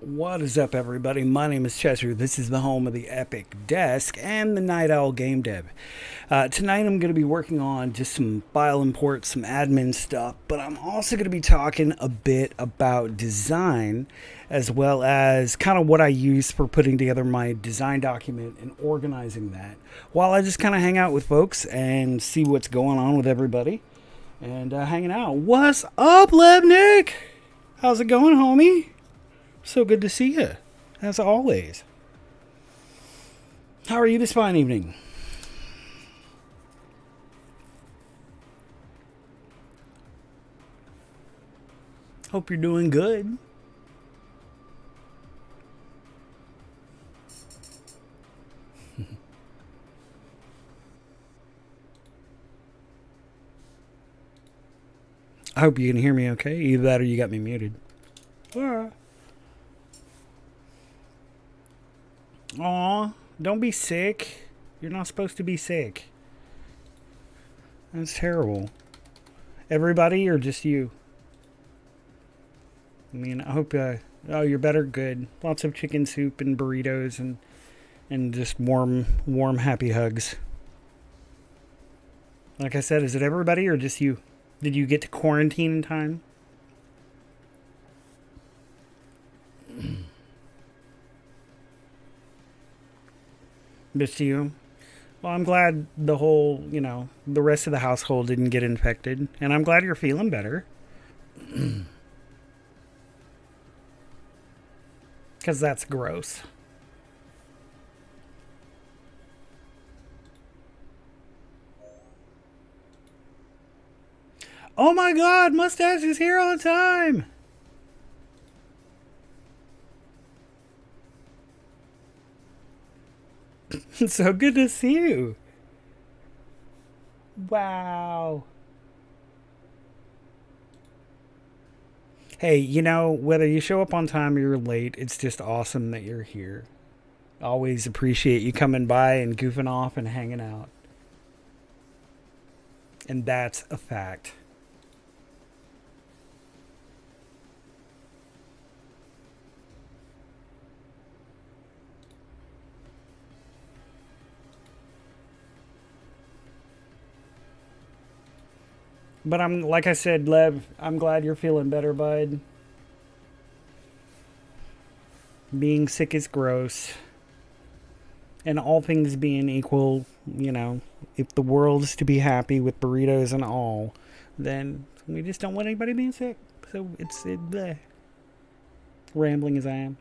What is up, everybody? My name is Chester. This is the home of the Epic Desk and the Night Owl Gamedev. Tonight, I'm going to be working on just some file imports, some admin stuff, but I'm also going to be talking a bit about design as well as kind of what I use for putting together my design document and organizing that while I just kind of hang out with folks and see what's going on with everybody and hanging out. What's up, Lebnick? How's it going, homie? So good to see you, as always. How are you this fine evening? Hope you're doing good. I hope you can hear me okay. Either that or you got me muted. Aw, don't be sick. You're not supposed to be sick. That's terrible. Everybody or just you? I mean, I hope oh, you're better. Good. Lots of chicken soup and burritos and just warm, happy hugs. Like I said, is it everybody or just you? Did you get to quarantine in time? Just you? Well, I'm glad the whole, the rest of the household didn't get infected. And I'm glad you're feeling better. Because that's gross. Oh my god, Mustache is here all the time! So good to see you. Wow. Hey, whether you show up on time or you're late, it's just awesome that you're here. Always appreciate you coming by and goofing off and hanging out. And that's a fact. But I'm like I said, Lev, I'm glad you're feeling better, bud. Being sick is gross. And all things being equal, if the world is to be happy with burritos and all, then we just don't want anybody being sick. So it's bleh. Rambling as I am.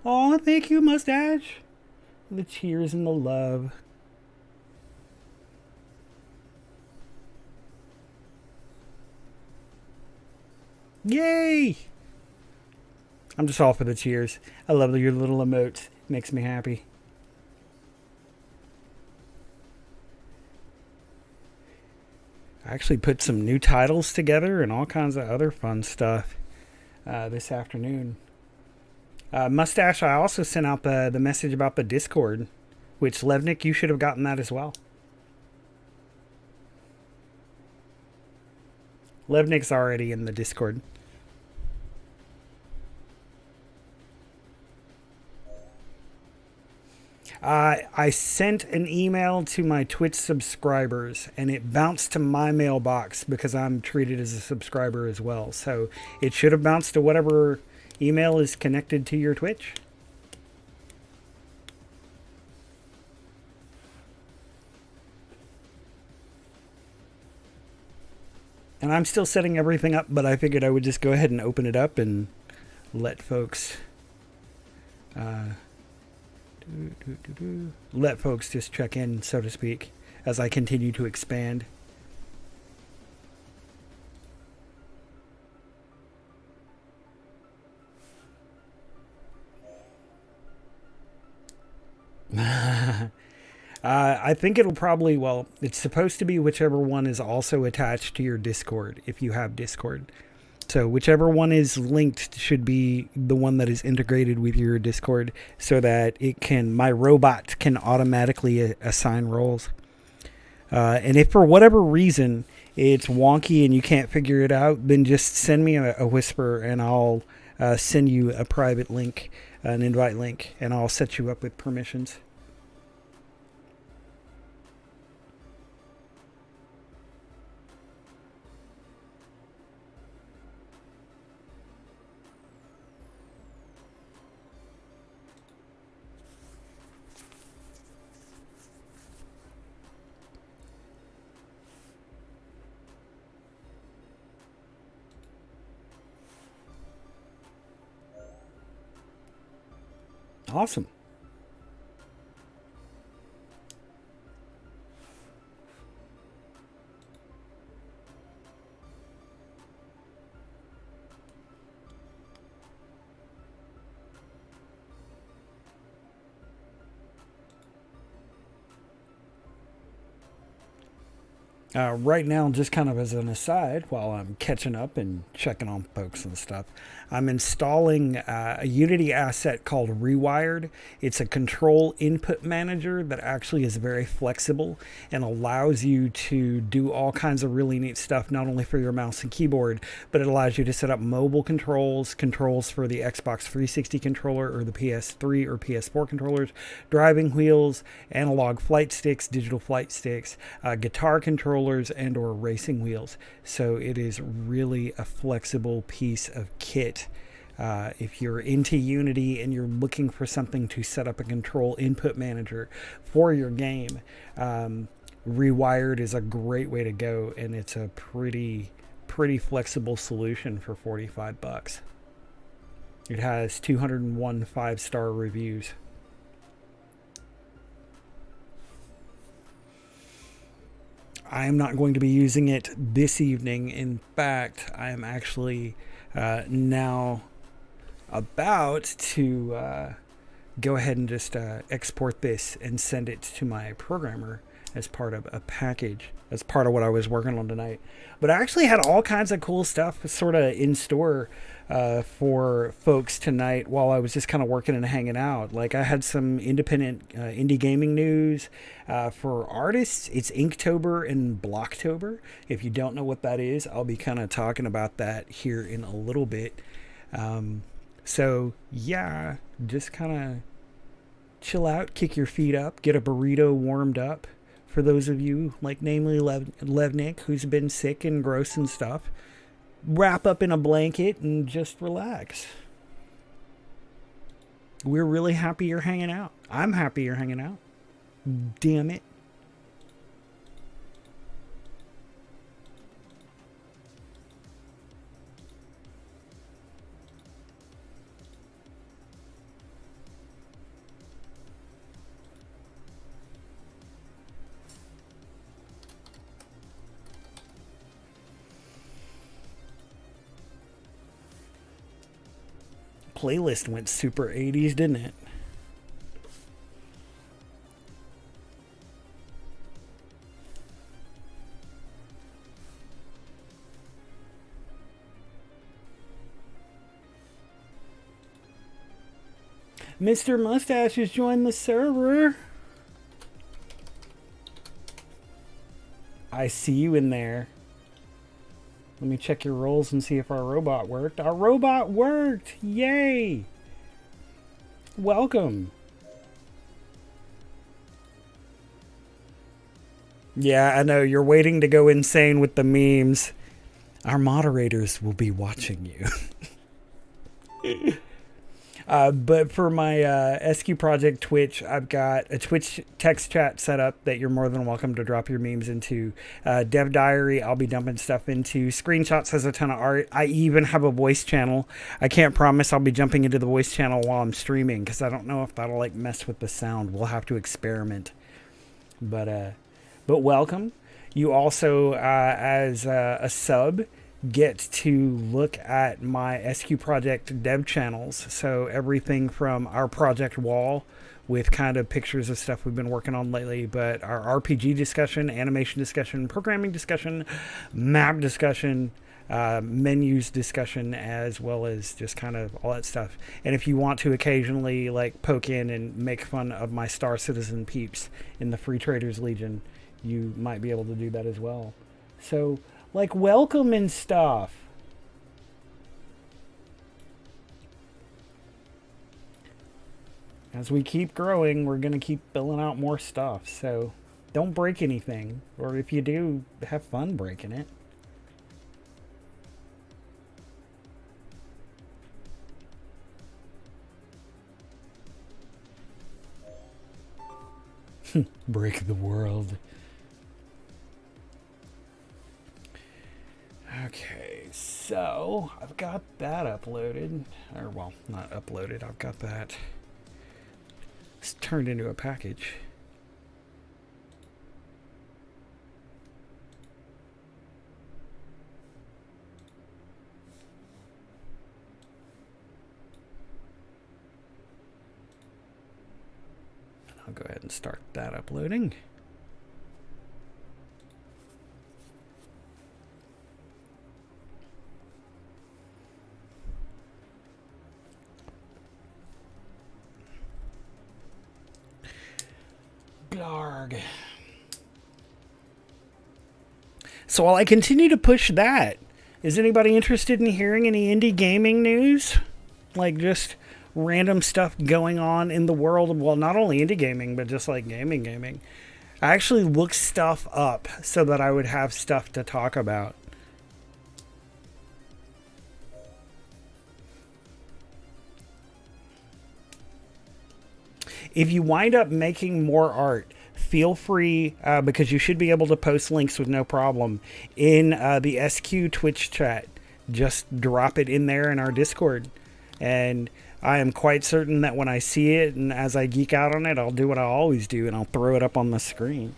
Oh, thank you, Mustache. The cheers and the love. Yay! I'm just all for the cheers. I love your little emotes. Makes me happy. I actually put some new titles together and all kinds of other fun stuff this afternoon. Mustache, I also sent out the message about the Discord, which, Levnick, you should have gotten that as well. Levnick's already in the Discord. I sent an email to my Twitch subscribers, and it bounced to my mailbox because I'm treated as a subscriber as well. So it should have bounced to whatever email is connected to your Twitch. And I'm still setting everything up, but I figured I would just go ahead and open it up and let folks just check in, so to speak, as I continue to expand. I think it'll probably, well, it's supposed to be whichever one is also attached to your Discord if you have Discord. So whichever one is linked should be the one that is integrated with your Discord so that my robot can automatically assign roles. And if for whatever reason it's wonky and you can't figure it out, then just send me a whisper and I'll send you a private link, an invite link, and I'll set you up with permissions. Awesome. Right now, just kind of as an aside, while I'm catching up and checking on folks and stuff, I'm installing a Unity asset called Rewired. It's a control input manager that actually is very flexible and allows you to do all kinds of really neat stuff, not only for your mouse and keyboard, but it allows you to set up mobile controls for the Xbox 360 controller or the PS3 or PS4 controllers, driving wheels, analog flight sticks, digital flight sticks, guitar controllers, and or racing wheels. So it is really a flexible piece of kit. If you're into Unity and you're looking for something to set up a control input manager for your game, Rewired is a great way to go, and it's a pretty flexible solution for $45. It has 201 5-star reviews. I am not going to be using it this evening. In fact, I am actually now about to go ahead and just export this and send it to my programmer as part of a package, as part of what I was working on tonight. But I actually had all kinds of cool stuff sort of in store for folks tonight while I was just kind of working and hanging out. Like I had some independent indie gaming news. For artists, it's Inktober and Blocktober. If you don't know what that is, I'll be kind of talking about that here in a little bit. So yeah, just kind of chill out, kick your feet up, get a burrito warmed up. For those of you, like namely Levnik, who's been sick and gross and stuff, wrap up in a blanket and just relax. We're really happy you're hanging out. I'm happy you're hanging out. Damn it. Playlist went super 80s, didn't it? Mr. Mustache has joined the server. I see you in there. Let me check your roles and see if our robot worked. Our robot worked! Yay! Welcome. Yeah, I know. You're waiting to go insane with the memes. Our moderators will be watching you. But for my SQ Project Twitch, I've got a Twitch text chat set up that you're more than welcome to drop your memes into. Dev Diary, I'll be dumping stuff into. Screenshots has a ton of art. I even have a voice channel. I can't promise I'll be jumping into the voice channel while I'm streaming because I don't know if that'll like mess with the sound. We'll have to experiment. But welcome. You also, as a sub, get to look at my SQ Project dev channels. So everything from our project wall, with kind of pictures of stuff we've been working on lately. But our RPG discussion, animation discussion, programming discussion, map discussion, menus discussion, as well as just kind of all that stuff. And if you want to occasionally like poke in and make fun of my Star Citizen peeps in the Free Traders Legion, you might be able to do that as well. So like welcome and stuff. As we keep growing, we're going to keep filling out more stuff. So don't break anything. Or if you do, have fun breaking it. Break the world. Okay, so I've got that uploaded. Or, well, not uploaded. I've got that. It's turned into a package. And I'll go ahead and start that uploading. Blarg. So while I continue to push that, is anybody interested in hearing any indie gaming news? Like just random stuff going on in the world. Well, not only indie gaming, but just like gaming. I actually looked stuff up so that I would have stuff to talk about. If you wind up making more art, feel free, because you should be able to post links with no problem in the SQ Twitch chat. Just drop it in there in our Discord. And I am quite certain that when I see it and as I geek out on it, I'll do what I always do and I'll throw it up on the screen.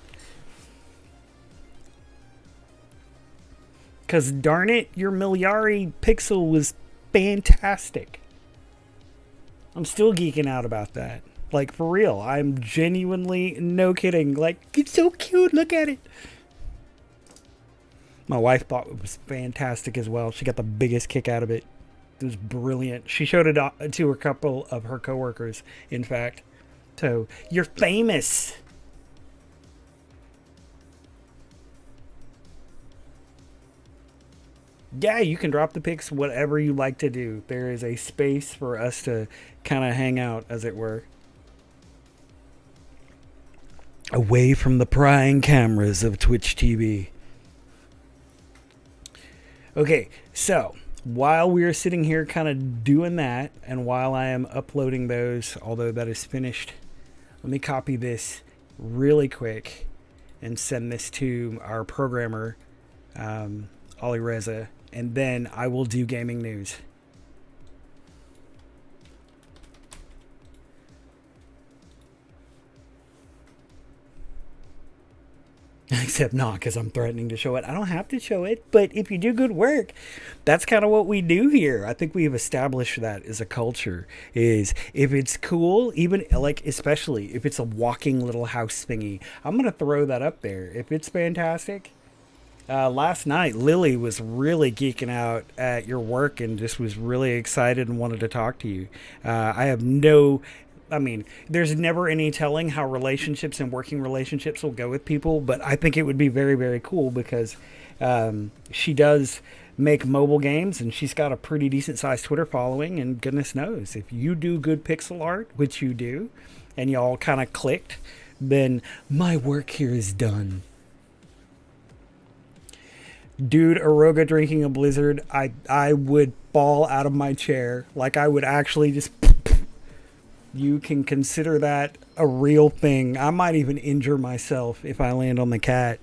Because darn it, your Miliari pixel was fantastic. I'm still geeking out about that. Like, for real. I'm genuinely, no kidding. Like, it's so cute. Look at it. My wife thought it was fantastic as well. She got the biggest kick out of it. It was brilliant. She showed it to a couple of her coworkers, in fact. So, you're famous. Yeah, you can drop the pics, whatever you like to do. There is a space for us to kind of hang out, as it were. Away from the prying cameras of Twitch TV. Okay, so while we are sitting here kind of doing that, and while I am uploading those, although that is finished, let me copy this really quick and send this to our programmer, Ali Reza, and then I will do gaming news. Except not, because I'm threatening to show it. I don't have to show it, but if you do good work, that's kind of what we do here. I think we've established that as a culture, is if it's cool, even like especially if it's a walking little house thingy, I'm going to throw that up there. If it's fantastic. Last night, Lily was really geeking out at your work and just was really excited and wanted to talk to you. I mean, there's never any telling how relationships and working relationships will go with people, but I think it would be very, very cool because she does make mobile games and she's got a pretty decent sized Twitter following, and goodness knows, if you do good pixel art, which you do, and y'all kind of clicked, then my work here is done. Dude, Aroga drinking a blizzard, I would fall out of my chair. Like, I would actually just... You can consider that a real thing. I might even injure myself if I land on the cat.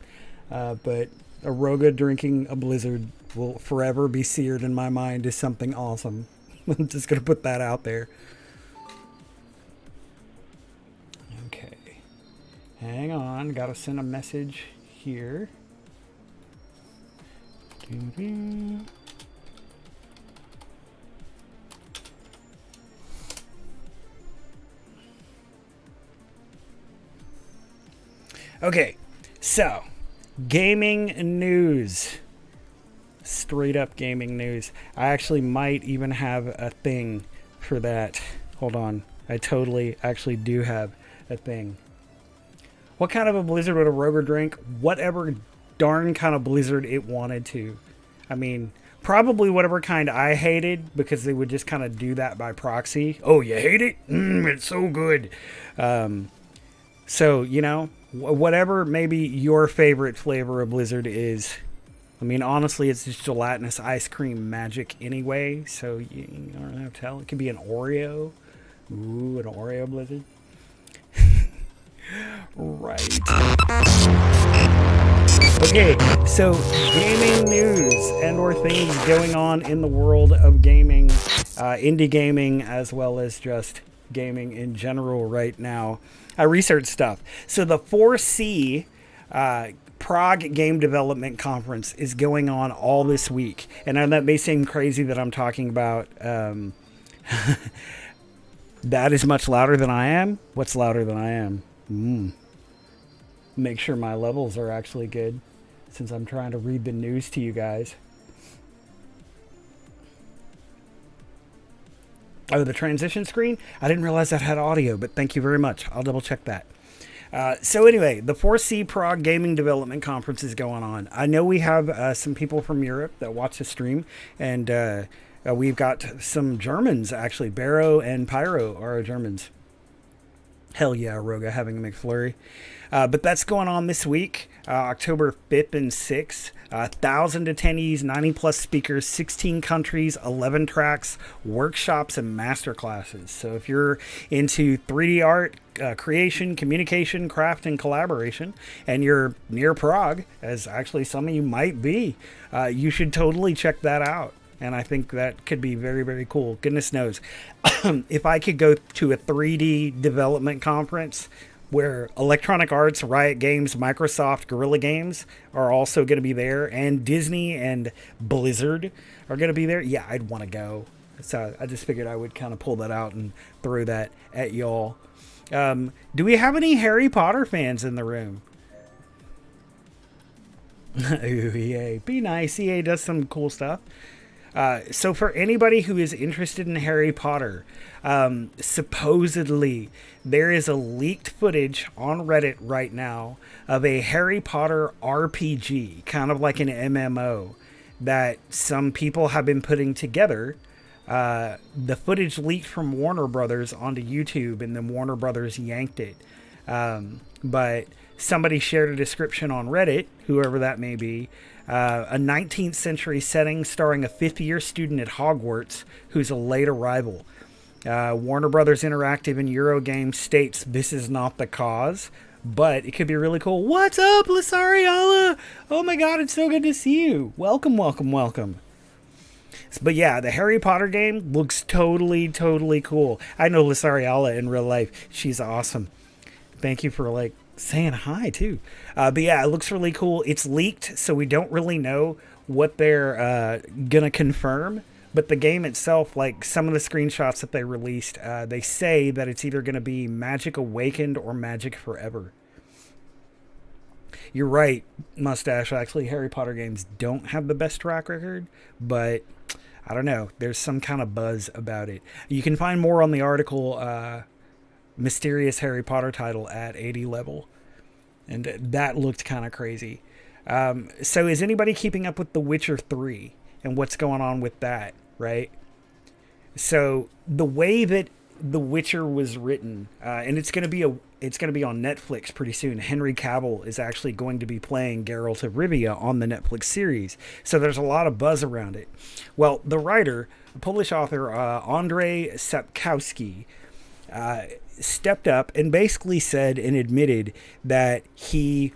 But Aroga drinking a blizzard will forever be seared in my mind as something awesome. I'm just going to put that out there. Okay. Hang on. Got to send a message here. Doo-doo. Okay, so gaming news. Straight up gaming news. I actually might even have a thing for that. Hold on. I totally actually do have a thing. What kind of a blizzard would a rover drink? Whatever darn kind of blizzard it wanted to. I mean, probably whatever kind I hated, because they would just kind of do that by proxy. Oh, you hate it? It's so good. So, you know, whatever maybe your favorite flavor of blizzard is. I mean, honestly, it's just gelatinous ice cream magic anyway, so you don't really have to tell. It could be an Oreo. Ooh, an Oreo blizzard. Right. Okay, so gaming news and or things going on in the world of gaming, indie gaming, as well as just gaming in general right now. I researched stuff. So the 4C Prague Game Development Conference is going on all this week. And I know that may seem crazy that I'm talking about that is much louder than I am. What's louder than I am? Make sure my levels are actually good, since I'm trying to read the news to you guys. Oh, the transition screen? I didn't realize that had audio, but thank you very much. I'll double check that. So anyway, the 4C Prague Gaming Development Conference is going on. I know we have some people from Europe that watch the stream, and we've got some Germans, actually. Barrow and Pyro are Germans. Hell yeah, Roga having a McFlurry. But that's going on this week, October 5th and 6th. 1,000 attendees, 90 plus speakers, 16 countries, 11 tracks, workshops, and master classes. So if you're into 3D art, creation, communication, craft, and collaboration, and you're near Prague, as actually some of you might be, you should totally check that out. And I think that could be very, very cool. Goodness knows. If I could go to a 3D development conference where Electronic Arts, Riot Games, Microsoft, Guerrilla Games are also going to be there, and Disney and Blizzard are going to be there, yeah, I'd want to go. So I just figured I would kind of pull that out and throw that at y'all. Do we have any Harry Potter fans in the room? Ooh, EA. Be nice. EA does some cool stuff. So for anybody who is interested in Harry Potter, supposedly there is a leaked footage on Reddit right now of a Harry Potter RPG, kind of like an MMO, that some people have been putting together. The footage leaked from Warner Brothers onto YouTube, and then Warner Brothers yanked it. But somebody shared a description on Reddit, whoever that may be, a 19th century setting starring a fifth-year student at Hogwarts who's a late arrival. Warner Brothers Interactive and Eurogames states this is not the cause, but it could be really cool. What's up, Lasariala? Oh my god, it's so good to see you. Welcome, welcome, welcome. But yeah, the Harry Potter game looks totally, totally cool. I know Lasariala in real life. She's awesome. Thank you for, saying hi, too. But yeah, it looks really cool. It's leaked, so we don't really know what they're going to confirm. But the game itself, some of the screenshots that they released, they say that it's either going to be Magic Awakened or Magic Forever. You're right, Mustache. Actually, Harry Potter games don't have the best track record, but I don't know. There's some kind of buzz about it. You can find more on the article, Mysterious Harry Potter title at 80 level. And that looked kind of crazy. So is anybody keeping up with The Witcher 3 and what's going on with that, right? So the way that The Witcher was written, and it's going to be on Netflix pretty soon. Henry Cavill is actually going to be playing Geralt of Rivia on the Netflix series. So there's a lot of buzz around it. Well, the writer, Polish author Andrzej Sapkowski, stepped up and basically said and admitted that he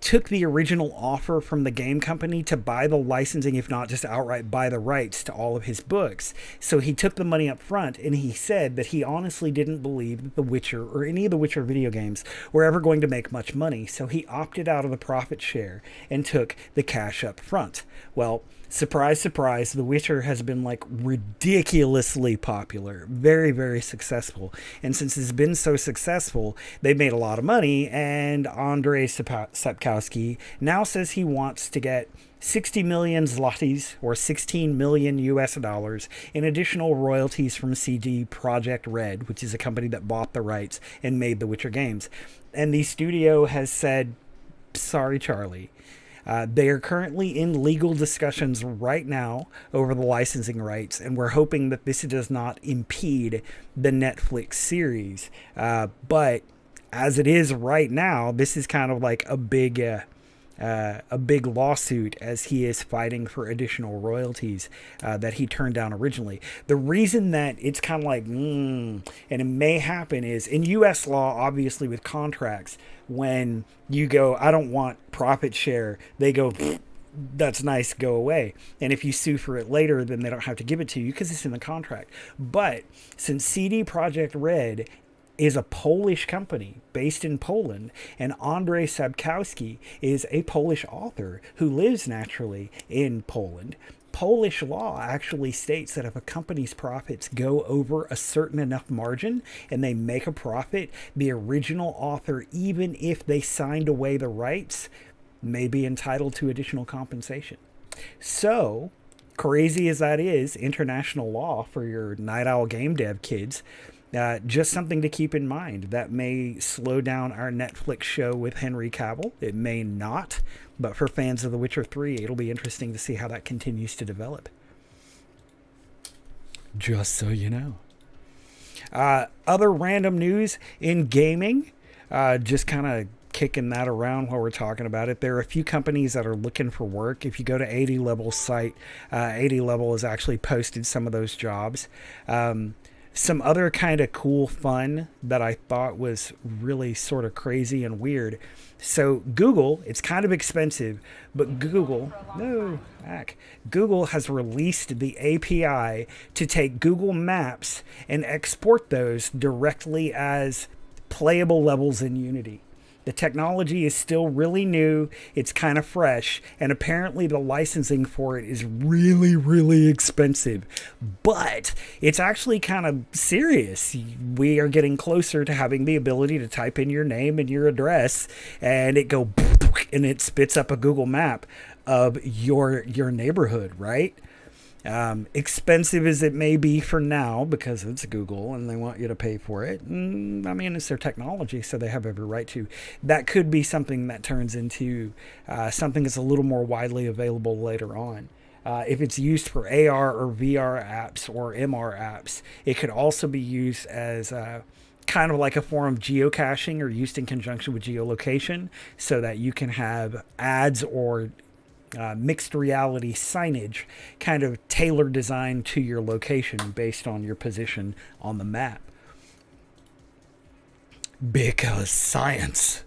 took the original offer from the game company to buy the licensing, if not just outright buy the rights to all of his books. So he took the money up front, and he said that he honestly didn't believe that The Witcher or any of the Witcher video games were ever going to make much money. So he opted out of the profit share and took the cash up front. Well, surprise, surprise, The Witcher has been like ridiculously popular, very, very successful. And since it's been so successful, they've made a lot of money. And Andrei Sapkowski now says he wants to get 60 million zlotys, or 16 million US dollars, in additional royalties from CD Projekt Red, which is a company that bought the rights and made the Witcher games. And the studio has said, sorry, Charlie. They are currently in legal discussions right now over the licensing rights, and we're hoping that this does not impede the Netflix series. But as it is right now, this is kind of like a big lawsuit, as he is fighting for additional royalties that he turned down originally. The reason that it's kind of like, and it may happen, is in U.S. law, obviously with contracts, when you go, I don't want profit share, they go, that's nice, go away. And if you sue for it later, then they don't have to give it to you because it's in the contract. But since CD Projekt Red is a Polish company based in Poland, and Andrzej Sapkowski is a Polish author who lives naturally in Poland, Polish law actually states that if a company's profits go over a certain enough margin and they make a profit, the original author, even if they signed away the rights, may be entitled to additional compensation. So, crazy as that is, international law for your Night Owl Gamedev kids, just something to keep in mind. That may slow down our Netflix show with Henry Cavill. It may not. But for fans of The Witcher 3, it'll be interesting to see how that continues to develop. Just so you know. Other random news in gaming, just kind of kicking that around while we're talking about it. There are a few companies that are looking for work. If you go to 80 Level's site, 80 Level has actually posted some of those jobs. Some other kind of cool fun that I thought was really sort of crazy and weird. So Google, it's kind of expensive, but Google has released the API to take Google Maps and export those directly as playable levels in Unity. The technology is still really new, it's kind of fresh, and apparently the licensing for it is really, really expensive. But it's actually kind of serious. We are getting closer to having the ability to type in your name and your address, and it spits up a Google map of your neighborhood, right? Expensive as it may be for now because it's Google and they want you to pay for it. I mean, it's their technology, so they have every right to. That could be something that turns into something that's a little more widely available later on. If it's used for AR or VR apps or MR apps, it could also be used as kind of like a form of geocaching or used in conjunction with geolocation so that you can have ads or mixed reality signage kind of tailored designed to your location based on your position on the map. Because science.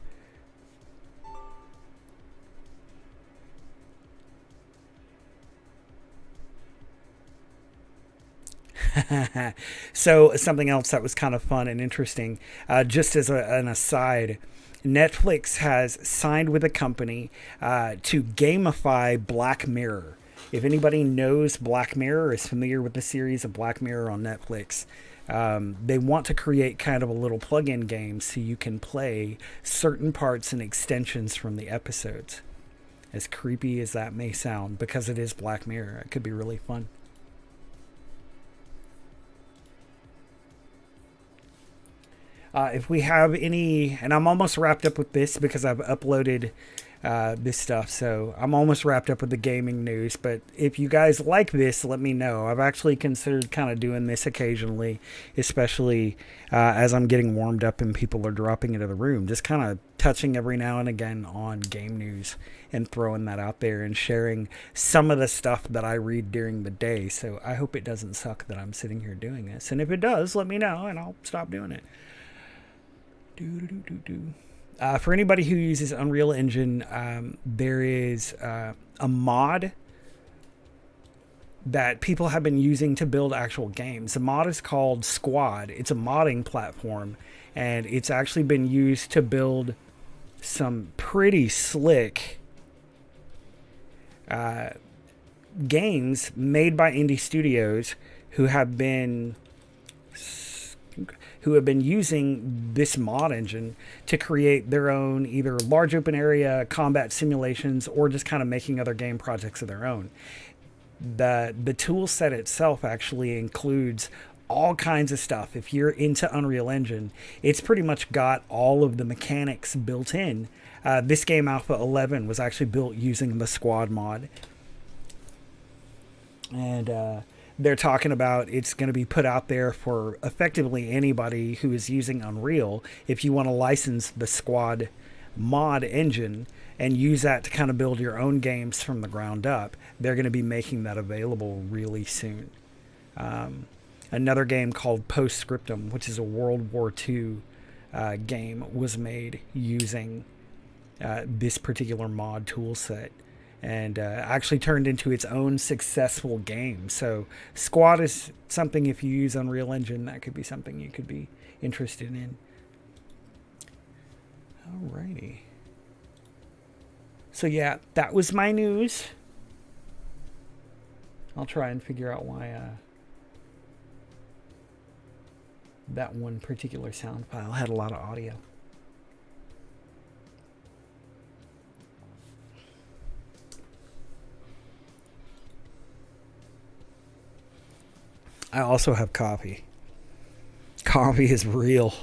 So something else that was kind of fun and interesting, just as an aside, Netflix has signed with a company to gamify Black Mirror. If anybody knows Black Mirror, is familiar with the series of Black Mirror on Netflix, they want to create kind of a little plug-in game so you can play certain parts and extensions from the episodes. As creepy as that may sound, because it is Black Mirror, it could be really fun. If we have any, and I'm almost wrapped up with this because I've uploaded this stuff, so I'm almost wrapped up with the gaming news. But if you guys like this, let me know. I've actually considered kind of doing this occasionally, especially as I'm getting warmed up and people are dropping into the room. Just kind of touching every now and again on game news and throwing that out there and sharing some of the stuff that I read during the day. So I hope it doesn't suck that I'm sitting here doing this. And if it does, let me know and I'll stop doing it. For anybody who uses Unreal Engine, there is a mod that people have been using to build actual games. The mod is called Squad. It's a modding platform, and it's actually been used to build some pretty slick games made by indie studios who have been using this mod engine to create their own either large open area combat simulations or just kind of making other game projects of their own. The tool set itself actually includes all kinds of stuff. If you're into Unreal Engine, it's pretty much got all of the mechanics built in. This game, Alpha 11, was actually built using the Squad mod. And they're talking about it's going to be put out there for effectively anybody who is using Unreal. If you want to license the Squad mod engine and use that to kind of build your own games from the ground up, they're going to be making that available really soon. Another game called Postscriptum, which is a World War II game, was made using this particular mod tool set, and actually turned into its own successful game. So Squad is something, if you use Unreal Engine, that could be something you could be interested in. Alrighty. So yeah, that was my news. I'll try and figure out why that one particular sound file had a lot of audio. I also have coffee. Coffee is real.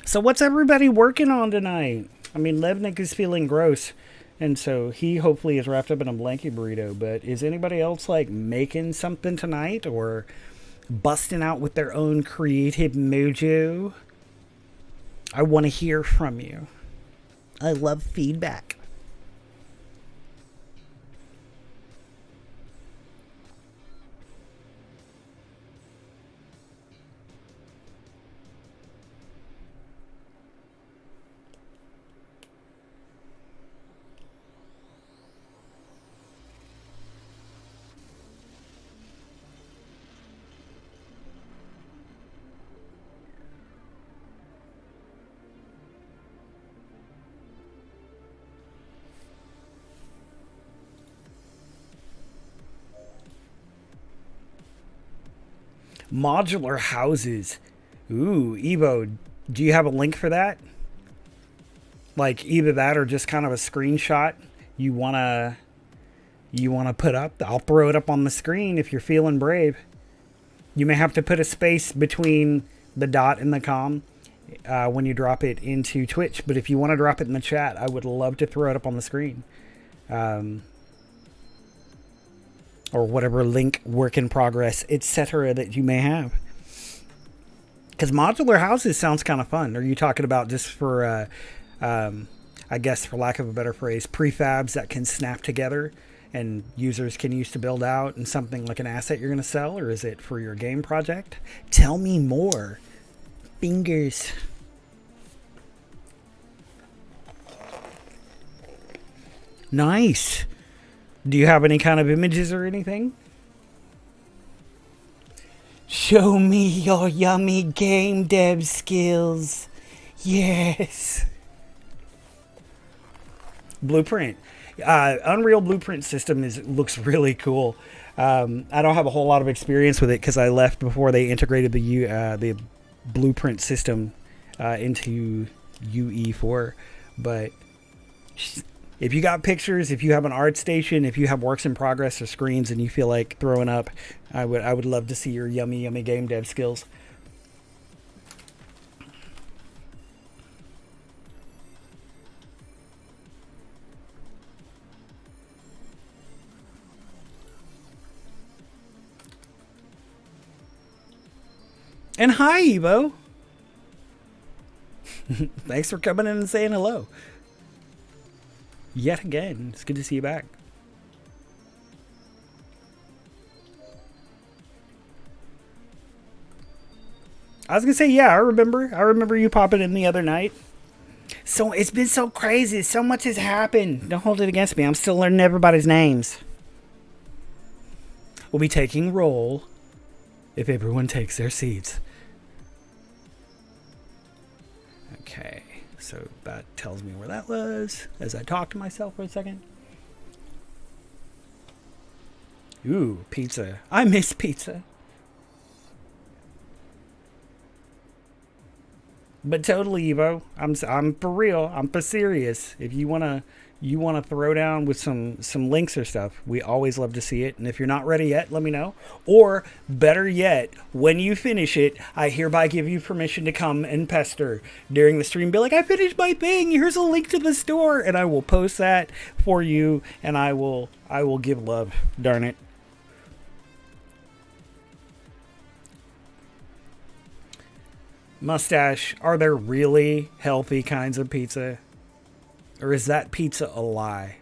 So what's everybody working on tonight? I mean, Levnik is feeling gross, and so he hopefully is wrapped up in a blanket burrito, but is anybody else like making something tonight or busting out with their own creative mojo? I want to hear from you. I love feedback. Modular houses. Ooh, Evo, do you have a link for that? Like either that or just kind of a screenshot you wanna put up? I'll throw it up on the screen if you're feeling brave. You may have to put a space between the dot and the com when you drop it into Twitch, but if you want to drop it in the chat, I would love to throw it up on the screen. Or whatever link, work in progress, etc. that you may have. Because modular houses sounds kind of fun. Are you talking about just for, I guess for lack of a better phrase, prefabs that can snap together and users can use to build out and something like an asset you're going to sell? Or is it for your game project? Tell me more. Fingers. Nice. Do you have any kind of images or anything? Show me your yummy game dev skills. Yes. Blueprint. Unreal Blueprint system looks really cool. I don't have a whole lot of experience with it because I left before they integrated the Blueprint system into UE4. But if you got pictures, if you have an art station, if you have works in progress or screens and you feel like throwing up, I would love to see your yummy game dev skills. And hi, Evo. Thanks for coming in and saying hello. yet again. It's good to see you back. I was gonna say, yeah, I remember. I remember you popping in the other night. So it's been so crazy. So much has happened. Don't hold it against me. I'm still learning everybody's names. We'll be taking roll if everyone takes their seats. Okay, so that tells me where that was as I talk to myself for a second. Ooh, pizza. I miss pizza. But totally, Evo. I'm for real. I'm for serious. If you wanna throw down with some links or stuff, we always love to see it. And if you're not ready yet, let me know. Or better yet, when you finish it, I hereby give you permission to come and pester during the stream. Be like, I finished my thing. Here's a link to the store, and I will post that for you. And I will give love. Darn it. Mustache, are there really healthy kinds of pizza? Or is that pizza a lie?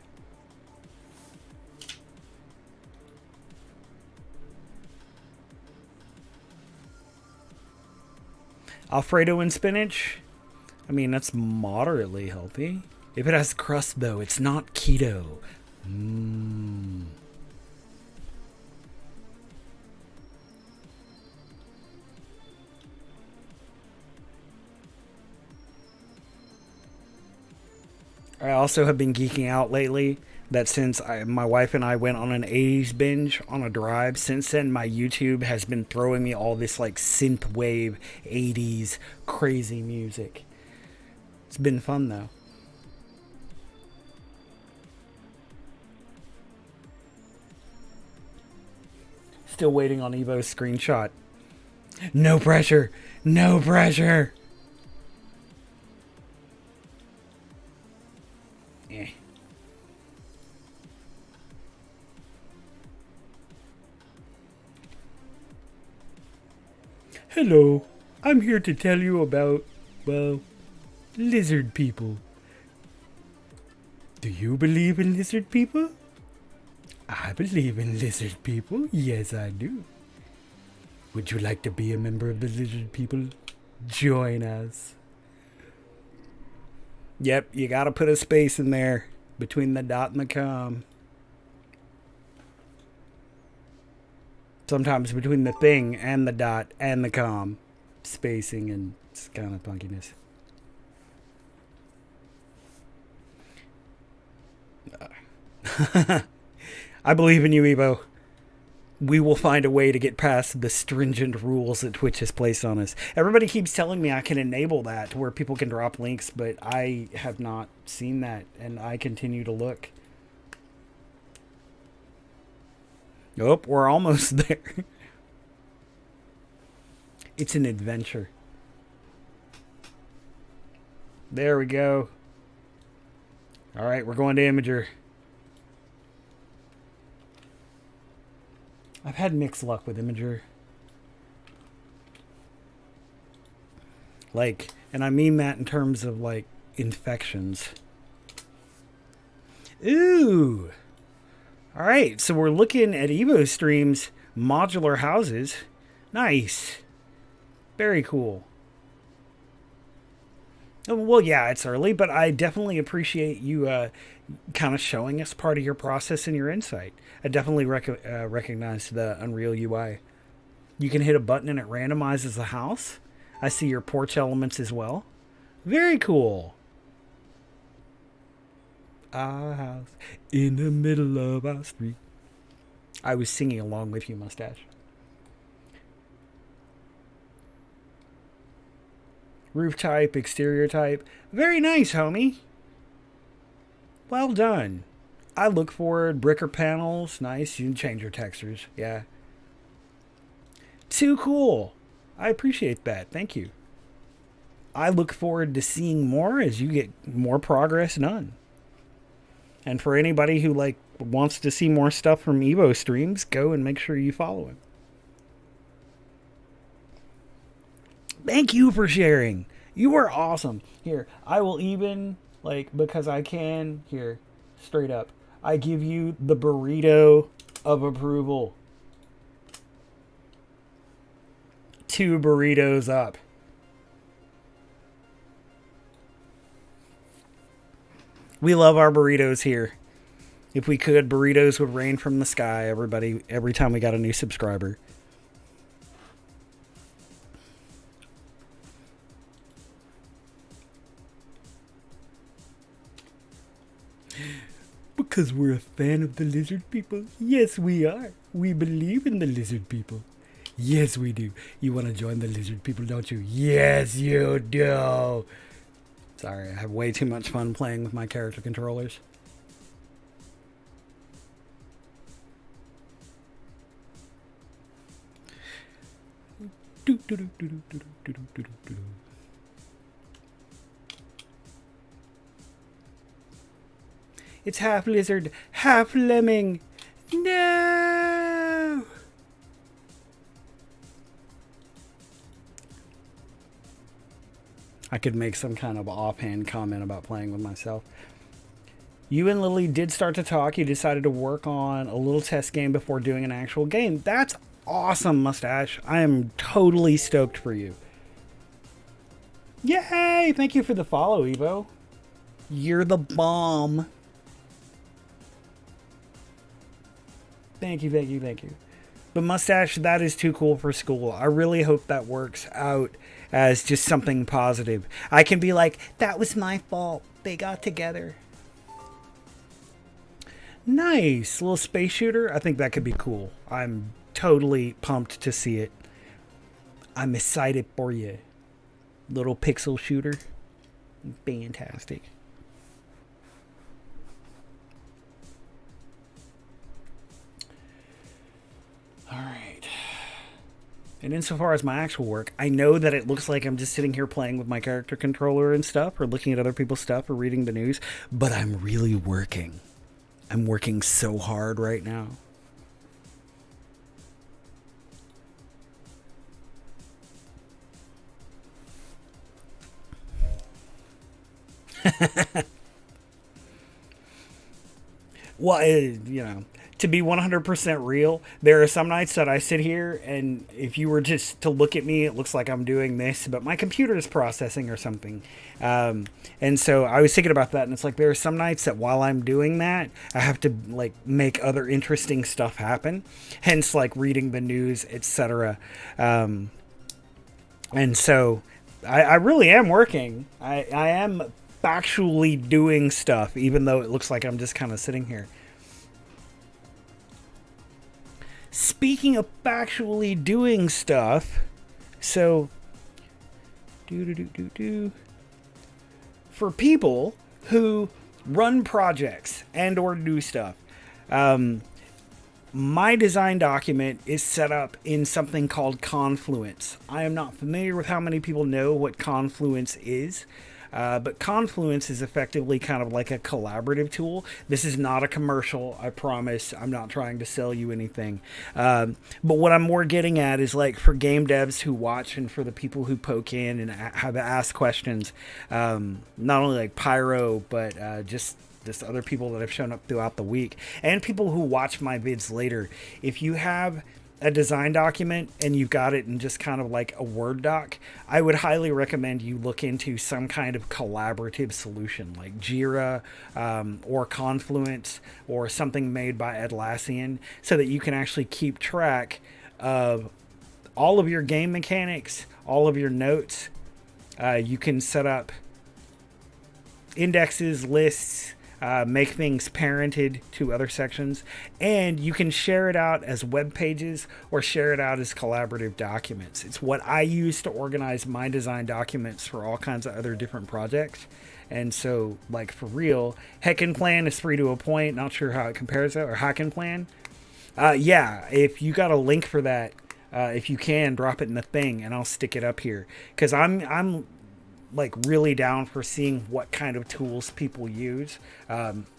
Alfredo and spinach? I mean, that's moderately healthy. If it has crust, though, it's not keto. Mmm. I also have been geeking out lately that since my wife and I went on an 80s binge on a drive, since then my YouTube has been throwing me all this like synth wave 80s crazy music. It's been fun though. Still waiting on Evo's screenshot. No pressure. No pressure. Eh. Hello, I'm here to tell you about, well, lizard people. Do you believe in lizard people? I believe in lizard people. Yes, I do. Would you like to be a member of the lizard people? Join us. Yep, you gotta put a space in there between the dot and the com. Sometimes between the thing and the dot and the com. Spacing and it's kind of punkiness. I believe in you, Evo. We will find a way to get past the stringent rules that Twitch has placed on us. Everybody keeps telling me I can enable that to where people can drop links, but I have not seen that, and I continue to look. Nope, we're almost there. It's an adventure. There we go. All right, we're going to Imager. I've had mixed luck with Imager. Like, and I mean that in terms of like infections. Ooh. All right, so we're looking at Evo Stream's modular houses. Nice. Very cool. Well, yeah, it's early, but I definitely appreciate you kind of showing us part of your process and your insight. I definitely recognize the Unreal UI. You can hit a button and it randomizes the house. I see your porch elements as well. Very cool. Our house in the middle of our street. I was singing along with you, Mustache. Roof type, exterior type. Very nice, homie. Well done. I look forward. Bricker panels. Nice. You can change your textures. Yeah. Too cool. I appreciate that. Thank you. I look forward to seeing more as you get more progress done. And for anybody who like wants to see more stuff from Evo streams, go and make sure you follow him. Thank you for sharing. You are awesome. Here, I will even, like, because I can, here, Straight up. I give you the burrito of approval. 2 burritos up. We love our burritos here. If we could, burritos would rain from the sky, everybody, every time we got a new subscriber. Because we're a fan of the lizard people. Yes, we are. We believe in the lizard people. Yes, we do. You want to join the lizard people, don't you? Yes, you do. Sorry, I have way too much fun playing with my character controllers. It's half lizard, half lemming. No! I could make some kind of offhand comment about playing with myself. You and Lily did start to talk. You decided to work on a little test game before doing an actual game. That's awesome, Mustache. I am totally stoked for you. Yay! Thank you for the follow, Evo. You're the bomb. Thank you, thank you, thank you. But Mustache, that is too cool for school. I really hope that works out as just something positive. I can be like, that was my fault. They got together. Nice. Little space shooter. I think that could be cool. I'm totally pumped to see it. I'm excited for you. Little pixel shooter. Fantastic. All right. And insofar as my actual work, I know that it looks like I'm just sitting here playing with my character controller and stuff, or looking at other people's stuff, or reading the news, but I'm really working. I'm working so hard right now. Well, you know, to be 100% real, there are some nights that I sit here and if you were just to look at me, it looks like I'm doing this, but my computer is processing or something. And so I was thinking about that, and it's like there are some nights that while I'm doing that, I have to like make other interesting stuff happen, hence like reading the news, etc. And so I really am working. I am factually doing stuff, even though it looks like I'm just kind of sitting here. Speaking of factually doing stuff, so for people who run projects and or do stuff, my design document is set up in something called Confluence. I am not familiar with how many people know what Confluence is. But Confluence is effectively kind of like a collaborative tool. This is not a commercial, I promise. I'm not trying to sell you anything. But what I'm more getting at is like for game devs who watch and for the people who poke in and have asked questions, not only like Pyro, but just other people that have shown up throughout the week and people who watch my vids later. If you have a design document and you've got it in just kind of like a Word doc, I would highly recommend you look into some kind of collaborative solution like Jira or Confluence or something made by Atlassian, so that you can actually keep track of all of your game mechanics, all of your notes. You can set up indexes, lists, make things parented to other sections, and you can share it out as web pages or share it out as collaborative documents. It's what I use to organize my design documents for all kinds of other different projects. And so, like, for real, Heckin' Plan is free to a point. Not sure how it compares to, or Hackin' Plan. Yeah, if you got a link for that, if you can, drop it in the thing, and I'll stick it up here. Because I'm like really down for seeing what kind of tools people use.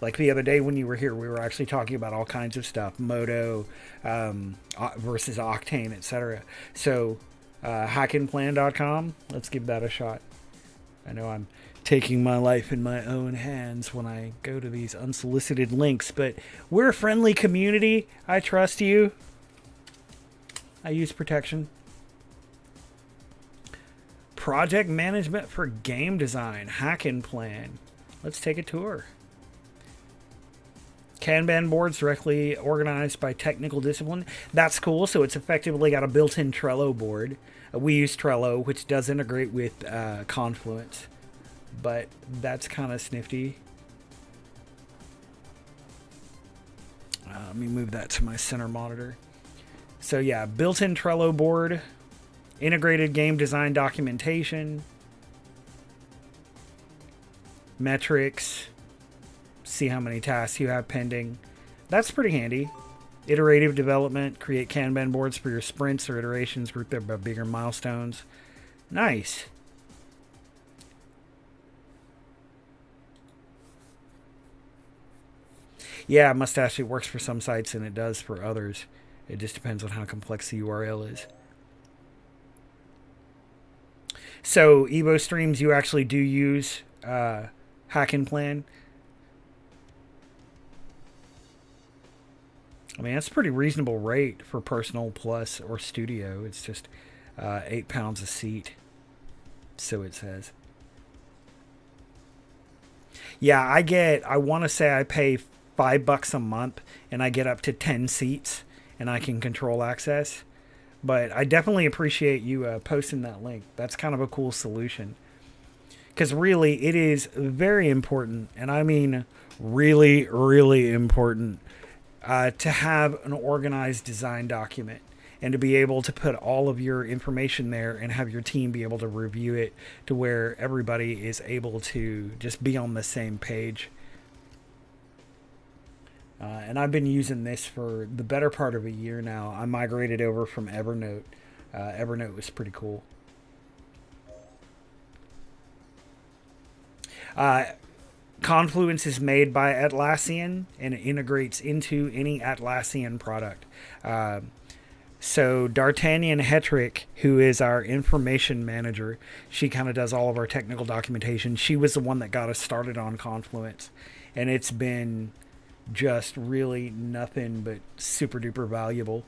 Like the other day when you were here, we were actually talking about all kinds of stuff, Modo versus Octane, etc. So hackinplan.com, let's give that a shot. I know I'm taking my life in my own hands when I go to these unsolicited links. But we're a friendly community. I trust you. I use protection. Project management for game design. Hacking plan. Let's take a tour. Kanban boards directly organized by technical discipline. That's cool. So it's effectively got a built-in Trello board. We use Trello, which does integrate with Confluence. But that's kind of snifty. Let me move that to my center monitor. So yeah, built-in Trello board. Integrated game design documentation. Metrics. See how many tasks you have pending. That's pretty handy. Iterative development. Create Kanban boards for your sprints or iterations. Group them by bigger milestones. Nice. Yeah, Mustache, it works for some sites and it does for others. It just depends on how complex the URL is. So, Evo streams, you actually do use Hacking Plan. I mean, that's a pretty reasonable rate for Personal Plus or Studio. It's just £8 a seat. So it says. Yeah, I want to say I pay $5 a month and I get up to 10 seats and I can control access. But I definitely appreciate you posting that link. That's kind of a cool solution. Because really, it is very important, and I mean really, really important, to have an organized design document and to be able to put all of your information there and have your team be able to review it to where everybody is able to just be on the same page. And I've been using this for the better part of a year now. I migrated over from Evernote. Evernote was pretty cool. Confluence is made by Atlassian and it integrates into any Atlassian product. So D'Artagnan Hetrick, who is our information manager, she kind of does all of our technical documentation. She was the one that got us started on Confluence. And it's been just really nothing but super duper valuable.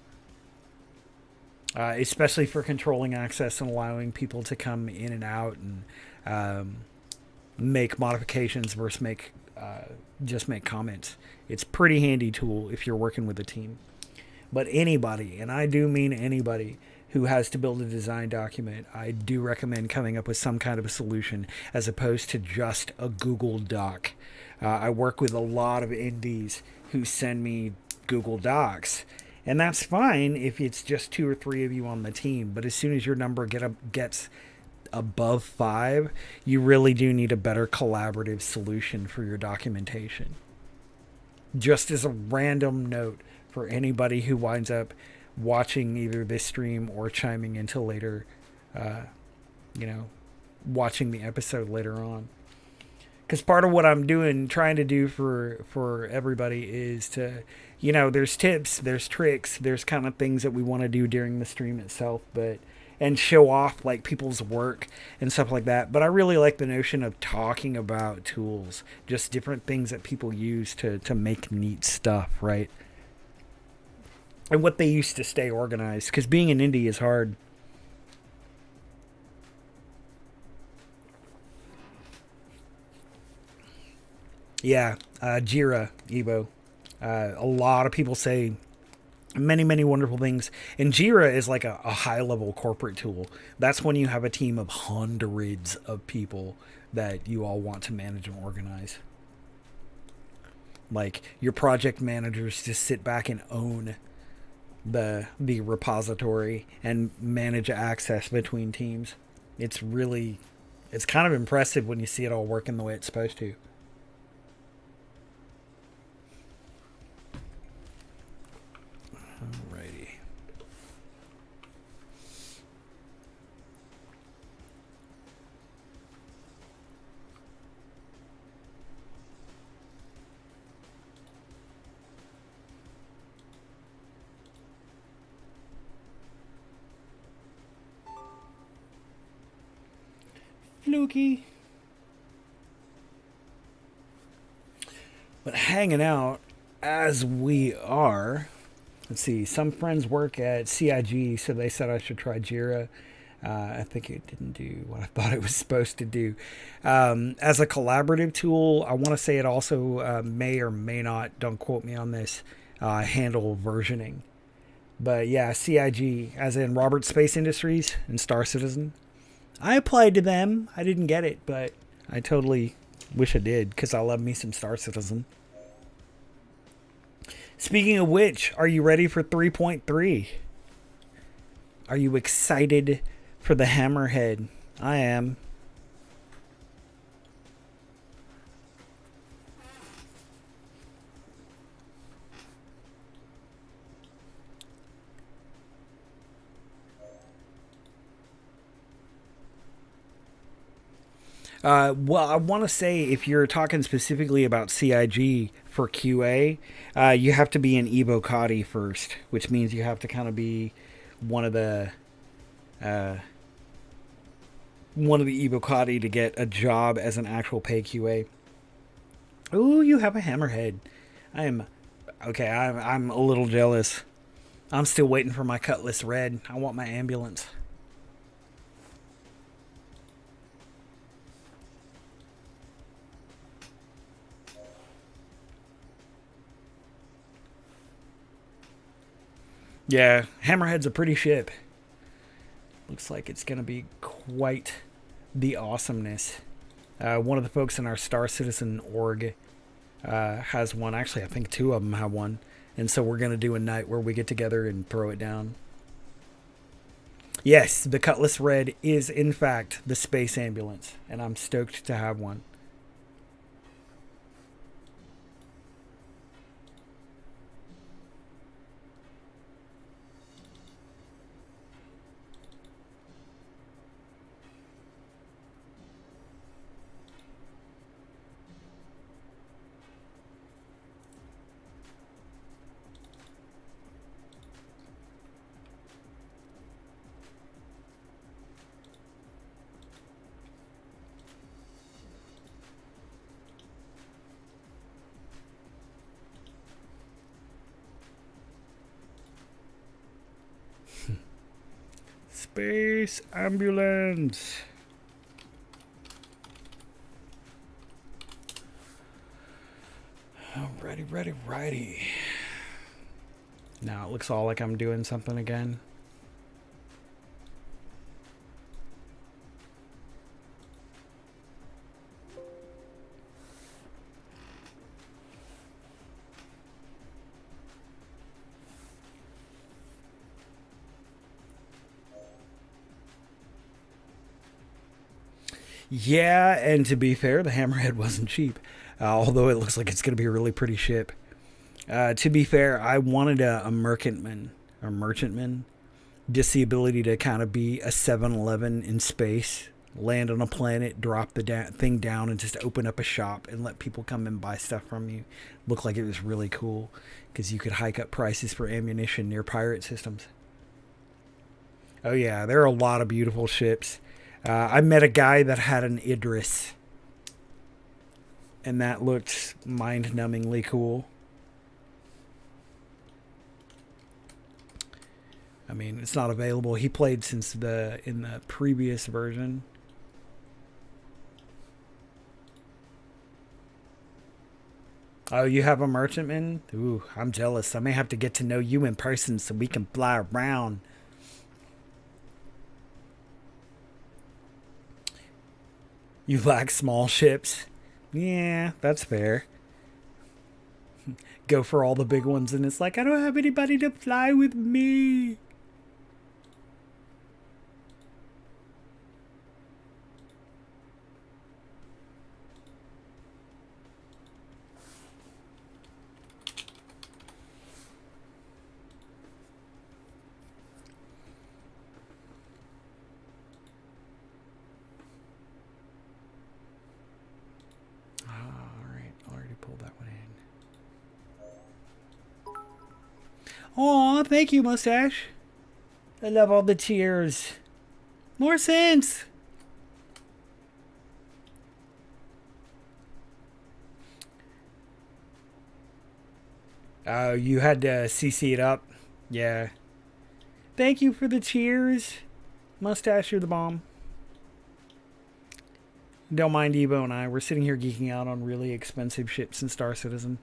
Especially for controlling access and allowing people to come in and out and make modifications versus just make comments. It's a pretty handy tool if you're working with a team. But anybody, and I do mean anybody, who has to build a design document, I do recommend coming up with some kind of a solution as opposed to just a Google Doc. I work with a lot of indies who send me Google Docs, and that's fine if it's just 2 or 3 of you on the team. But as soon as your number gets above 5, you really do need a better collaborative solution for your documentation. Just as a random note for anybody who winds up watching either this stream or chiming into later, watching the episode later on. Because part of what I'm trying to do for everybody is to, there's tips, there's tricks, there's kind of things that we want to do during the stream itself, and show off like people's work and stuff like that. But I really like the notion of talking about tools, just different things that people use to make neat stuff, right? And what they use to stay organized, because being an indie is hard. Yeah, Jira, Evo. A lot of people say many, many wonderful things. And Jira is like a high-level corporate tool. That's when you have a team of hundreds of people that you all want to manage and organize. Like, your project managers just sit back and own the repository and manage access between teams. It's kind of impressive when you see it all working the way it's supposed to. Alrighty. Fluky. But hanging out as we are, let's see, some friends work at CIG, so they said I should try Jira. I think it didn't do what I thought it was supposed to do. As a collaborative tool, I want to say it also may or may not, don't quote me on this, handle versioning. But yeah, CIG, as in Robert Space Industries and Star Citizen. I applied to them. I didn't get it, but I totally wish I did because I love me some Star Citizen. Speaking of which, are you ready for 3.3? Are you excited for the Hammerhead? I am. Well, I want to say if you're talking specifically about CIG for QA, you have to be an Evo Cadi first, which means you have to kind of be one of the uh, Evo Cadi to get a job as an actual pay QA. Ooh, you have a Hammerhead. I am okay. I'm a little jealous. I'm still waiting for my Cutlass Red. I want my ambulance. Yeah, Hammerhead's a pretty ship. Looks like it's going to be quite the awesomeness. One of the folks in our Star Citizen org has one. Actually, I think two of them have one. And so we're going to do a night where we get together and throw it down. Yes, the Cutlass Red is, in fact, the space ambulance. And I'm stoked to have one. Space ambulance. Righty. Now it looks all like I'm doing something again. Yeah, and to be fair, the Hammerhead wasn't cheap, although it looks like it's going to be a really pretty ship. To be fair, I wanted a merchantman, just the ability to kind of be a 7-Eleven in space, land on a planet, drop the thing down, and just open up a shop and let people come and buy stuff from you. Looked like it was really cool because you could hike up prices for ammunition near pirate systems. Oh yeah, there are a lot of beautiful ships. I met a guy that had an Idris, and that looked mind-numbingly cool. I mean, it's not available. He played since in the previous version. Oh, you have a merchantman? Ooh, I'm jealous. I may have to get to know you in person so we can fly around. You like small ships? Yeah, that's fair. Go for all the big ones, and it's like, I don't have anybody to fly with me. Aw, thank you, Mustache. I love all the tears. More sense. You had to CC it up. Yeah. Thank you for the cheers. Mustache, you're the bomb. Don't mind Evo and I. We're sitting here geeking out on really expensive ships in Star Citizen.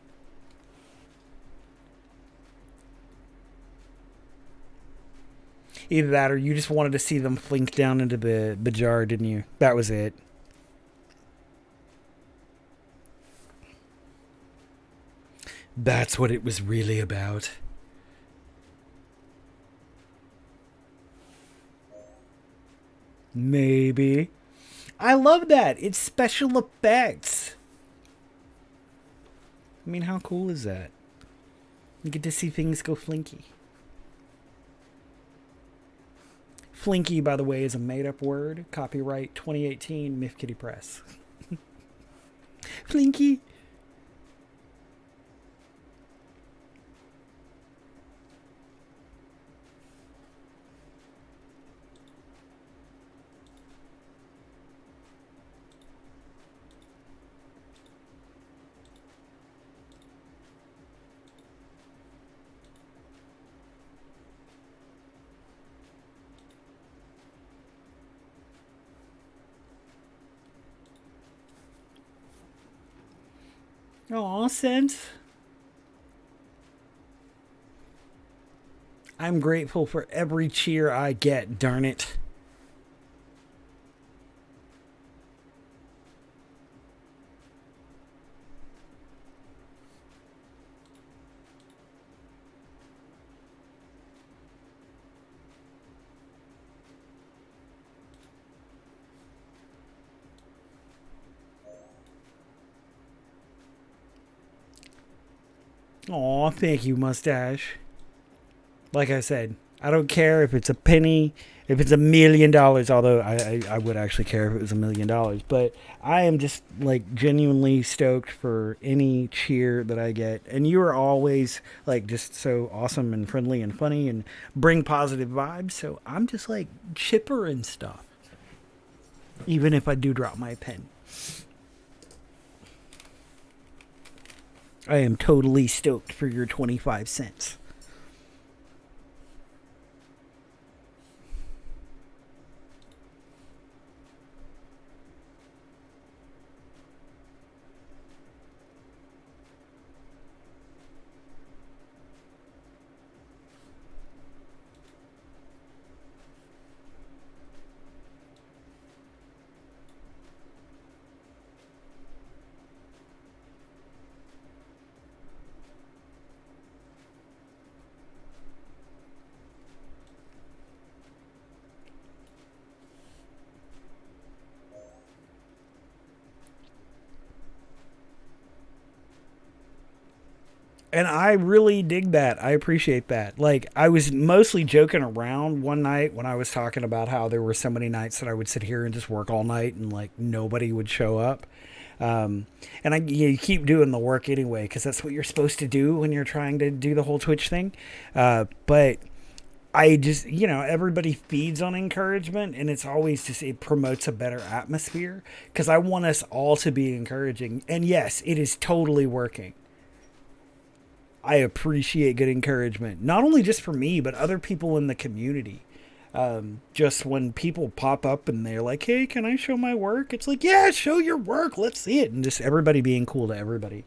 Either that or you just wanted to see them flink down into the jar, didn't you? That was it. That's what it was really about. Maybe. I love that. It's special effects. I mean, how cool is that? You get to see things go flinky. Flinky, by the way, is a made up word. Copyright 2018, Myth Kitty Press. Flinky. Aw, sense. I'm grateful for every cheer I get, darn it. Aw, thank you, Mustache. Like I said, I don't care if it's a penny, if it's $1 million, although I would actually care if it was $1 million. But I am just like genuinely stoked for any cheer that I get. And you are always like just so awesome and friendly and funny and bring positive vibes. So I'm just like chipper and stuff. Even if I do drop my pen. I am totally stoked for your 25 cents. And I really dig that. I appreciate that. Like, I was mostly joking around one night when I was talking about how there were so many nights that I would sit here and just work all night and, like, nobody would show up. And you keep doing the work anyway because that's what you're supposed to do when you're trying to do the whole Twitch thing. But I just, everybody feeds on encouragement, and it's always just, it promotes a better atmosphere because I want us all to be encouraging. And yes, it is totally working. I appreciate good encouragement, not only just for me, but other people in the community. Just when people pop up and they're like, hey, can I show my work? It's like, yeah, show your work. Let's see it. And just everybody being cool to everybody.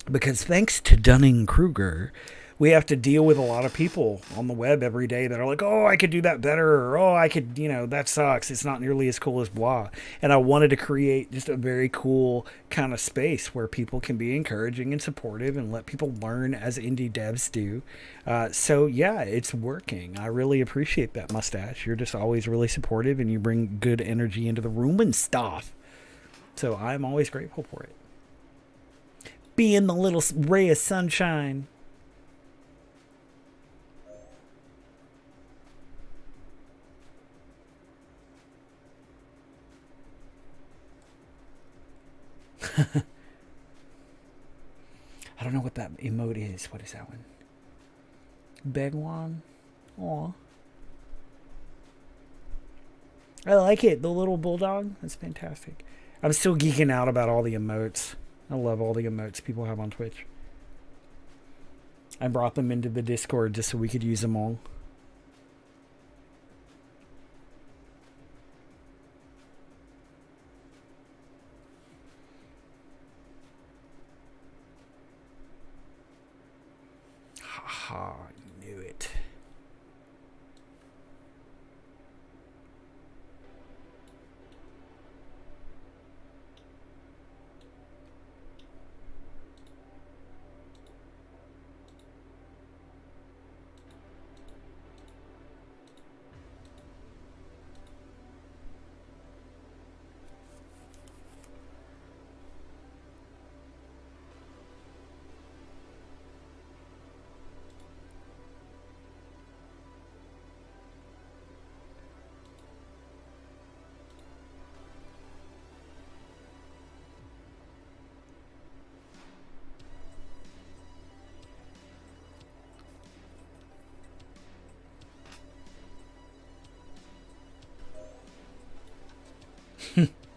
Because thanks to Dunning-Kruger, we have to deal with a lot of people on the web every day that are like, oh, I could do that better, or oh, I could, that sucks. It's not nearly as cool as blah. And I wanted to create just a very cool kind of space where people can be encouraging and supportive and let people learn as indie devs do. So yeah, it's working. I really appreciate that, Mustache. You're just always really supportive and you bring good energy into the room and stuff. So I'm always grateful for it. Being the little ray of sunshine. I don't know what that emote is. What is that one? Begwan? Aw. I like it. The little bulldog. That's fantastic. I'm still geeking out about all the emotes. I love all the emotes people have on Twitch. I brought them into the Discord just so we could use them all. Haha, knew it.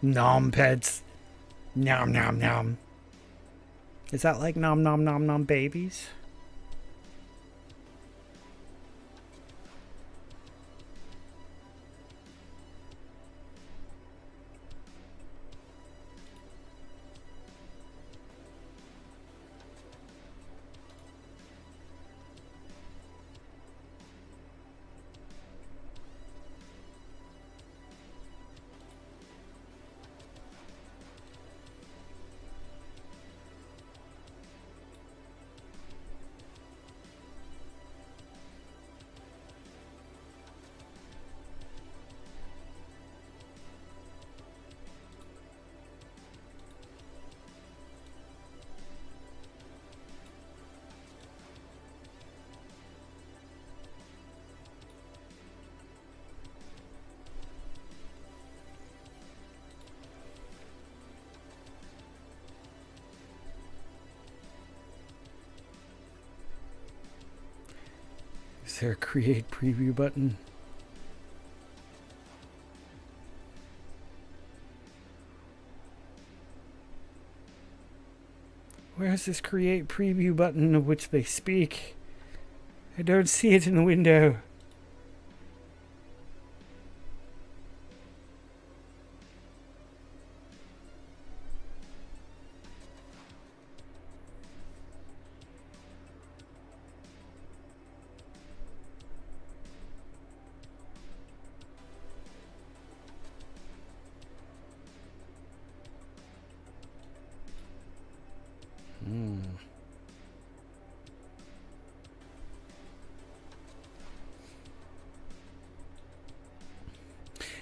Nom pets. Nom nom nom. Is that like nom nom nom nom babies? Is there a create preview button? Where's this create preview button of which they speak? I don't see it in the window.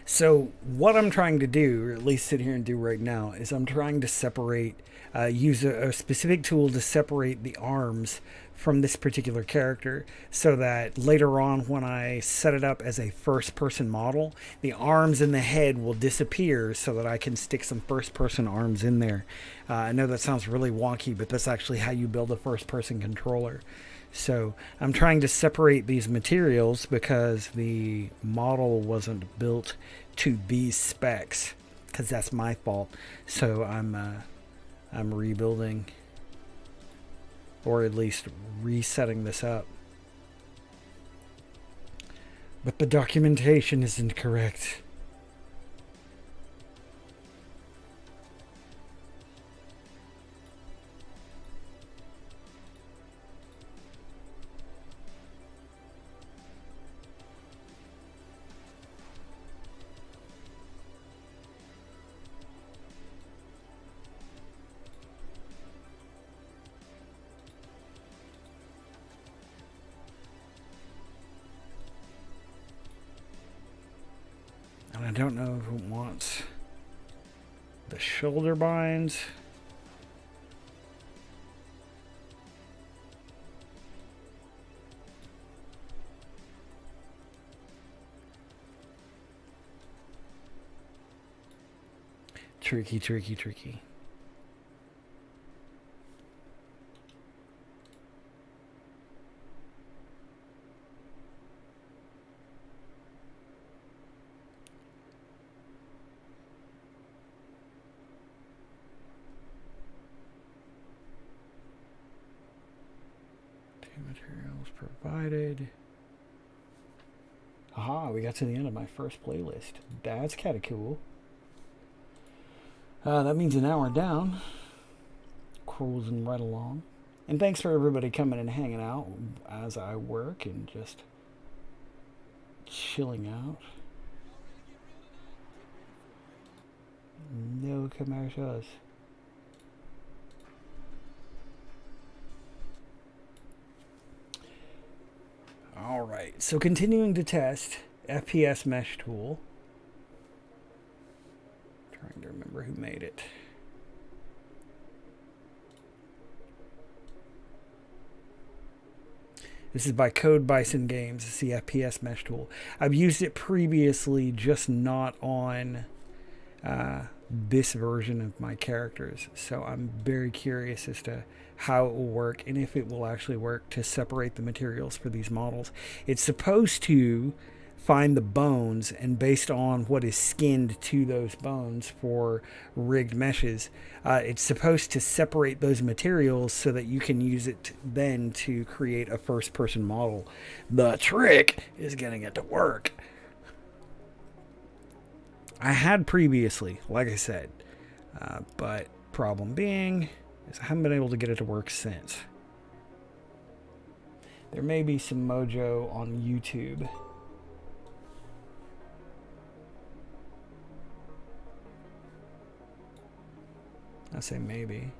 So what I'm trying to do, or at least sit here and do right now, is I'm trying to separate, use a specific tool to separate the arms from this particular character so that later on when I set it up as a first person model, the arms and the head will disappear so that I can stick some first person arms in there. I know that sounds really wonky, but that's actually how you build a first person controller. So I'm trying to separate these materials because the model wasn't built to these specs, because that's my fault. So I'm rebuilding, or at least resetting this up. But the documentation isn't correct. I don't know who wants the shoulder binds. Tricky, tricky, tricky. Materials provided. Aha, we got to the end of my first playlist. That's kind of cool. That means an hour down. Cruising right along. And thanks for everybody coming and hanging out as I work and just chilling out. No commercials. Alright, so continuing to test FPS Mesh Tool. Trying to remember who made it. This is by Code Bison Games. It's the FPS Mesh Tool. I've used it previously, just not on this version of my characters. So I'm very curious as to how it will work and if it will actually work to separate the materials for these models. It's supposed to find the bones, and based on what is skinned to those bones for rigged meshes, it's supposed to separate those materials so that you can use it then to create a first-person model. The trick is getting it to work. I had previously, like I said, but problem being is I haven't been able to get it to work since. There may be some mojo on YouTube. I say maybe.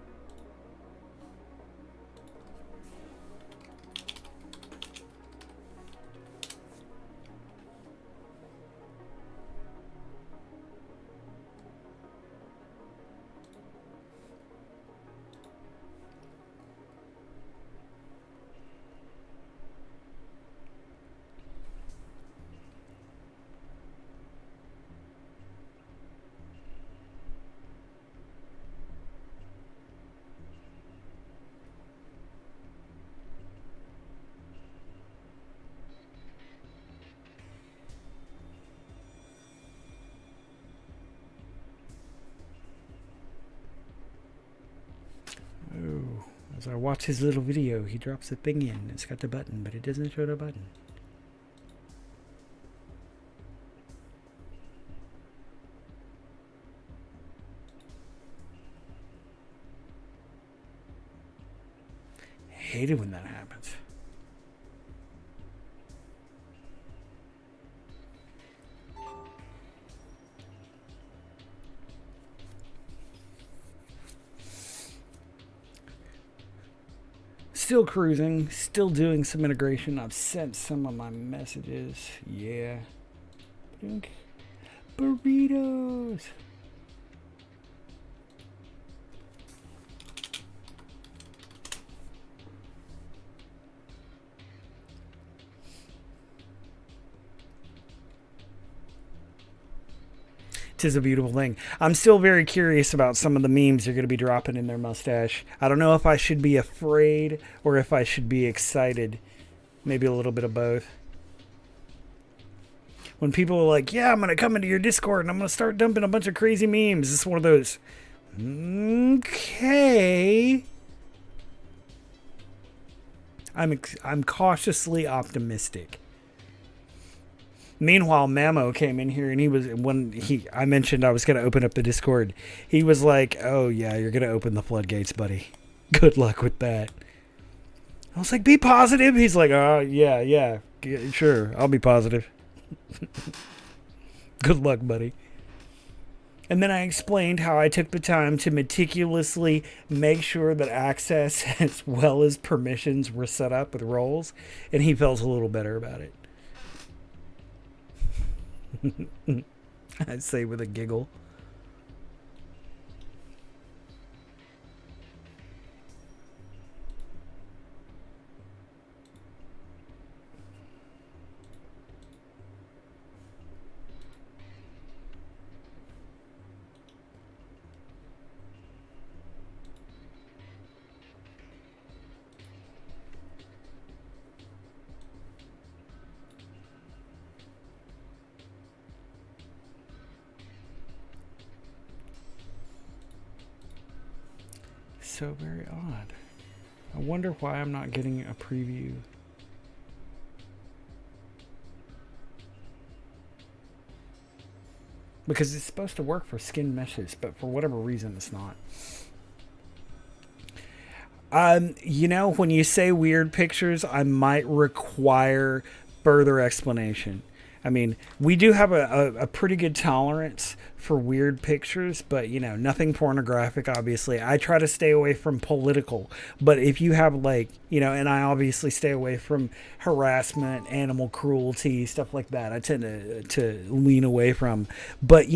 As I watch his little video, he drops the thing in. It's got the button, but it doesn't show the button. I hate it when that happens. Still cruising, still doing some integration. I've sent some of my messages. Yeah. Burritos. Tis a beautiful thing. I'm still very curious about some of the memes they're going to be dropping in their mustache. I don't know if I should be afraid or if I should be excited. Maybe a little bit of both. When people are like, yeah, I'm going to come into your Discord and I'm going to start dumping a bunch of crazy memes. It's one of those, okay. I'm cautiously optimistic. Meanwhile, Mamo came in here and I mentioned I was going to open up the Discord. He was like, oh yeah, you're going to open the floodgates, buddy. Good luck with that. I was like, be positive. He's like, oh yeah, sure. I'll be positive. Good luck, buddy. And then I explained how I took the time to meticulously make sure that access as well as permissions were set up with roles. And he felt a little better about it. I'd say with a giggle. So very odd. I wonder why I'm not getting a preview. Because it's supposed to work for skin meshes, but for whatever reason it's not. When you say weird pictures, I might require further explanation. I mean, we do have a pretty good tolerance for weird pictures, but nothing pornographic, obviously. I try to stay away from political, but if you have and I obviously stay away from harassment, animal cruelty, stuff like that. I tend to lean away from. But,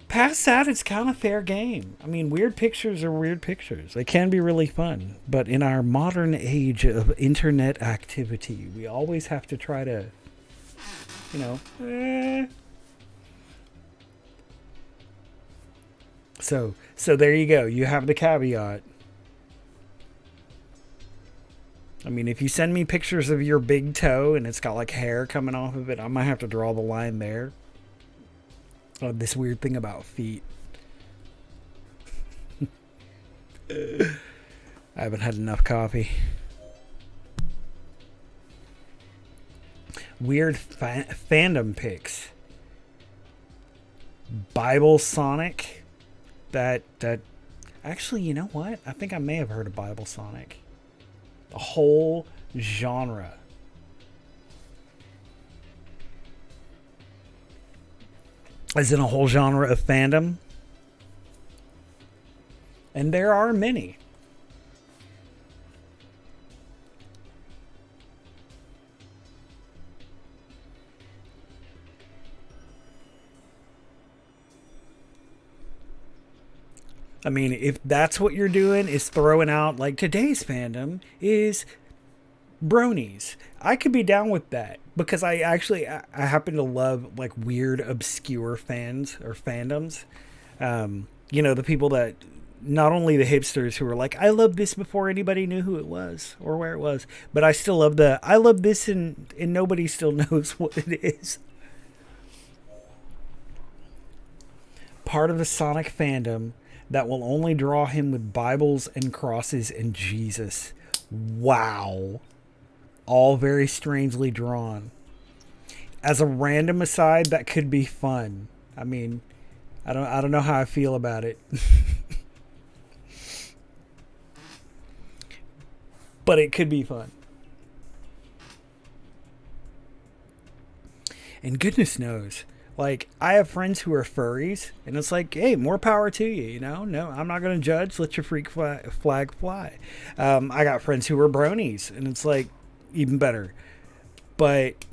past that, it's kind of fair game. I mean, weird pictures are weird pictures. They can be really fun. But in our modern age of internet activity, we always have to try to, So there you go. You have the caveat. I mean, if you send me pictures of your big toe and it's got like hair coming off of it, I might have to draw the line there. This weird thing about feet. I haven't had enough coffee. Weird fandom pics. Bible Sonic. That actually, you know what? I think I may have heard of Bible Sonic. A whole genre. As in a whole genre of fandom. And there are many. I mean, if that's what you're doing, is throwing out like today's fandom is bronies, I could be down with that because I happen to love like weird obscure fans or fandoms. The people that not only the hipsters who are like, I love this before anybody knew who it was or where it was, but I still love I love this and nobody still knows what it is. Part of the Sonic fandom that will only draw him with Bibles and crosses and Jesus. Wow. All very strangely drawn. As a random aside, that could be fun. I mean, I don't know how I feel about it. But it could be fun. And goodness knows, like, I have friends who are furries, and it's like, hey, more power to you, No, I'm not going to judge. Let your freak flag fly. I got friends who are bronies, and it's like, even better. But,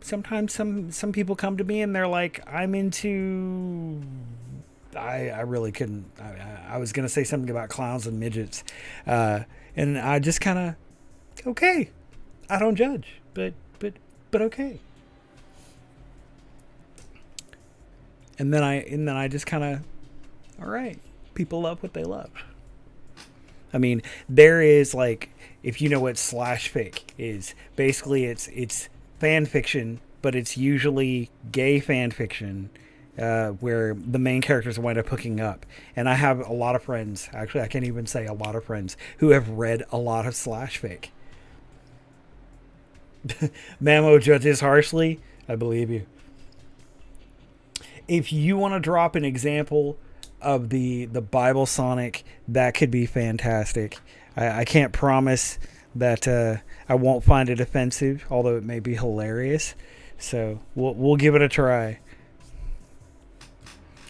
sometimes some people come to me and they're like, I'm into... I really couldn't... I was going to say something about clowns and midgets. And I just kind of... Okay. I don't judge. But okay. And then I just kind of, all right, people love what they love. I mean, there is like, if you know what slash fic is, basically it's fan fiction, but it's usually gay fan fiction, where the main characters wind up hooking up. And I have a lot of friends, actually I can't even say a lot of friends, who have read a lot of slash fic. Mamo judges harshly. I believe you. If you want to drop an example of the Bible Sonic, that could be fantastic. I can't promise that I won't find it offensive, although it may be hilarious. So we'll give it a try.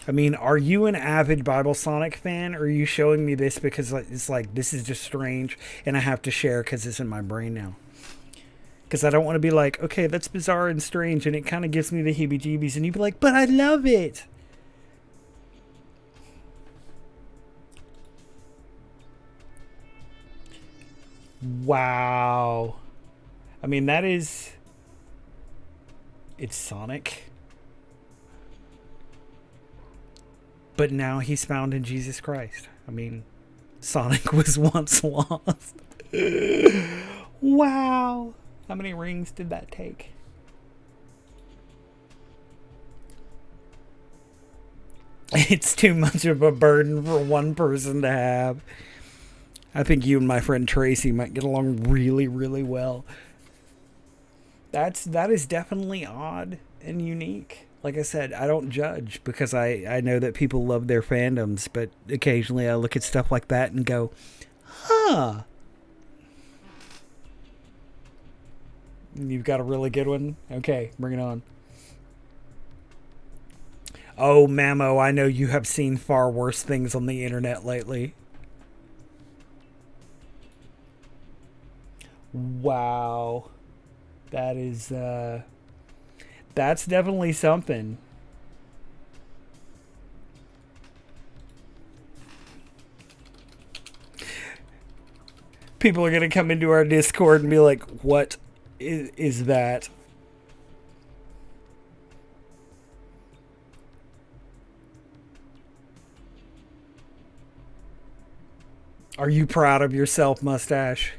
I mean, are you an avid Bible Sonic fan, or are you showing me this because it's like, this is just strange and I have to share because it's in my brain now? Because I don't want to be like, okay, that's bizarre and strange, and it kind of gives me the heebie-jeebies, and you'd be like, but I love it. Wow. I mean, it's Sonic. But now he's found in Jesus Christ. I mean, Sonic was once lost. Wow. How many rings did that take? It's too much of a burden for one person to have. I think you and my friend Tracy might get along really, really well. That is definitely odd and unique. Like I said, I don't judge because I know that people love their fandoms, but occasionally I look at stuff like that and go, huh. You've got a really good one? Okay, bring it on. Oh, Mamo, I know you have seen far worse things on the internet lately. Wow. That is, that's definitely something. People are going to come into our Discord and be like, what is that? Are you proud of yourself, mustache?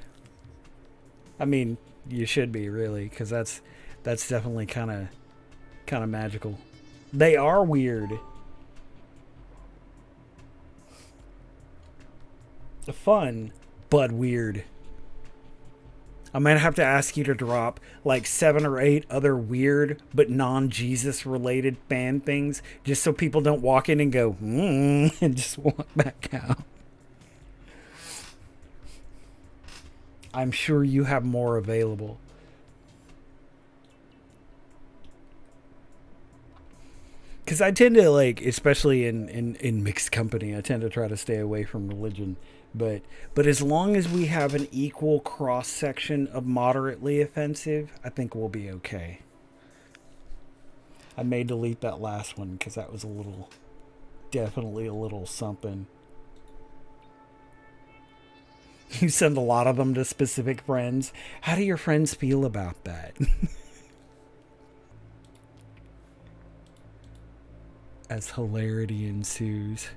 I mean, you should be really, because that's definitely kind of magical. They are weird. Fun, but weird. I might have to ask you to drop like 7 or 8 other weird but non-Jesus related fan things, just so people don't walk in and go and just walk back out. I'm sure you have more available. Because I tend to like, especially in mixed company, I tend to try to stay away from religion. But as long as we have an equal cross section of moderately offensive, I think we'll be okay. I may delete that last one because that was definitely a little something. You send a lot of them to specific friends. How do your friends feel about that? As hilarity ensues.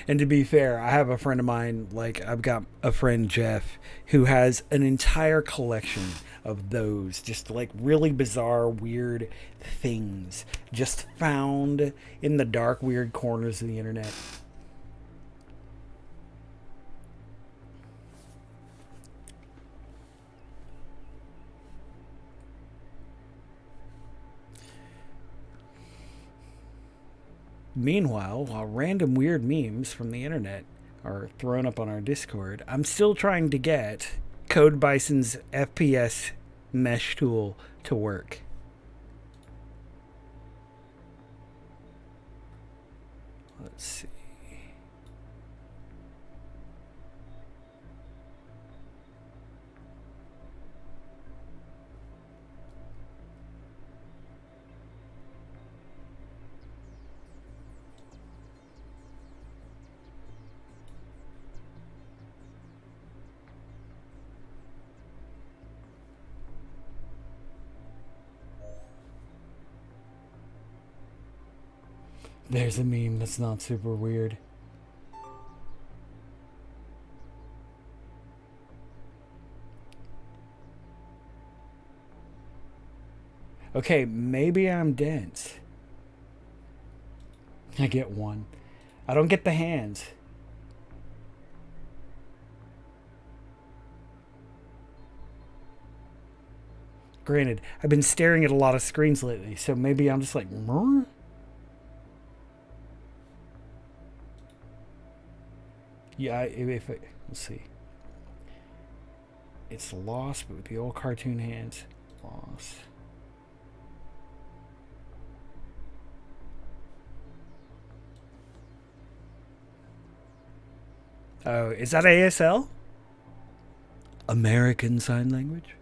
And to be fair, I have a friend of mine, like I've got a friend Jeff, who has an entire collection of those, just like really bizarre, weird things just found in the dark, weird corners of the internet. Meanwhile, while random weird memes from the internet are thrown up on our Discord, I'm still trying to get Code Bison's FPS mesh tool to work. Let's see. There's a meme that's not super weird. Okay, maybe I'm dense. I get one. I don't get the hands. Granted, I've been staring at a lot of screens lately, so maybe I'm just like, Murr? Yeah, if it, let's see. It's lost, but with the old cartoon hands. Lost. Oh, is that ASL? American Sign Language?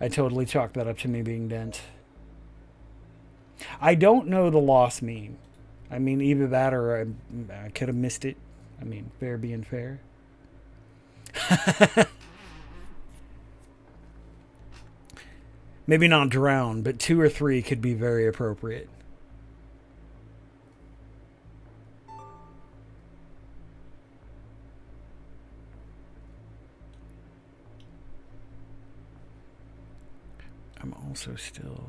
I totally chalked that up to me being dense. I don't know the loss meme. I mean, either that or I could have missed it. I mean, fair being fair. Maybe not drown, but 2 or 3 could be very appropriate. I'm also still...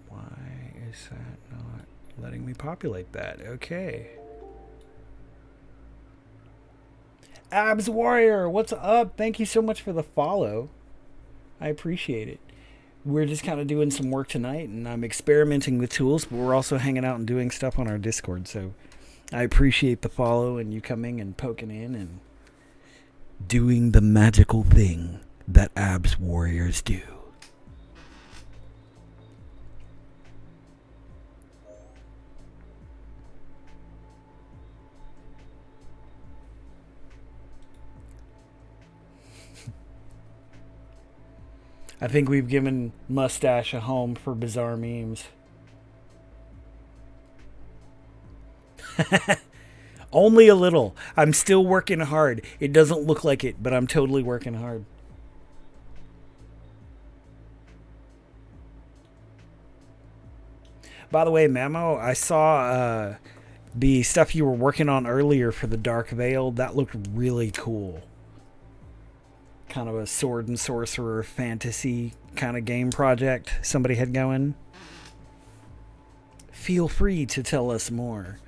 Why is that not letting me populate that? Okay. Abs Warrior, what's up? Thank you so much for the follow. I appreciate it. We're just kind of doing some work tonight, and I'm experimenting with tools, but we're also hanging out and doing stuff on our Discord, so I appreciate the follow and you coming and poking in and doing the magical thing that Abs Warriors do. I think we've given Mustache a home for bizarre memes. Only a little. I'm still working hard. It doesn't look like it, but I'm totally working hard. By the way, Mamo, I saw the stuff you were working on earlier for the Dark Veil. That looked really cool. Kind of a sword and sorcerer fantasy kind of game project somebody had going. Feel free to tell us more.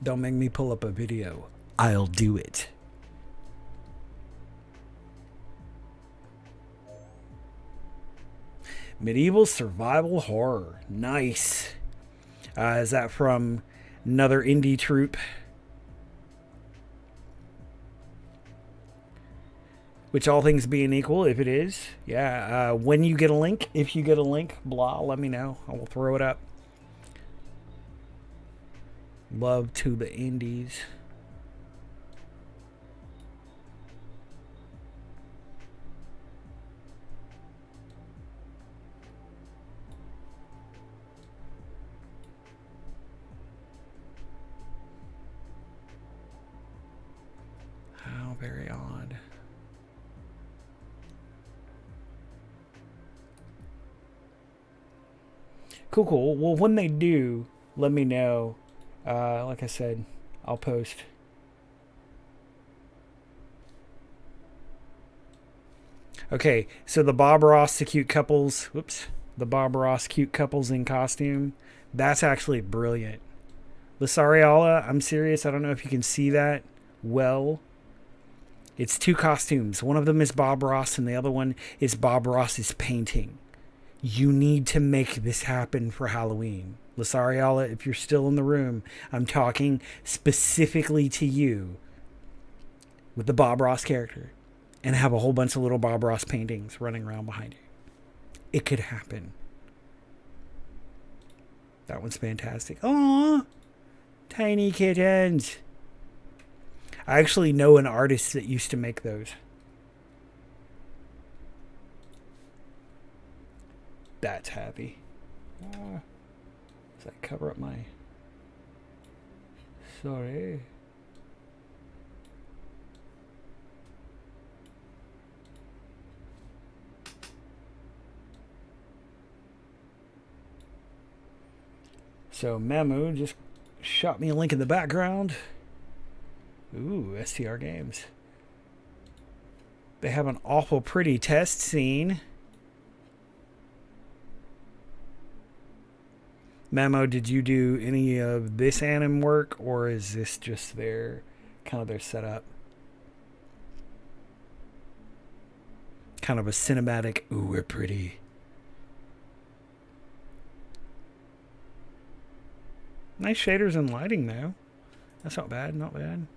Don't make me pull up a video. I'll do it. Medieval survival horror. Nice. Is that from another indie troupe? Which, all things being equal, if it is, yeah. When you get a link, if you get a link, blah, let me know. I will throw it up. Love to the indies. How very odd. Cool. Well, when they do, let me know. Like I said, I'll post. Okay, so the Bob Ross, the cute couples. Whoops. The Bob Ross cute couples in costume. That's actually brilliant. Lissariala, I'm serious. I don't know if you can see that well. It's 2 costumes. One of them is Bob Ross, and the other one is Bob Ross's painting. You need to make this happen for Halloween. Lissariala, if you're still in the room, I'm talking specifically to you with the Bob Ross character, and have a whole bunch of little Bob Ross paintings running around behind you. It could happen. That one's fantastic. Aww, tiny kittens. I actually know an artist that used to make those. That's happy. Does that cover up my... Sorry. So Mamu just shot me a link in the background. Ooh, STR Games. They have an awful pretty test scene. Mamo, did you do any of this anim work, or is this just their kind of their setup? Kind of a cinematic, ooh, we're pretty. Nice shaders and lighting, though. That's not bad, not bad.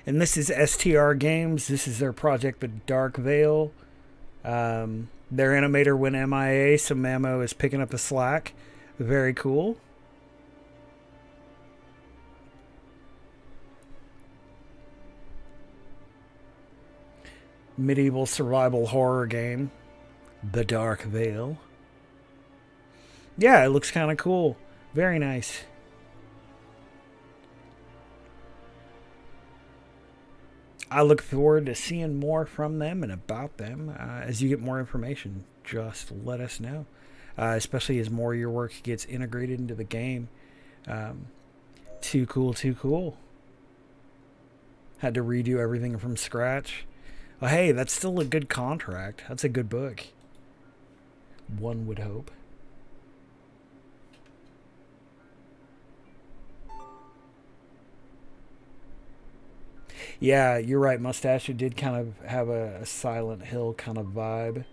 And this is STR Games. This is their project, The Dark Veil. Their animator went MIA, so Mamo is picking up the slack. Very cool. Medieval survival horror game, The Dark Veil. Yeah, it looks kind of cool. Very nice. I look forward to seeing more from them and about them. As you get more information, just let us know. Especially as more of your work gets integrated into the game. Um, Too cool, too cool. Had to redo everything from scratch. Well, hey, that's still a good contract. That's a good book. One would hope. Yeah, you're right. Mustache did kind of have a Silent Hill kind of vibe.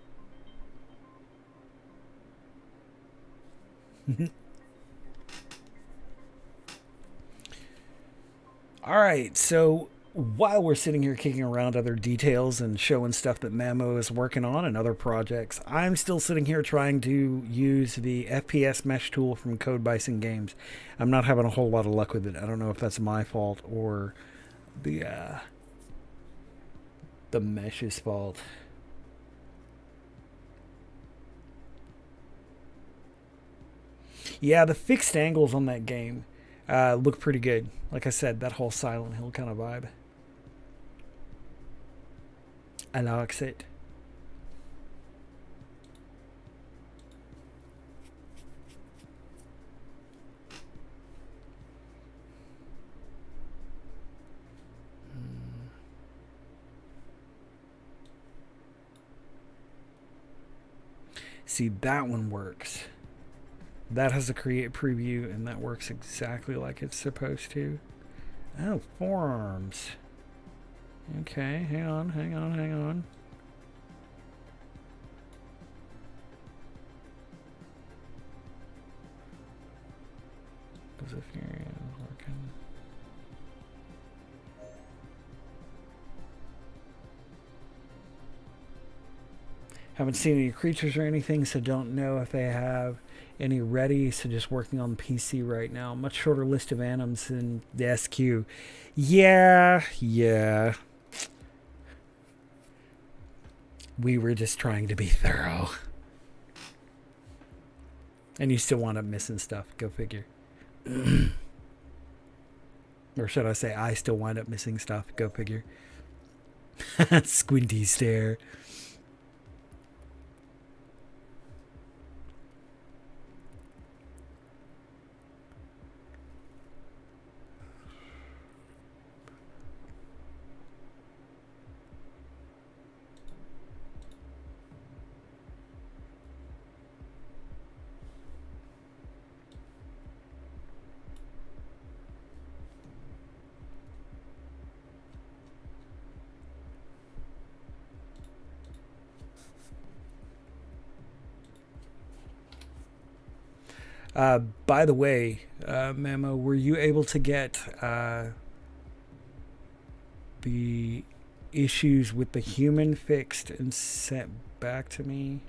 All right, so while we're sitting here kicking around other details and showing stuff that Mamo is working on and other projects, I'm still sitting here trying to use the FPS mesh tool from Code Bison Games. I'm not having a whole lot of luck with it. I don't know if that's my fault or the uh, the mesh's fault. Yeah, the fixed angles on that game look pretty good. Like I said, that whole Silent Hill kind of vibe. I like it. See, that one works. That has a create preview, and that works exactly like it's supposed to. Oh, forearms. Okay, hang on, hang on, hang on. Because if you're working. Haven't seen any creatures or anything, so don't know if they have any ready. So just working on the PC right now. Much shorter list of anims than the SQ. Yeah, yeah. We were just trying to be thorough. And you still wind up missing stuff. Go figure. Or should I say, I still wind up missing stuff. Go figure. Squinty stare. By the way, Memo, were you able to get the issues with the human fixed and sent back to me?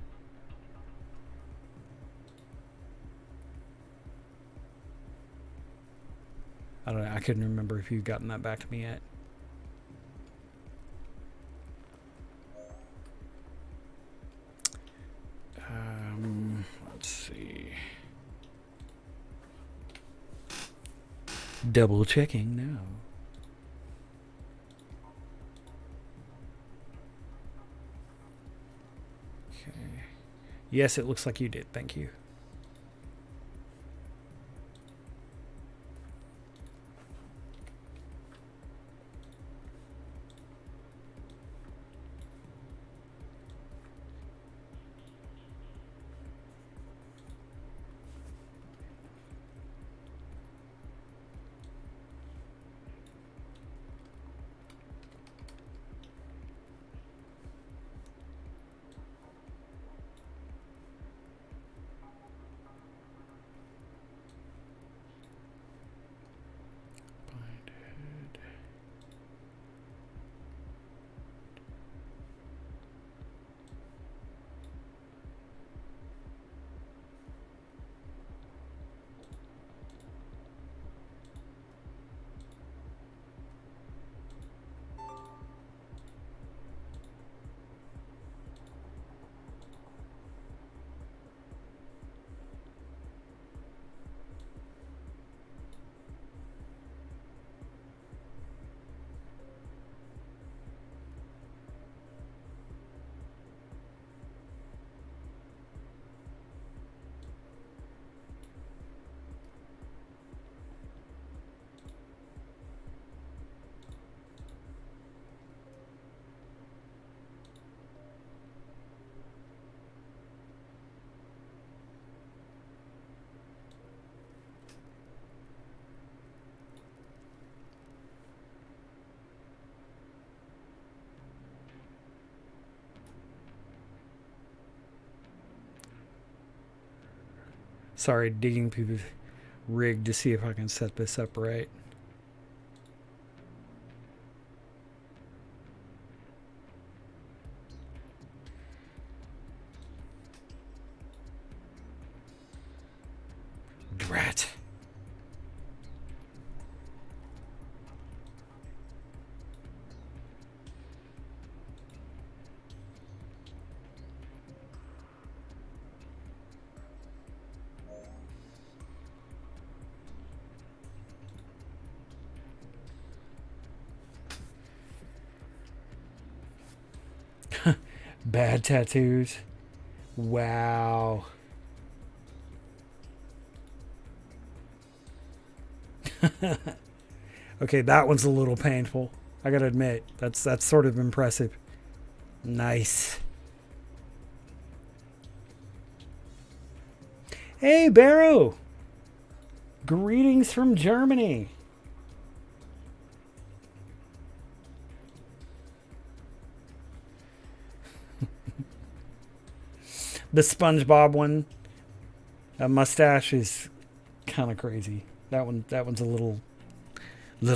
I don't know. I couldn't remember if you've gotten that back to me yet. Let's see. Double checking now. Okay. Yes, it looks like you did. Thank you. Sorry, digging through the rig to see if I can set this up right. Drat. Bad tattoos. Wow. Okay, that one's a little painful. I gotta admit, that's sort of impressive. Nice. Hey, Barrow. Greetings from Germany. The SpongeBob one, a mustache is kind of crazy. That one's a little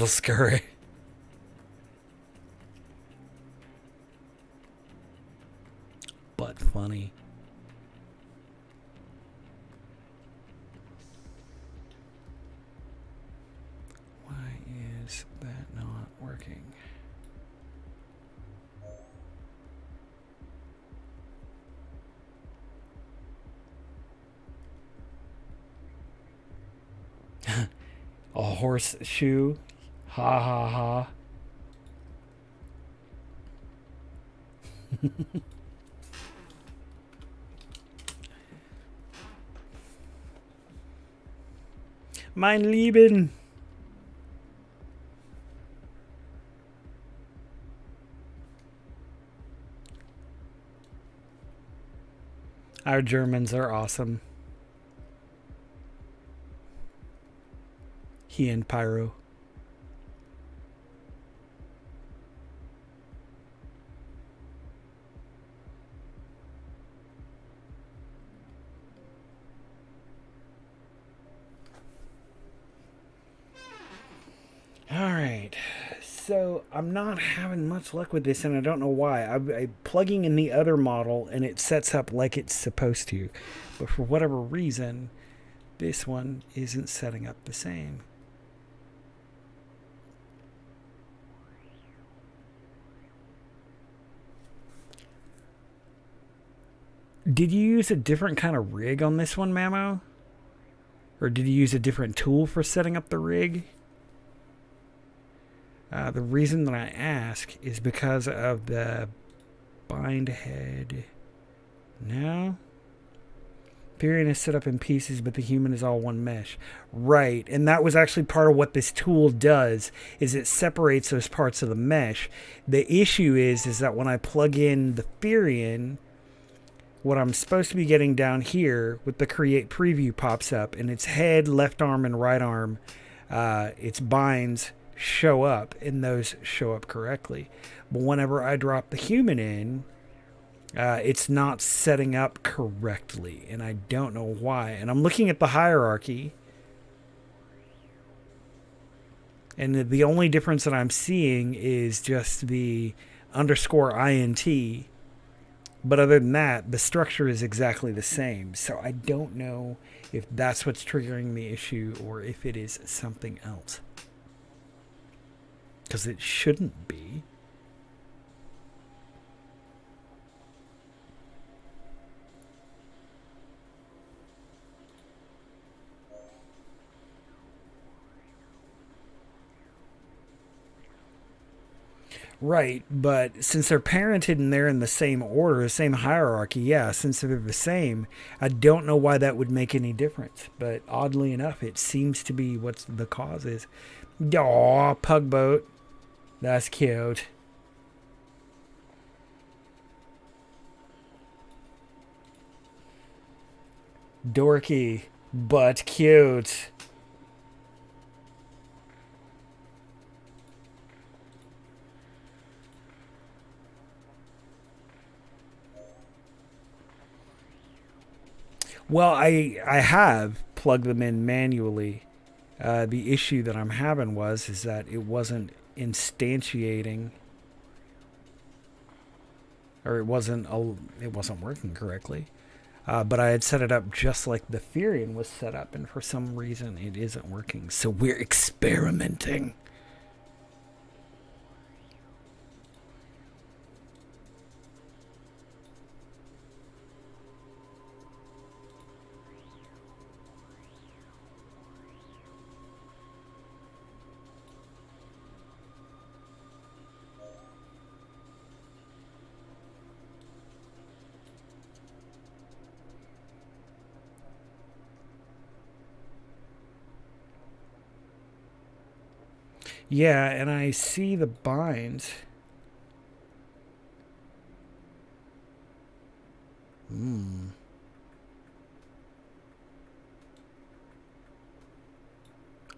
scary. But funny. Why is that not working? A horseshoe? Ha ha ha. Mein Lieben. Our Germans are awesome. He and Pyro. Alright, so I'm not having much luck with this, and I don't know why. I'm plugging in the other model, and it sets up like it's supposed to. But for whatever reason, this one isn't setting up the same. Did you use a different kind of rig on this one, Mamo? Or did you use a different tool for setting up the rig? The reason that I ask is because of the bind head. No? Pyrian is set up in pieces, but the human is all one mesh. Right, and that was actually part of what this tool does, is it separates those parts of the mesh. The issue is that when I plug in the Pyrian, what I'm supposed to be getting down here with the create preview pops up, and its head, left arm, and right arm, its binds show up, and those show up correctly. But whenever I drop the human in, it's not setting up correctly, and I don't know why. And I'm looking at the hierarchy, and the only difference that I'm seeing is just the underscore int. But other than that, the structure is exactly the same. So I don't know if that's what's triggering the issue or if it is something else. Because it shouldn't be. Right, but since they're parented and they're in the same order, the same hierarchy, yeah, since they're the same, I don't know why that would make any difference. But oddly enough, it seems to be what the cause is. Aw, pugboat. That's cute. Dorky, but cute. Well, I have plugged them in manually. The issue that I'm having is that it wasn't instantiating, or it wasn't working correctly. But I had set it up just like the Furion was set up, and for some reason it isn't working. So we're experimenting. Yeah, and I see the binds. I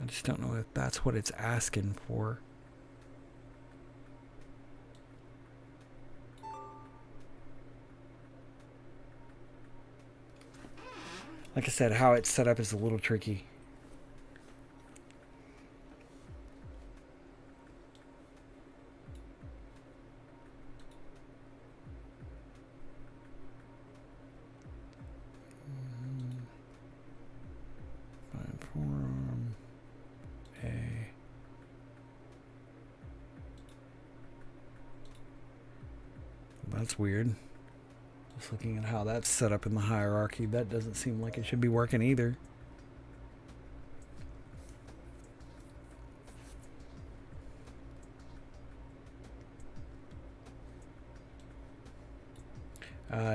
just don't know if that's what it's asking for. Like I said, how it's set up is a little tricky. Forearm A. That's weird. Just looking at how that's set up in the hierarchy, that doesn't seem like it should be working either.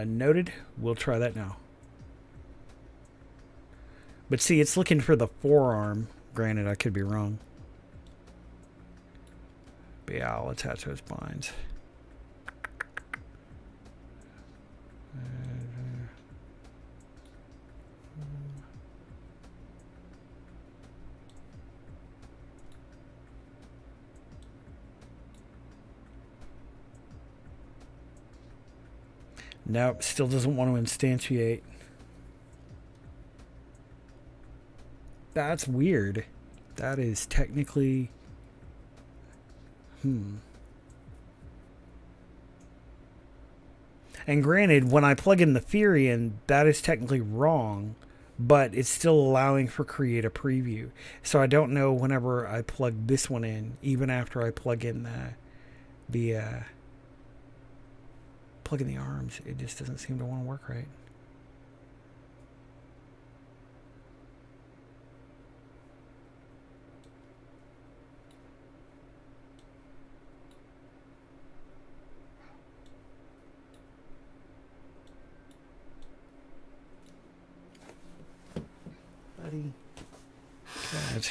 Noted. We'll try that now. But see, it's looking for the forearm. Granted, I could be wrong. But yeah, I'll attach those binds. Nope, still doesn't want to instantiate. That's weird. That is technically... And granted, when I plug in the Furion, that is technically wrong, but it's still allowing for create a preview. So I don't know whenever I plug this one in, even after I plug in plug in the arms, it just doesn't seem to want to work right. Buddy. God.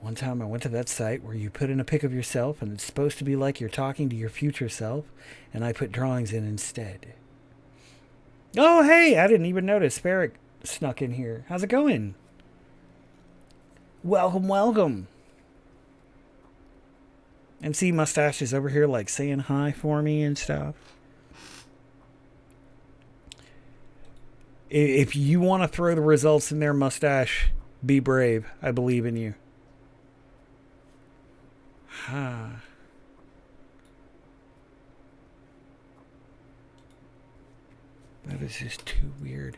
One time I went to that site where you put in a pic of yourself and it's supposed to be like you're talking to your future self, and I put drawings in instead. Oh, hey, I didn't even notice Ferric snuck in here. How's it going? Welcome, welcome. And see, Mustache is over here like saying hi for me and stuff. If you want to throw the results in there, Mustache, be brave. I believe in you. That is just too weird.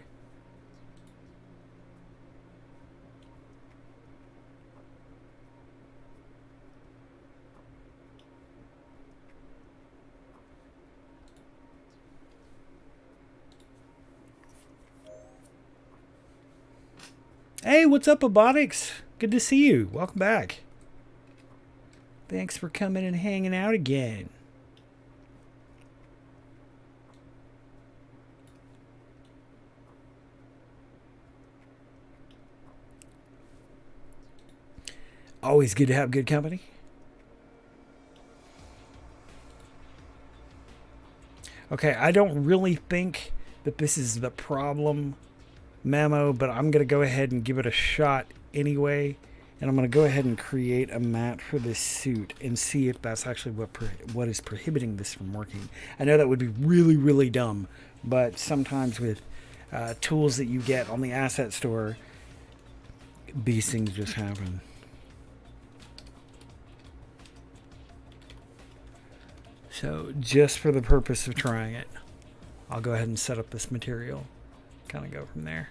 Hey, what's up, Abotics? Good to see you. Welcome back. Thanks for coming and hanging out again. Always good to have good company. Okay, I don't really think that this is the problem, Memo, but I'm going to go ahead and give it a shot anyway. And I'm going to go ahead and create a mat for this suit and see if that's actually what is prohibiting this from working. I know that would be really, really dumb, but sometimes with tools that you get on the asset store, these things just happen. So just for the purpose of trying it, I'll go ahead and set up this material. Kind of go from there.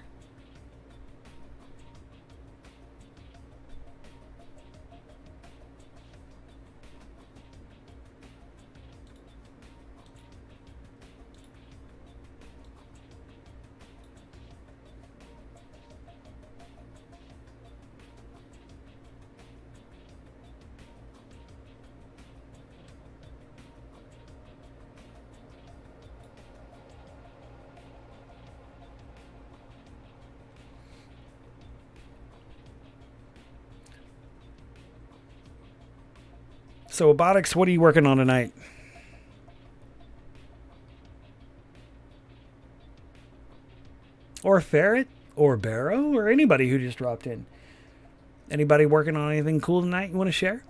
So, Robotics, what are you working on tonight? Or Ferret? Or Barrow? Or anybody who just dropped in? Anybody working on anything cool tonight you want to share?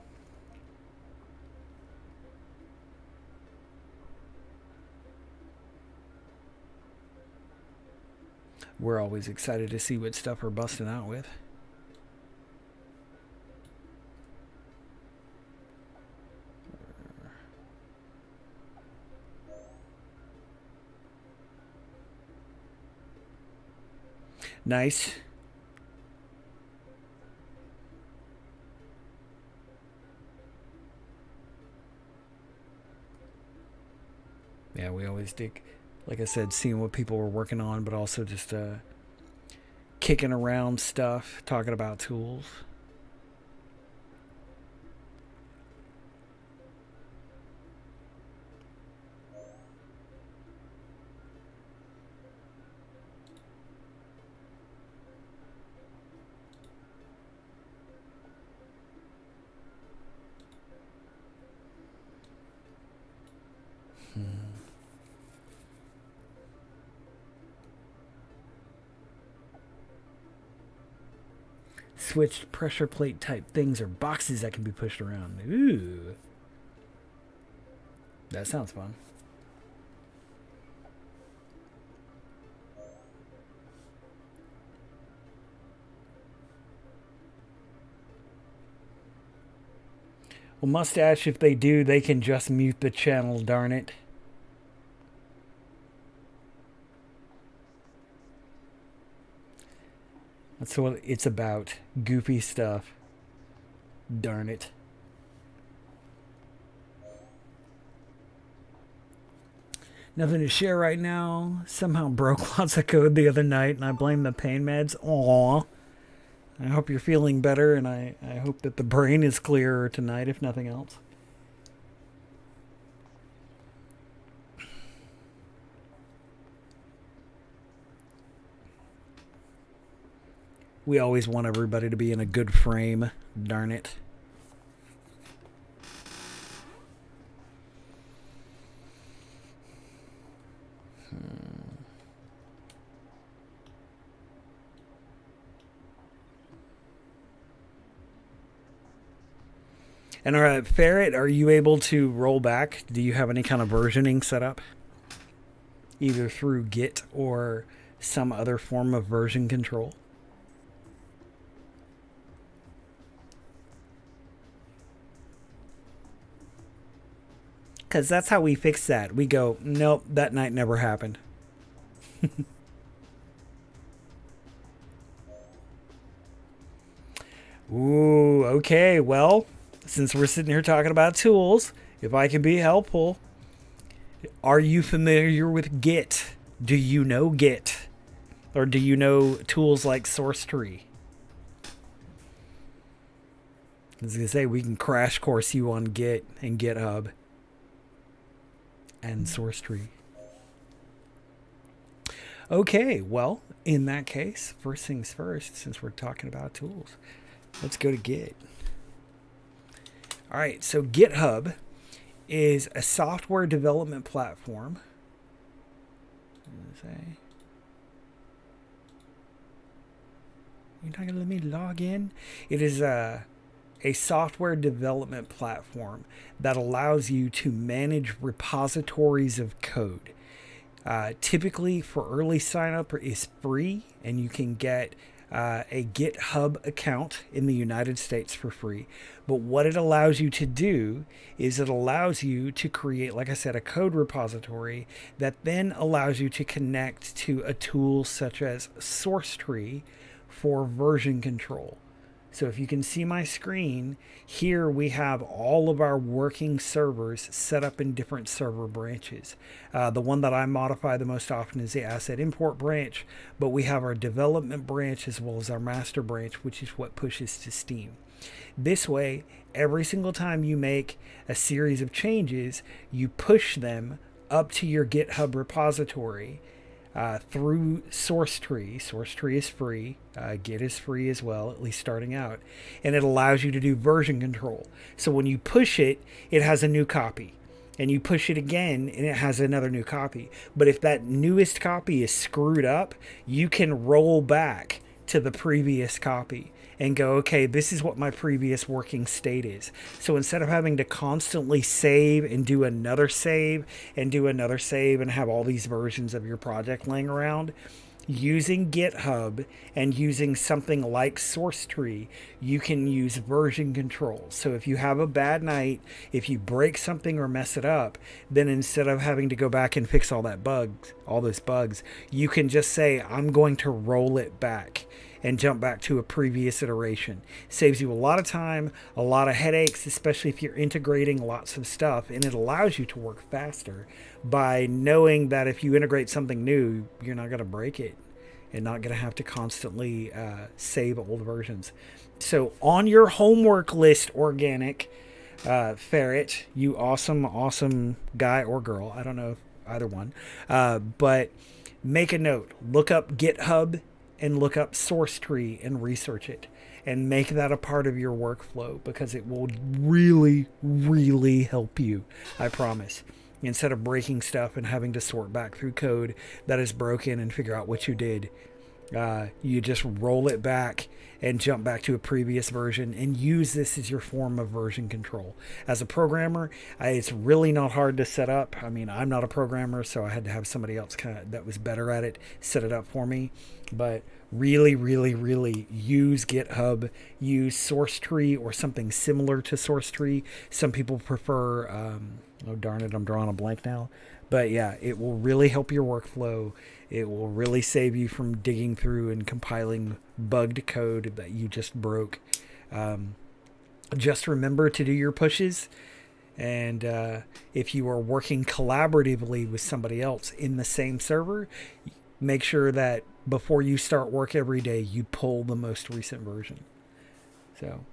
We're always excited to see what stuff we're busting out with. Nice. Yeah, we always dig, like I said, seeing what people were working on, but also just kicking around stuff, talking about tools. Switched pressure plate type things or boxes that can be pushed around. Ooh. That sounds fun. Well, Mustache, if they do, they can just mute the channel, darn it. That's what it's about. Goofy stuff. Darn it. Nothing to share right now. Somehow broke lots of code the other night, and I blame the pain meds. Aww. I hope you're feeling better, and I hope that the brain is clearer tonight, if nothing else. We always want everybody to be in a good frame. Darn it. And Ferret, are you able to roll back? Do you have any kind of versioning set up? Either through Git or some other form of version control? Because that's how we fix that. We go, nope, that night never happened. Ooh, okay. Well, since we're sitting here talking about tools, if I can be helpful, are you familiar with Git? Do you know Git? Or do you know tools like SourceTree? I was going to say, we can crash course you on Git and GitHub and SourceTree. Okay, well, in that case, first things first, since we're talking about tools, let's go to Git. All right, so GitHub is a software development platform. You're not going to let me log in? It is a software development platform that allows you to manage repositories of code. Typically, for early sign up is free, and you can get a GitHub account in the United States for free. But what it allows you to do is it allows you to create, like I said, a code repository that then allows you to connect to a tool such as SourceTree for version control. So if you can see my screen, here we have all of our working servers set up in different server branches. The one that I modify the most often is the asset import branch, but we have our development branch as well as our master branch, which is what pushes to Steam. This way, every single time you make a series of changes, you push them up to your GitHub repository through SourceTree. SourceTree is free. Git is free as well, at least starting out. And it allows you to do version control. So when you push it, it has a new copy. And you push it again, and it has another new copy. But if that newest copy is screwed up, you can roll back to the previous copy and go, okay, this is what my previous working state is. So instead of having to constantly save and do another save and do another save and have all these versions of your project laying around, using GitHub and using something like SourceTree, you can use version control. So if you have a bad night, if you break something or mess it up, then instead of having to go back and fix all those bugs, you can just say, I'm going to roll it back and jump back to a previous iteration. Saves you a lot of time, a lot of headaches, especially if you're integrating lots of stuff, and it allows you to work faster by knowing that if you integrate something new, you're not going to break it and not going to have to constantly save old versions. So on your homework list, Organic Ferret, you awesome guy or girl, I don't know either one, but make a note, look up GitHub and look up SourceTree and research it and make that a part of your workflow, because it will really, really help you, I promise. Instead of breaking stuff and having to sort back through code that is broken and figure out what you did, you just roll it back and jump back to a previous version and use this as your form of version control. As a programmer, it's really not hard to set up. I mean, I'm not a programmer, so I had to have somebody else that was better at it set it up for me. But really, really, really use GitHub, use SourceTree or something similar to SourceTree. Some people prefer, oh darn it, I'm drawing a blank now. But yeah, it will really help your workflow. It will really save you from digging through and compiling bugged code that you just broke. Just remember to do your pushes. And if you are working collaboratively with somebody else in the same server, make sure that before you start work every day, you pull the most recent version. So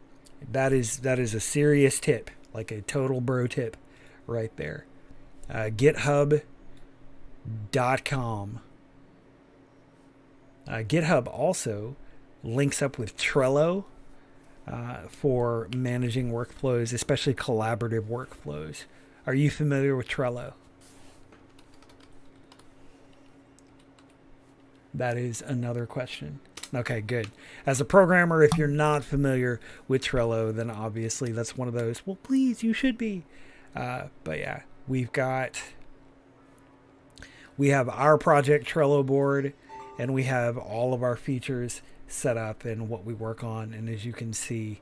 that is a serious tip, like a total bro tip right there. GitHub.com. GitHub also links up with Trello for managing workflows, especially collaborative workflows. Are you familiar with Trello? That is another question. Okay, good. As a programmer, if you're not familiar with Trello, then obviously that's one of those, well, please, you should be. But yeah, we have our project Trello board, and we have all of our features set up and what we work on. And as you can see,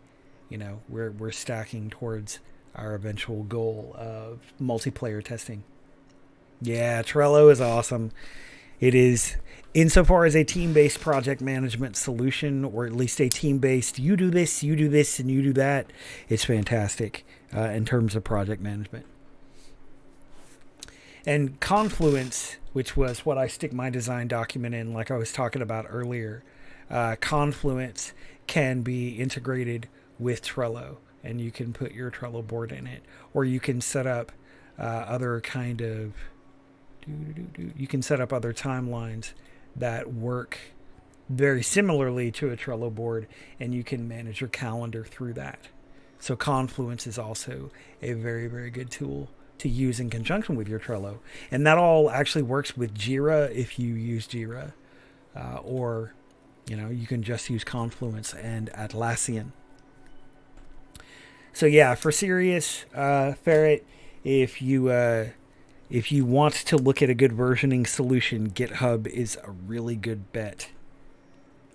we're stacking towards our eventual goal of multiplayer testing. Yeah, Trello is awesome. It is, insofar as a team-based project management solution, or at least a team-based, you do this, and you do that, it's fantastic in terms of project management. And Confluence, which was what I stick my design document in, like I was talking about earlier, Confluence can be integrated with Trello, and you can put your Trello board in it, or you can set up other kind of you can set up other timelines that work very similarly to a Trello board, and you can manage your calendar through that. So Confluence is also a very, very good tool to use in conjunction with your Trello. And that all actually works with Jira if you use Jira, or You can just use Confluence and Atlassian. So yeah, for serious, Ferret, if you if you want to look at a good versioning solution, GitHub is a really good bet,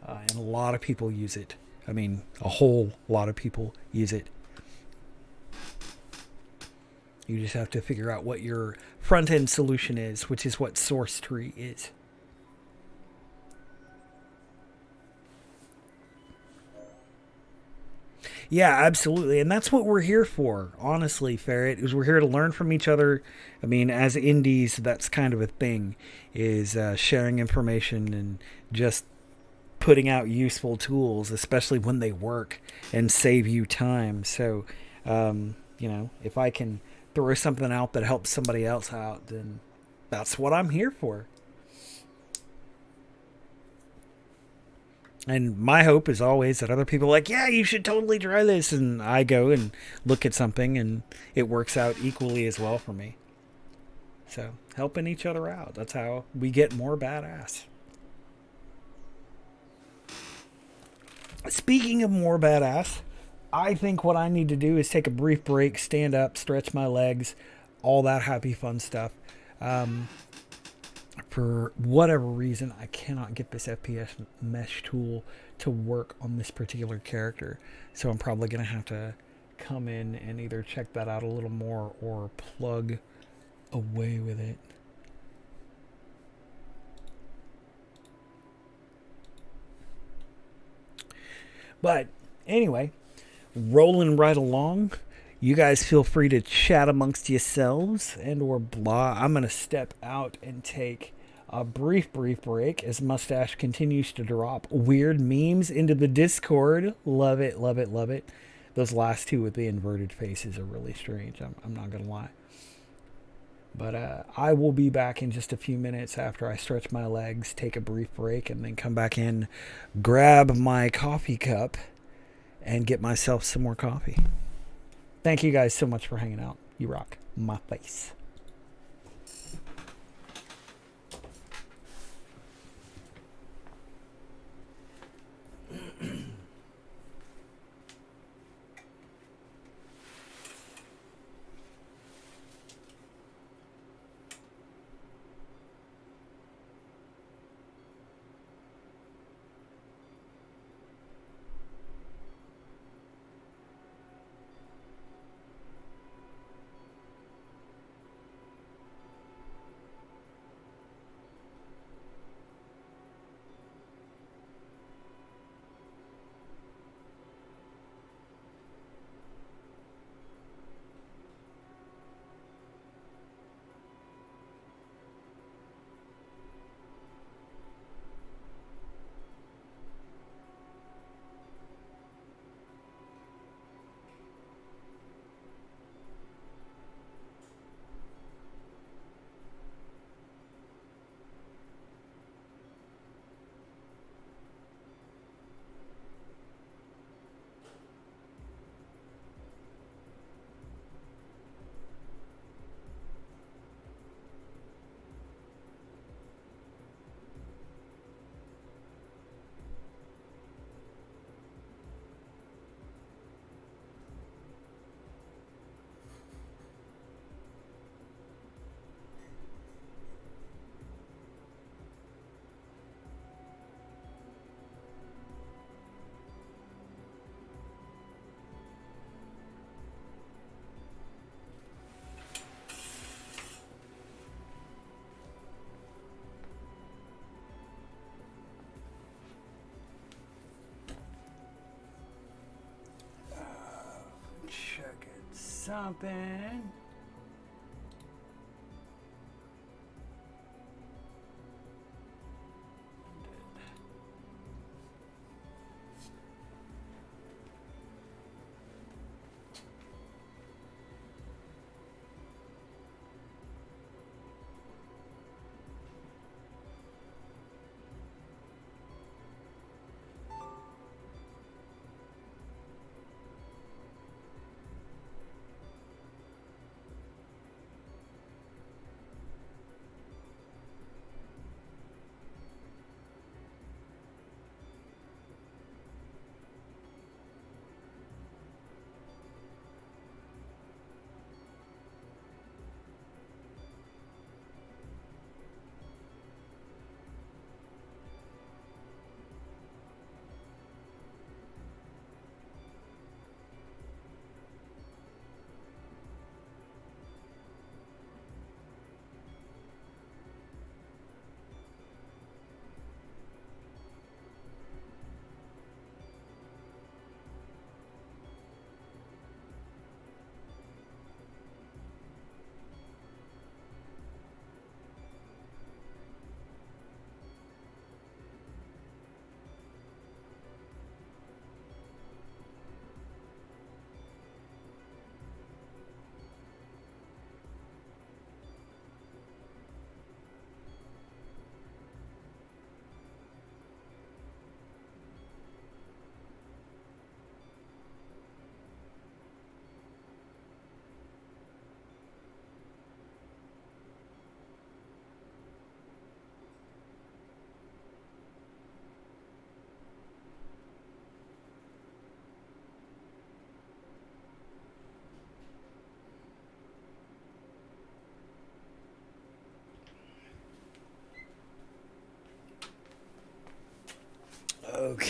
and a lot of people use it. I mean, a whole lot of people use it. You just have to figure out what your front end solution is, which is what source tree is. Yeah, absolutely. And that's what we're here for, honestly, Ferret, is we're here to learn from each other. I mean, as indies, that's kind of a thing, is sharing information and just putting out useful tools, especially when they work and save you time. So, if I can throw something out that helps somebody else out, then that's what I'm here for. And my hope is always that other people are like, yeah, you should totally try this. And I go and look at something and it works out equally as well for me. So helping each other out. That's how we get more badass. Speaking of more badass, I think what I need to do is take a brief break, stand up, stretch my legs, all that happy fun stuff. For whatever reason, I cannot get this FPS mesh tool to work on this particular character. So I'm probably going to have to come in and either check that out a little more or plug away with it. But anyway, rolling right along. You guys feel free to chat amongst yourselves and or blah. I'm going to step out and take a brief break as Mustache continues to drop weird memes into the Discord. Love it, love it, love it. Those last two with the inverted faces are really strange. I'm not going to lie. But I will be back in just a few minutes after I stretch my legs, take a brief break, and then come back in, grab my coffee cup, and get myself some more coffee. Thank you guys so much for hanging out. You rock my face. Something.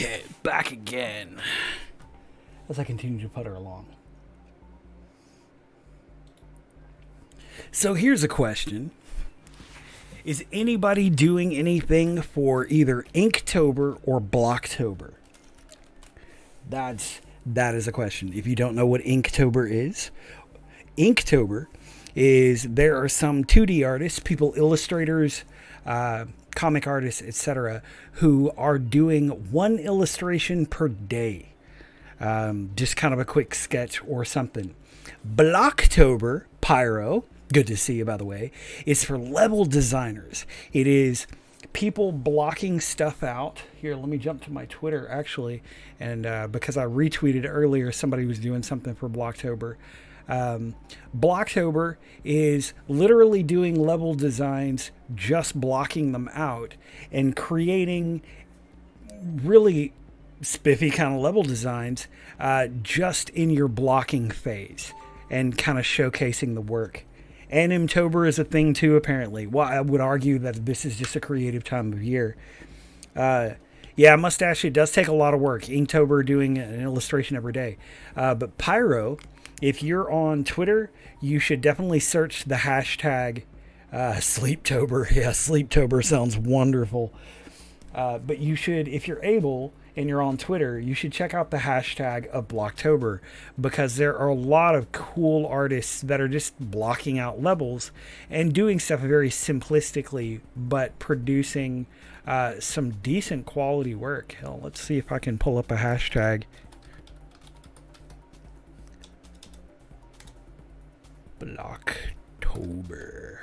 Okay, back again. As I continue to putter along. So here's a question. Is anybody doing anything for either Inktober or Blocktober? That is a question. If you don't know what Inktober is there are some 2D artists, people, illustrators, comic artists, etc., who are doing one illustration per day. Just kind of a quick sketch or something. Blocktober, Pyro, good to see you, by the way, is for level designers. It is people blocking stuff out. Here, let me jump to my Twitter, actually, and because I retweeted earlier, somebody was doing something for Blocktober. Blocktober is literally doing level designs, just blocking them out and creating really spiffy kind of level designs just in your blocking phase and kind of showcasing the work. And Inktober is a thing too, apparently. Well, I would argue that this is just a creative time of year. Yeah, Mustache, it does take a lot of work. Inktober doing an illustration every day. But Pyro, if you're on Twitter, you should definitely search the hashtag Sleeptober. Yeah, Sleeptober sounds wonderful. But you should, if you're able and you're on Twitter, you should check out the hashtag of Blocktober, because there are a lot of cool artists that are just blocking out levels and doing stuff very simplistically, but producing some decent quality work. Hell, let's see if I can pull up a hashtag. Blocktober.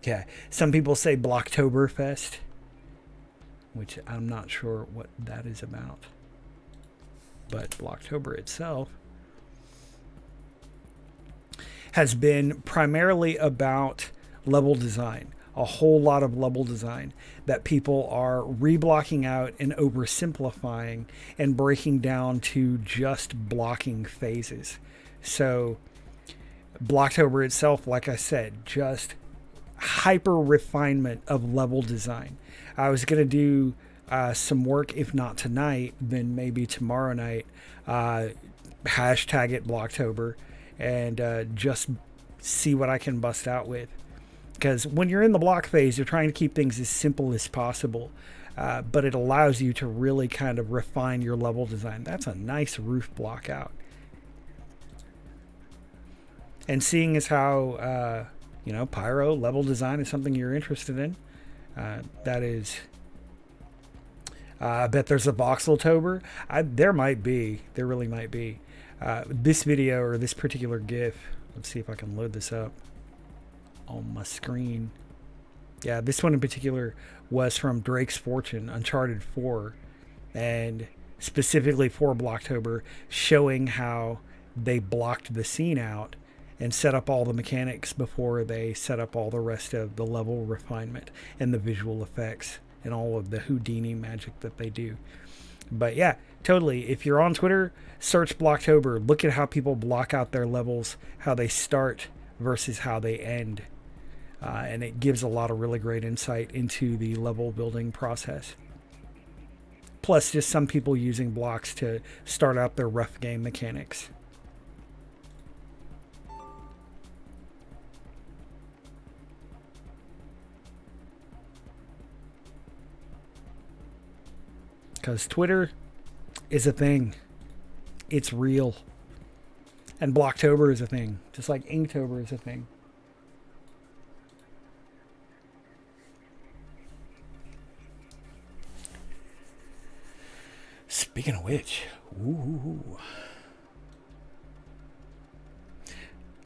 Okay, some people say Blocktoberfest, which I'm not sure what that is about. But Blocktober itself has been primarily about level design. A whole lot of level design that people are reblocking out and oversimplifying and breaking down to just blocking phases. So Blocktober itself, like I said, just hyper refinement of level design. I was going to do some work, if not tonight, then maybe tomorrow night. Hashtag it Blocktober and just see what I can bust out with. Because when you're in the block phase, you're trying to keep things as simple as possible. But it allows you to really kind of refine your level design. That's a nice roof block out. And seeing as how, Pyro level design is something you're interested in, that is, I bet there's a Voxeltober. There might be. There really might be. This video or this particular GIF, let's see if I can load this up on my screen. Yeah, this one in particular was from Drake's Fortune, Uncharted 4, and specifically for Blocktober, showing how they blocked the scene out and set up all the mechanics before they set up all the rest of the level refinement and the visual effects and all of the Houdini magic that they do. But yeah, totally. If you're on Twitter, search Blocktober. Look at how people block out their levels, how they start versus how they end. And it gives a lot of really great insight into the level building process. Plus, just some people using blocks to start out their rough game mechanics. Because Twitter is a thing. It's real. And Blocktober is a thing. Just like Inktober is a thing. Speaking of which, ooh.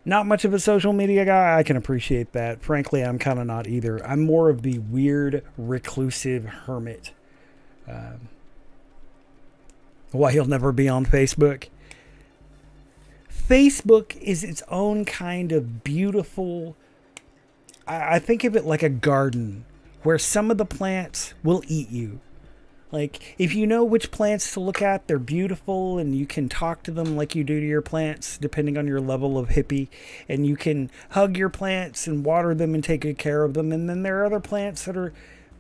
Not much of a social media guy. I can appreciate that. Frankly, I'm kind of not either. I'm more of the weird, reclusive hermit. Why he'll never be on Facebook. Facebook is its own kind of beautiful. I think of it like a garden where some of the plants will eat you. Like, if you know which plants to look at, they're beautiful, and you can talk to them like you do to your plants, depending on your level of hippie, and you can hug your plants and water them and take good care of them. And then there are other plants that are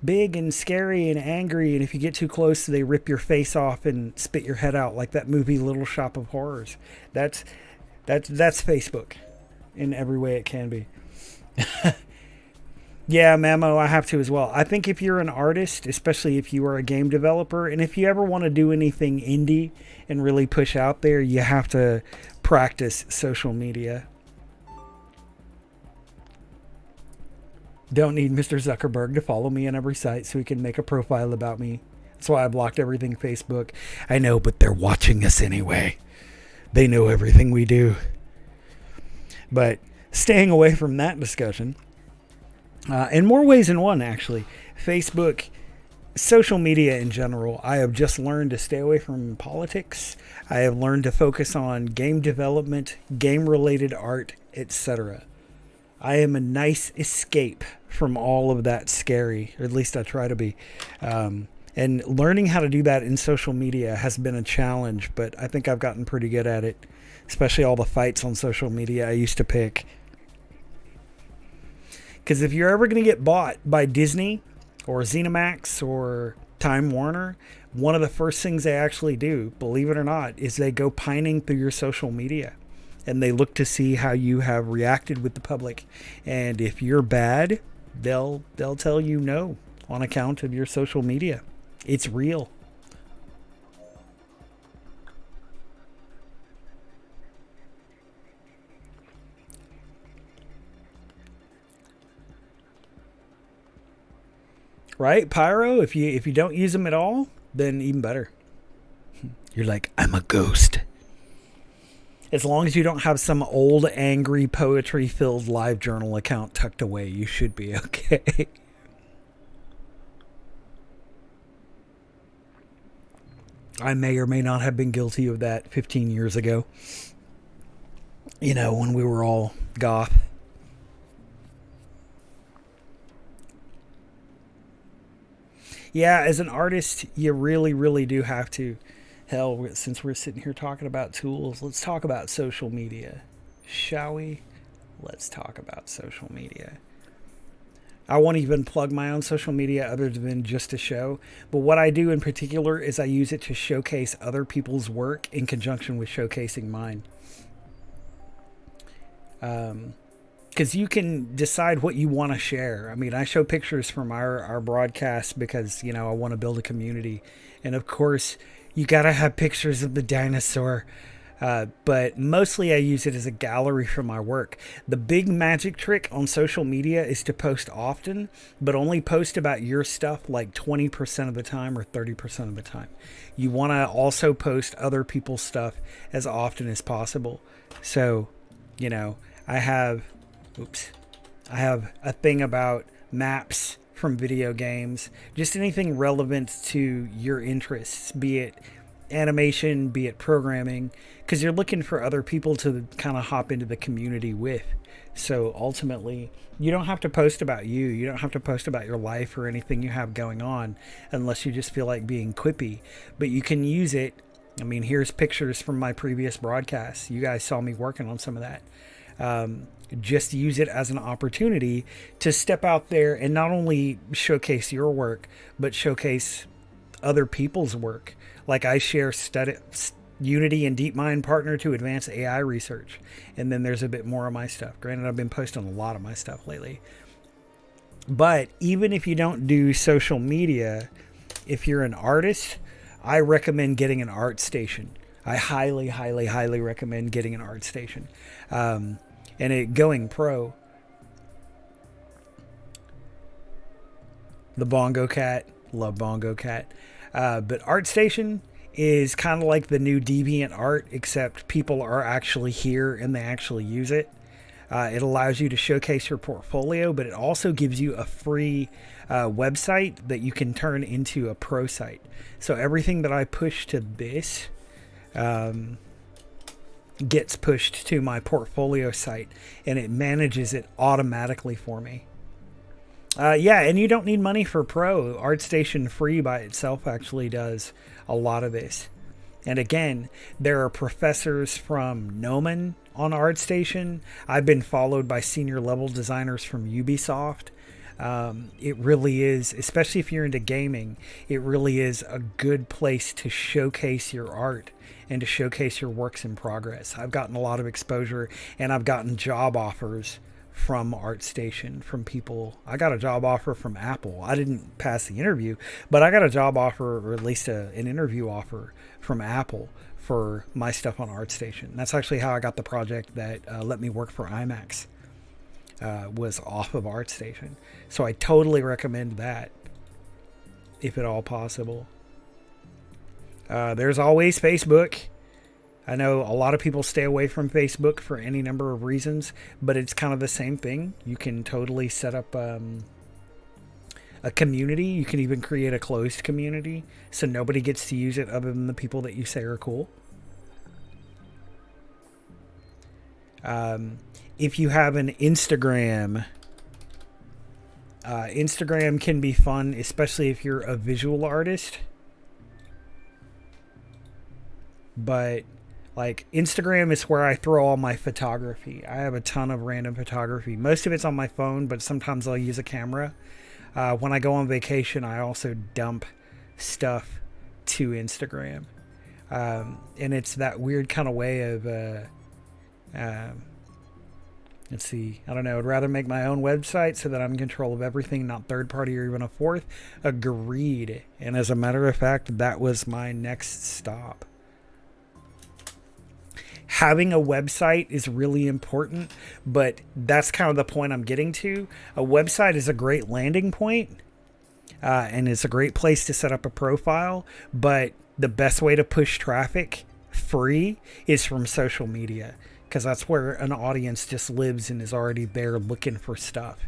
big and scary and angry, and if you get too close, they rip your face off and spit your head out, like that movie Little Shop of Horrors. That's Facebook in every way it can be. Yeah, Mamo, I have to as well. I think if you're an artist, especially if you are a game developer, and if you ever want to do anything indie and really push out there, you have to practice social media. Don't need Mr. Zuckerberg to follow me on every site so he can make a profile about me. That's why I blocked everything Facebook. I know, but they're watching us anyway. They know everything we do. But staying away from that discussion, in more ways than one, actually, Facebook, social media in general, I have just learned to stay away from politics. I have learned to focus on game development, game-related art, etc. I am a nice escape from all of that scary, or at least I try to be. And learning how to do that in social media has been a challenge, but I think I've gotten pretty good at it, especially all the fights on social media I used to pick. Because if you're ever going to get bought by Disney or ZeniMax or Time Warner, one of the first things they actually do, believe it or not, is they go pining through your social media. And they look to see how you have reacted with the public. And if you're bad, they'll tell you no on account of your social media. It's real. Right, Pyro? If you don't use them at all, then even better. You're like, I'm a ghost. As long as you don't have some old, angry, poetry-filled live journal account tucked away, you should be okay. I may or may not have been guilty of that 15 years ago. You know, when we were all goth. Yeah, as an artist, you really, really do have to. Hell, since we're sitting here talking about tools, let's talk about social media. Shall we? Let's talk about social media. I won't even plug my own social media other than just a show. But what I do in particular is I use it to showcase other people's work in conjunction with showcasing mine. Because you can decide what you want to share. I mean, I show pictures from our broadcast because, you know, I want to build a community. And of course, you got to have pictures of the dinosaur. But mostly I use it as a gallery for my work. The big magic trick on social media is to post often, but only post about your stuff like 20% of the time or 30% of the time. You want to also post other people's stuff as often as possible. So, you know, I have a thing about maps from video games, just anything relevant to your interests, be it animation, be it programming, because you're looking for other people to kind of hop into the community with. So ultimately, you don't have to post about you. You don't have to post about your life or anything you have going on unless you just feel like being quippy. But you can use it. I mean, here's pictures from my previous broadcasts. You guys saw me working on some of that. Just use it as an opportunity to step out there and not only showcase your work, but showcase other people's work. Like I share Unity and DeepMind partner to advance AI research. And then there's a bit more of my stuff. Granted, I've been posting a lot of my stuff lately. But even if you don't do social media, if you're an artist, I recommend getting an art station. I highly, highly, highly recommend getting an art station. And it going pro. The Bongo Cat. Love Bongo Cat. But ArtStation is kind of like the new Deviant Art, except people are actually here and they actually use it. It allows you to showcase your portfolio, but it also gives you a free website that you can turn into a pro site. So everything that I push to this gets pushed to my portfolio site, and it manages it automatically for me. Yeah, and you don't need money for pro. ArtStation free by itself actually does a lot of this. And again, there are professors from Gnomon on ArtStation. I've been followed by senior level designers from Ubisoft. It really is, especially if you're into gaming, it really is a good place to showcase your art and to showcase your works in progress. I've gotten a lot of exposure, and I've gotten job offers from ArtStation from people. I got a job offer from Apple. I didn't pass the interview, but I got a job offer, or at least an interview offer from Apple for my stuff on ArtStation. That's actually how I got the project that let me work for IMAX. Was off of ArtStation. So I totally recommend that, if at all possible. There's always Facebook. I know a lot of people stay away from Facebook for any number of reasons, but it's kind of the same thing. You can totally set up a community. You can even create a closed community so nobody gets to use it other than the people that you say are cool. If you have an Instagram, Instagram can be fun, especially if you're a visual artist. But like, Instagram is where I throw all my photography. I have a ton of random photography. Most of it's on my phone, but sometimes I'll use a camera. When I go on vacation, I also dump stuff to Instagram. And it's that weird kind of way of, let's see, I don't know, I'd rather make my own website so that I'm in control of everything, not third party or even a fourth. Agreed. And as a matter of fact, that was my next stop. Having a website is really important, but that's kind of the point I'm getting to. A website is a great landing point, and it's a great place to set up a profile, but the best way to push traffic free is from social media, because that's where an audience just lives and is already there looking for stuff.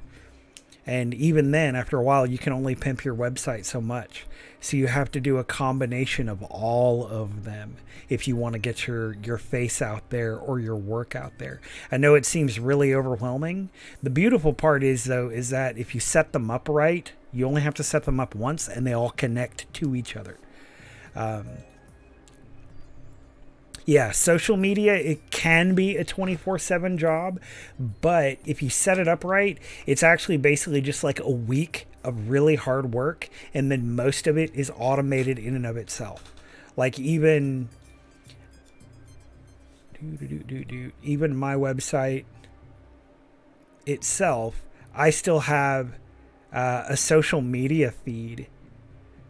And even then, after a while, you can only pimp your website so much. So you have to do a combination of all of them if you want to get your face out there or your work out there. I know it seems really overwhelming. The beautiful part is, though, is that if you set them up right, you only have to set them up once and they all connect to each other. Yeah, social media, it can be a 24/7 job, but if you set it up right, it's actually basically just like a week of really hard work, and then most of it is automated in and of itself. Like even my website itself, I still have a social media feed.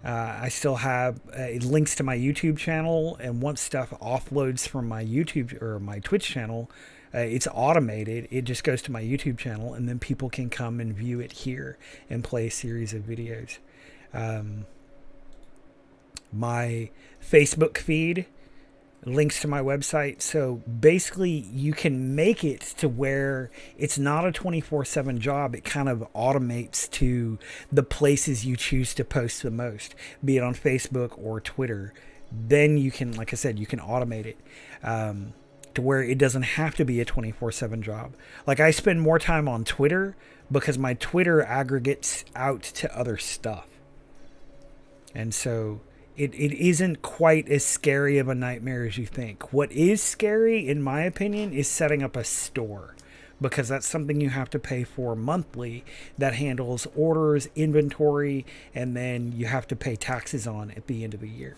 I still have links to my YouTube channel, and once stuff offloads from my YouTube or my Twitch channel, it's automated. It just goes to my YouTube channel, and then people can come and view it here and play a series of videos. My Facebook feed links to my website. So basically you can make it to where it's not a 24/7 job. It kind of automates to the places you choose to post the most, be it on Facebook or Twitter. Then you can, like I said, you can automate it to where it doesn't have to be a 24/7 job. Like, I spend more time on Twitter because my Twitter aggregates out to other stuff. And so it isn't quite as scary of a nightmare as you think. What is scary, in my opinion, is setting up a store, because that's something you have to pay for monthly that handles orders, inventory, and then you have to pay taxes on at the end of the year.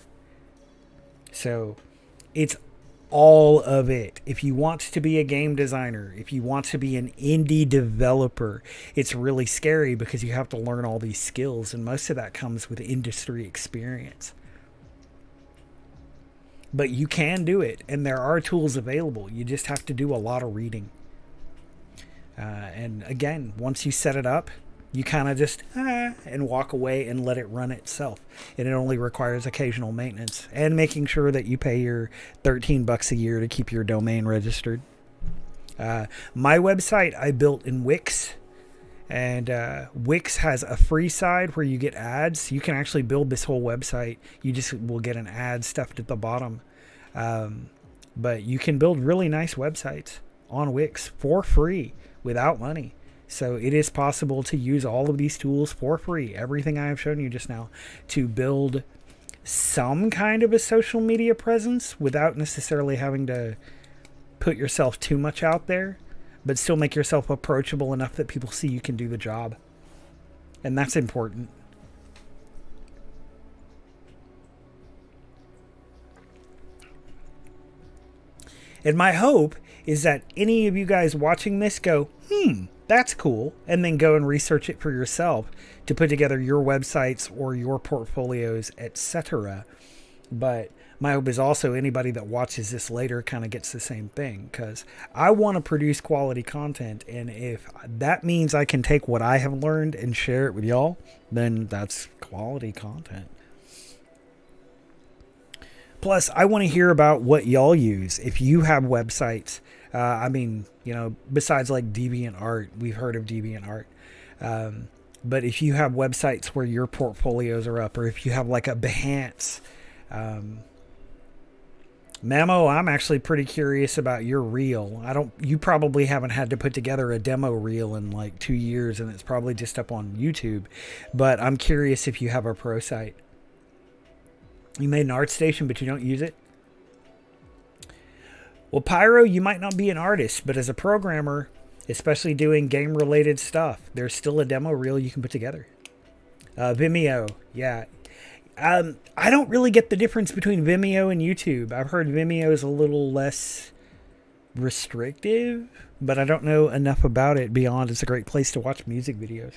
So it's all of it. If you want to be a game designer, if you want to be an indie developer, it's really scary because you have to learn all these skills, and most of that comes with industry experience. But you can do it, and there are tools available. You just have to do a lot of reading. And again, once you set it up, you kind of just and walk away and let it run itself. And it only requires occasional maintenance and making sure that you pay your $13 a year to keep your domain registered. My website I built in Wix. And Wix has a free side where you get ads. You can actually build this whole website. You just will get an ad stuffed at the bottom. But you can build really nice websites on Wix for free without money. So it is possible to use all of these tools for free, everything I have shown you just now, to build some kind of a social media presence without necessarily having to put yourself too much out there, but still make yourself approachable enough that people see you can do the job. and that's important. And my hope is that any of you guys watching this go, that's cool, and then go and research it for yourself to put together your websites or your portfolios, etc. But my hope is also anybody that watches this later kind of gets the same thing, because I want to produce quality content, and if that means I can take what I have learned and share it with y'all, then that's quality content. Plus, I want to hear about what y'all use. If you have websites, besides like DeviantArt, we've heard of DeviantArt. But if you have websites where your portfolios are up, or if you have like a Behance, Mamo, I'm actually pretty curious about your reel. You probably haven't had to put together a demo reel in like 2 years, and it's probably just up on YouTube. But I'm curious if you have a pro site. You made an art station, but you don't use it? Well, Pyro, you might not be an artist, but as a programmer, especially doing game-related stuff, there's still a demo reel you can put together. Vimeo, yeah. I don't really get the difference between Vimeo and YouTube. I've heard Vimeo is a little less restrictive, but I don't know enough about it beyond it's a great place to watch music videos.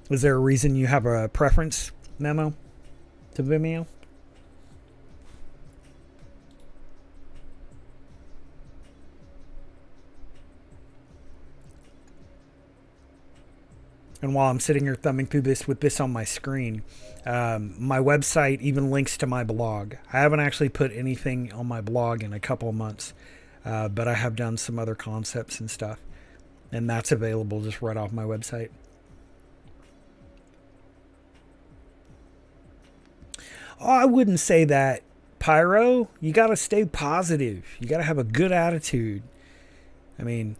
Was there a reason you have a preference, Memo, to Vimeo? And while I'm sitting here thumbing through this with this on my screen, my website even links to my blog. I haven't actually put anything on my blog in a couple of months, but I have done some other concepts and stuff. And that's available just right off my website. Oh, I wouldn't say that, Pyro. You got to stay positive. You got to have a good attitude. I mean,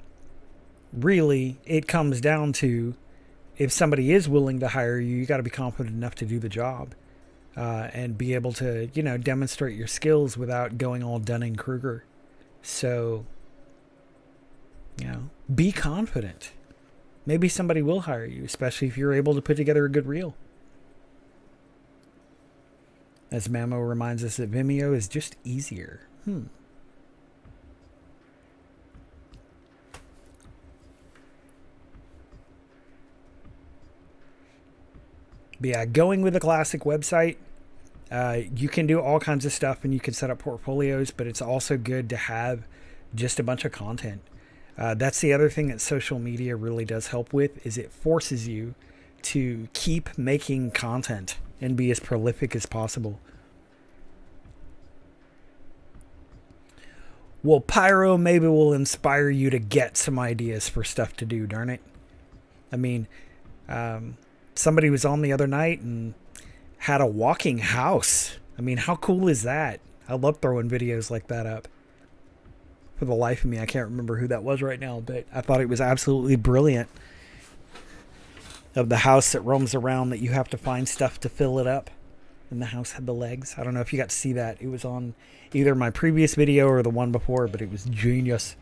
really, it comes down to if somebody is willing to hire you, you got to be confident enough to do the job and be able to, demonstrate your skills without going all Dunning-Kruger. So, be confident. Maybe somebody will hire you, especially if you're able to put together a good reel. As Mamo reminds us that Vimeo is just easier. But yeah, going with a classic website, you can do all kinds of stuff and you can set up portfolios, but it's also good to have just a bunch of content. That's the other thing that social media really does help with, is it forces you to keep making content and be as prolific as possible. Well, Pyro maybe will inspire you to get some ideas for stuff to do, darn it. I mean, somebody was on the other night and had a walking house. I mean, how cool is that? I love throwing videos like that up. For the life of me, I can't remember who that was right now, but I thought it was absolutely brilliant. Of the house that roams around that you have to find stuff to fill it up. And the house had the legs. I don't know if you got to see that. It was on either my previous video or the one before, but it was genius.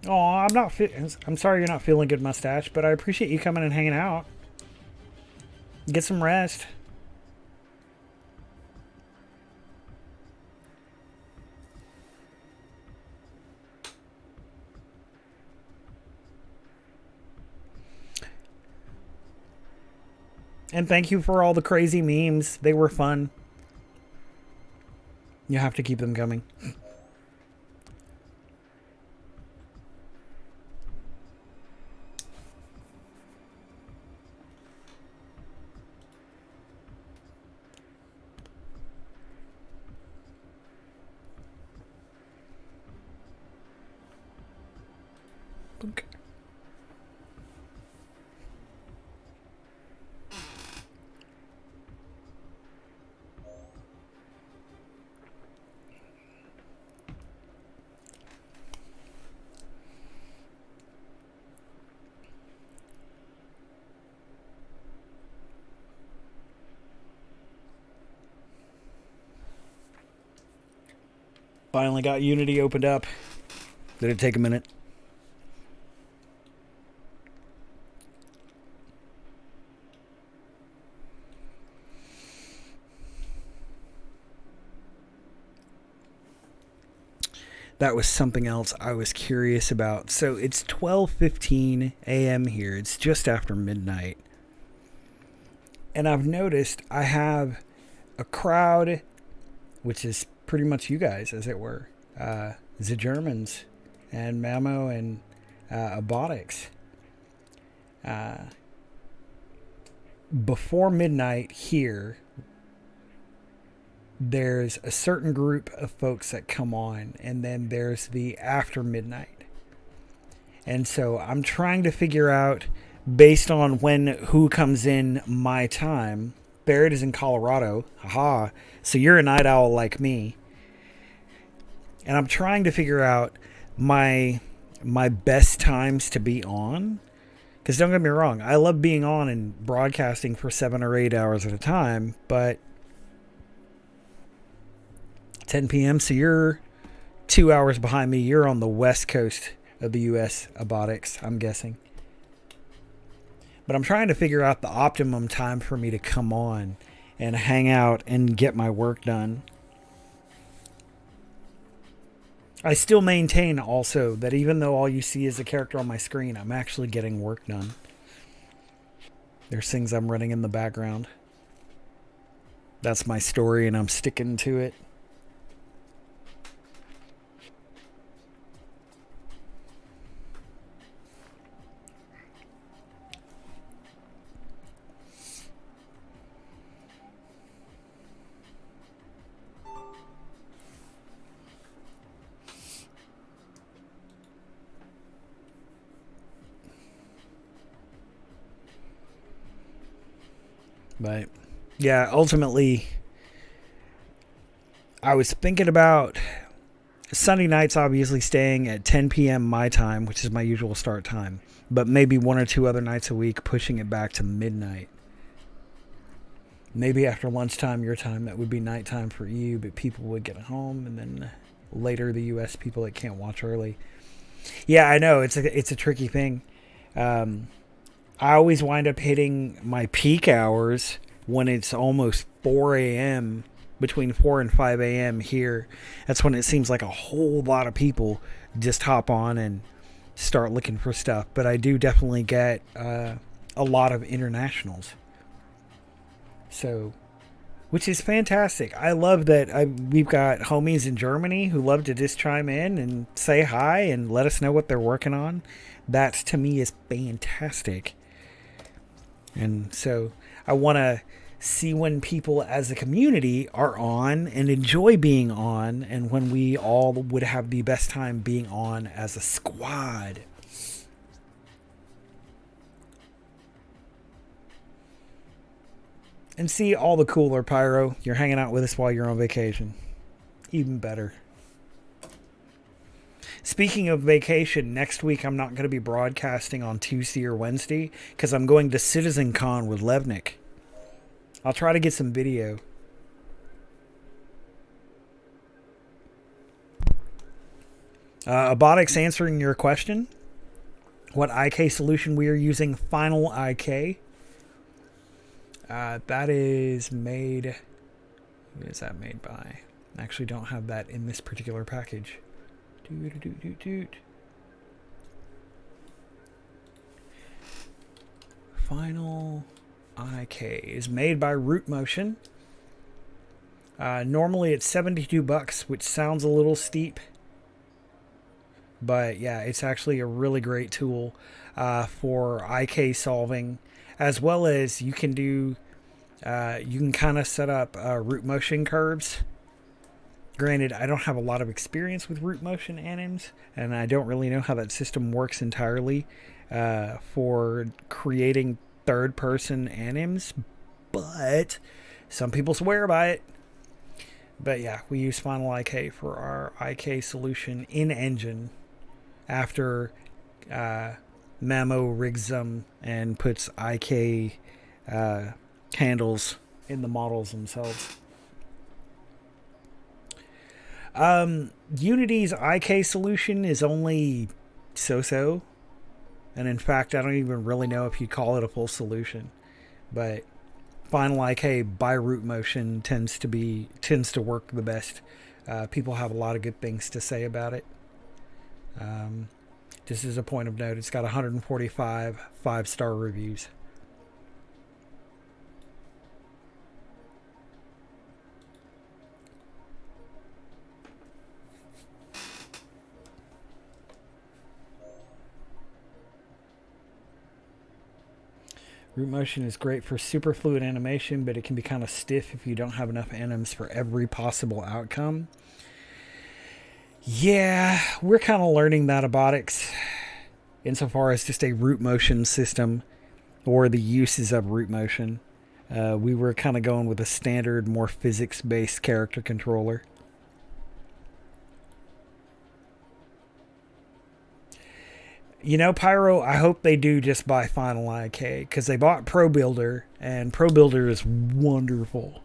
Oh, I'm sorry you're not feeling good, mustache, but I appreciate you coming and hanging out. Get some rest. And thank you for all the crazy memes. They were fun. You have to keep them coming. Okay. Finally got Unity opened up. Did it take a minute? That was something else I was curious about. So it's 12:15 a.m. here. It's just after midnight. And I've noticed I have a crowd, which is pretty much you guys, as it were. The Germans and Mamo and Abotics. Before midnight here, there's a certain group of folks that come on, and then there's the after midnight. And so I'm trying to figure out, based on who comes in my time. Barrett is in Colorado. Haha. So you're a night owl like me. And I'm trying to figure out my best times to be on. Because don't get me wrong, I love being on and broadcasting for 7 or 8 hours at a time, but 10 p.m., so you're 2 hours behind me. You're on the west coast of the U.S., Abotics, I'm guessing. But I'm trying to figure out the optimum time for me to come on and hang out and get my work done. I still maintain also that even though all you see is a character on my screen, I'm actually getting work done. There's things I'm running in the background. That's my story, and I'm sticking to it. But yeah, ultimately, I was thinking about Sunday nights obviously staying at 10 p.m. my time, which is my usual start time, but maybe 1 or 2 other nights a week, pushing it back to midnight. Maybe after lunchtime, your time, that would be nighttime for you, but people would get home, and then later the U.S. people that can't watch early. Yeah, I know, it's a tricky thing. I always wind up hitting my peak hours when it's almost 4 a.m., between 4 and 5 a.m. here. That's when it seems like a whole lot of people just hop on and start looking for stuff. But I do definitely get a lot of internationals. So, which is fantastic. I love that we've got homies in Germany who love to just chime in and say hi and let us know what they're working on. That, to me, is fantastic. And so I want to see when people as a community are on and enjoy being on, and when we all would have the best time being on as a squad. And see, all the cooler, Pyro. You're hanging out with us while you're on vacation. Even better. Speaking of vacation, next week I'm not going to be broadcasting on Tuesday or Wednesday because I'm going to CitizenCon with Levnick. I'll try to get some video. Abotics, answering your question. What IK solution we are using? Final IK. That is made... Who is that made by? I actually don't have that in this particular package. Final IK is made by Root Motion. Normally it's $72, which sounds a little steep. But yeah, it's actually a really great tool for IK solving, as well as you can do, you can kind of set up root motion curves. Granted, I don't have a lot of experience with root motion anims, and I don't really know how that system works entirely for creating third-person anims, but some people swear by it. But yeah, we use Final IK for our IK solution in engine after Mamo rigs them and puts IK handles in the models themselves. Unity's IK solution is only so-so. And in fact, I don't even really know if you'd call it a full solution. But Final IK by root motion tends to work the best. People have a lot of good things to say about it. Just as a point of note, it's got 145 5-star reviews. Root motion is great for super fluid animation, but it can be kind of stiff if you don't have enough anims for every possible outcome. Yeah, we're kind of learning that Abotics insofar as just a root motion system or the uses of root motion. We were kind of going with a standard, more physics-based character controller. You know, Pyro, I hope they do just buy Final IK, because they bought Pro Builder, and Pro Builder is wonderful.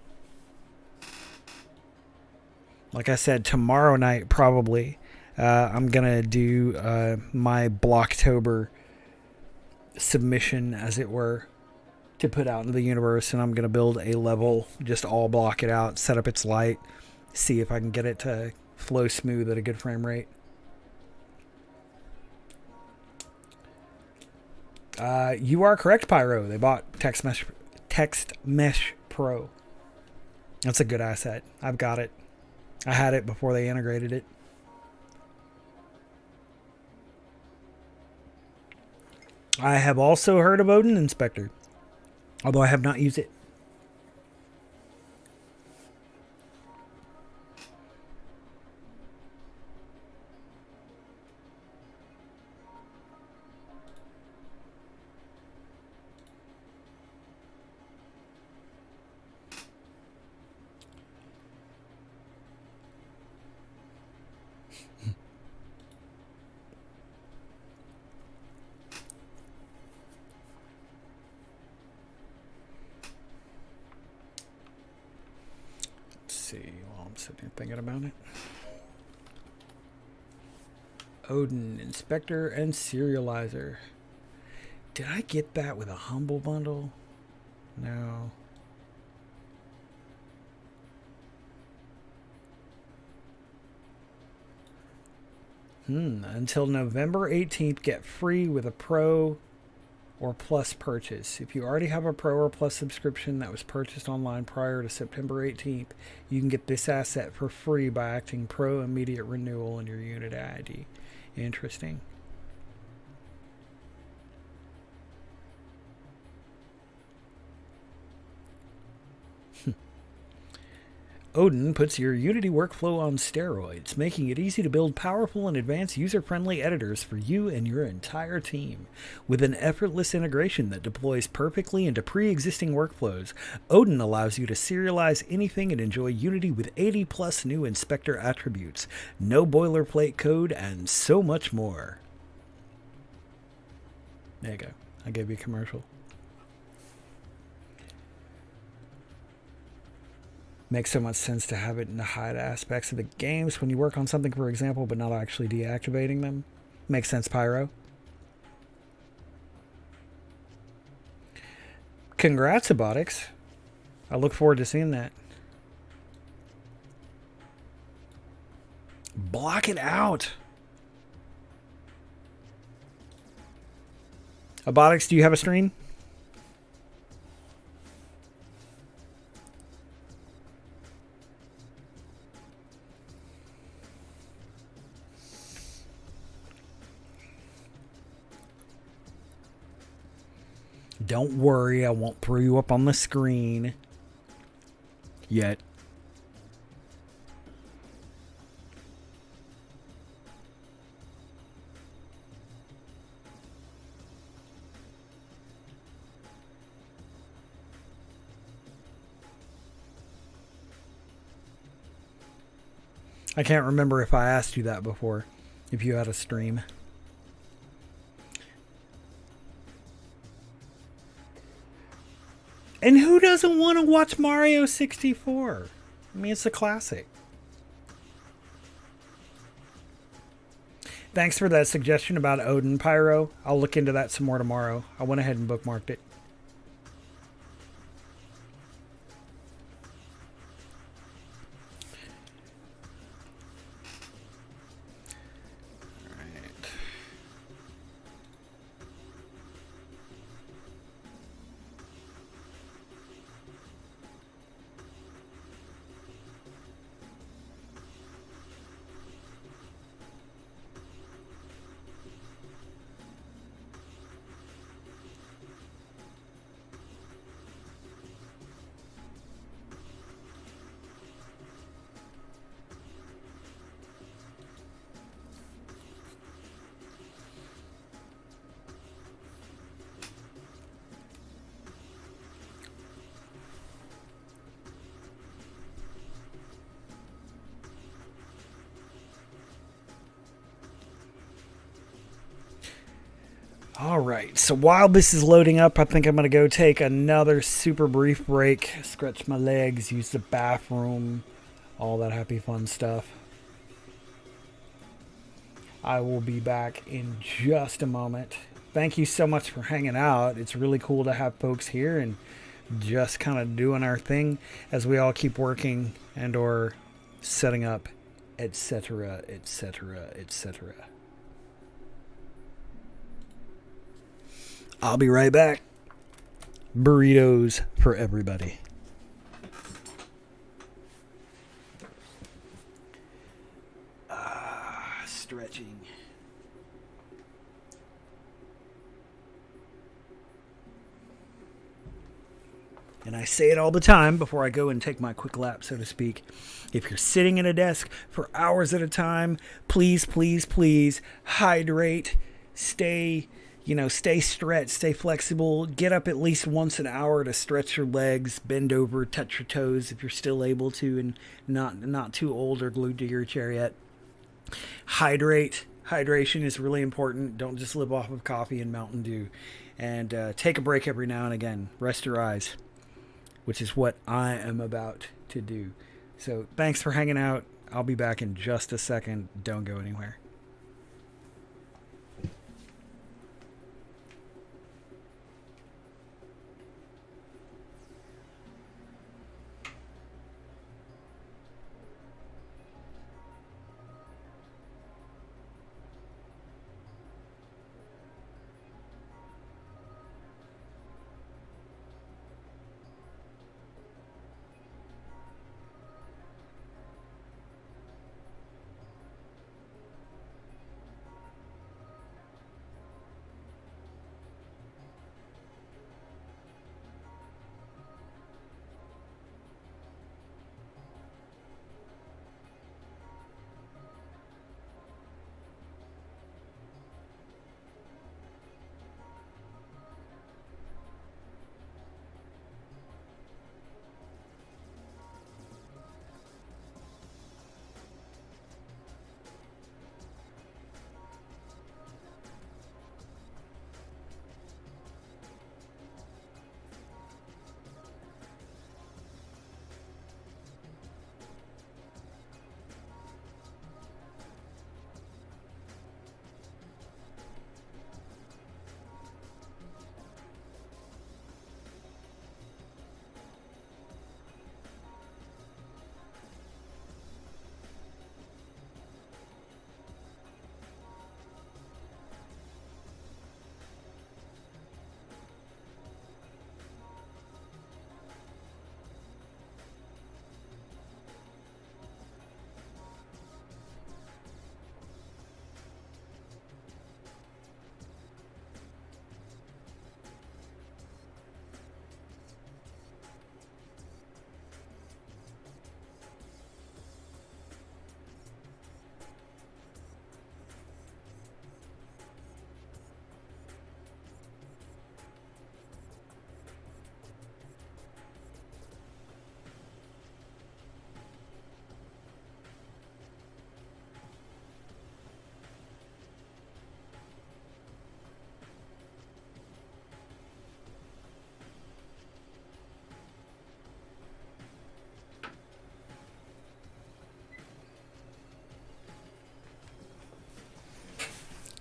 Like I said, tomorrow night probably, I'm going to do my Blocktober submission, as it were, to put out into the universe, and I'm going to build a level, just all block it out, set up its light, see if I can get it to flow smooth at a good frame rate. You are correct, Pyro. They bought Text Mesh Pro. That's a good asset. I've got it. I had it before they integrated it. I have also heard of Odin Inspector, although I have not used it. While I'm sitting here thinking about it. Odin Inspector and Serializer. Did I get that with a Humble Bundle? No. Until November 18th, get free with a Pro or Plus purchase. If you already have a Pro or Plus subscription that was purchased online prior to September 18th, you can get this asset for free by acting Pro immediate renewal in your Unity ID. Interesting. Odin puts your Unity workflow on steroids, making it easy to build powerful and advanced user-friendly editors for you and your entire team. With an effortless integration that deploys perfectly into pre-existing workflows, Odin allows you to serialize anything and enjoy Unity with 80+ new inspector attributes, no boilerplate code, and so much more. There you go. I gave you a commercial. Makes so much sense to have it in the hide aspects of the games when you work on something, for example, but not actually deactivating them. Makes sense, Pyro. Congrats, Abotics. I look forward to seeing that. Block it out. Abotics, do you have a stream? Don't worry, I won't throw you up on the screen. Yet. I can't remember if I asked you that before, if you had a stream. And who doesn't want to watch Mario 64? I mean, it's a classic. Thanks for that suggestion about Odin Pyro. I'll look into that some more tomorrow. I went ahead and bookmarked it. All right, so while this is loading up, I think I'm going to go take another super brief break, stretch my legs, use the bathroom, all that happy fun stuff. I will be back in just a moment. Thank you so much for hanging out. It's really cool to have folks here and just kind of doing our thing as we all keep working and or setting up, etc., etc., etc. I'll be right back. Burritos for everybody. Stretching. And I say it all the time before I go and take my quick lap, so to speak. If you're sitting at a desk for hours at a time, please, please, please hydrate. Stay stretched, stay flexible. Get up at least once an hour to stretch your legs, bend over, touch your toes if you're still able to and not too old or glued to your chair yet. Hydrate. Hydration is really important. Don't just live off of coffee and Mountain Dew. And take a break every now and again. Rest your eyes, which is what I am about to do. So thanks for hanging out. I'll be back in just a second. Don't go anywhere.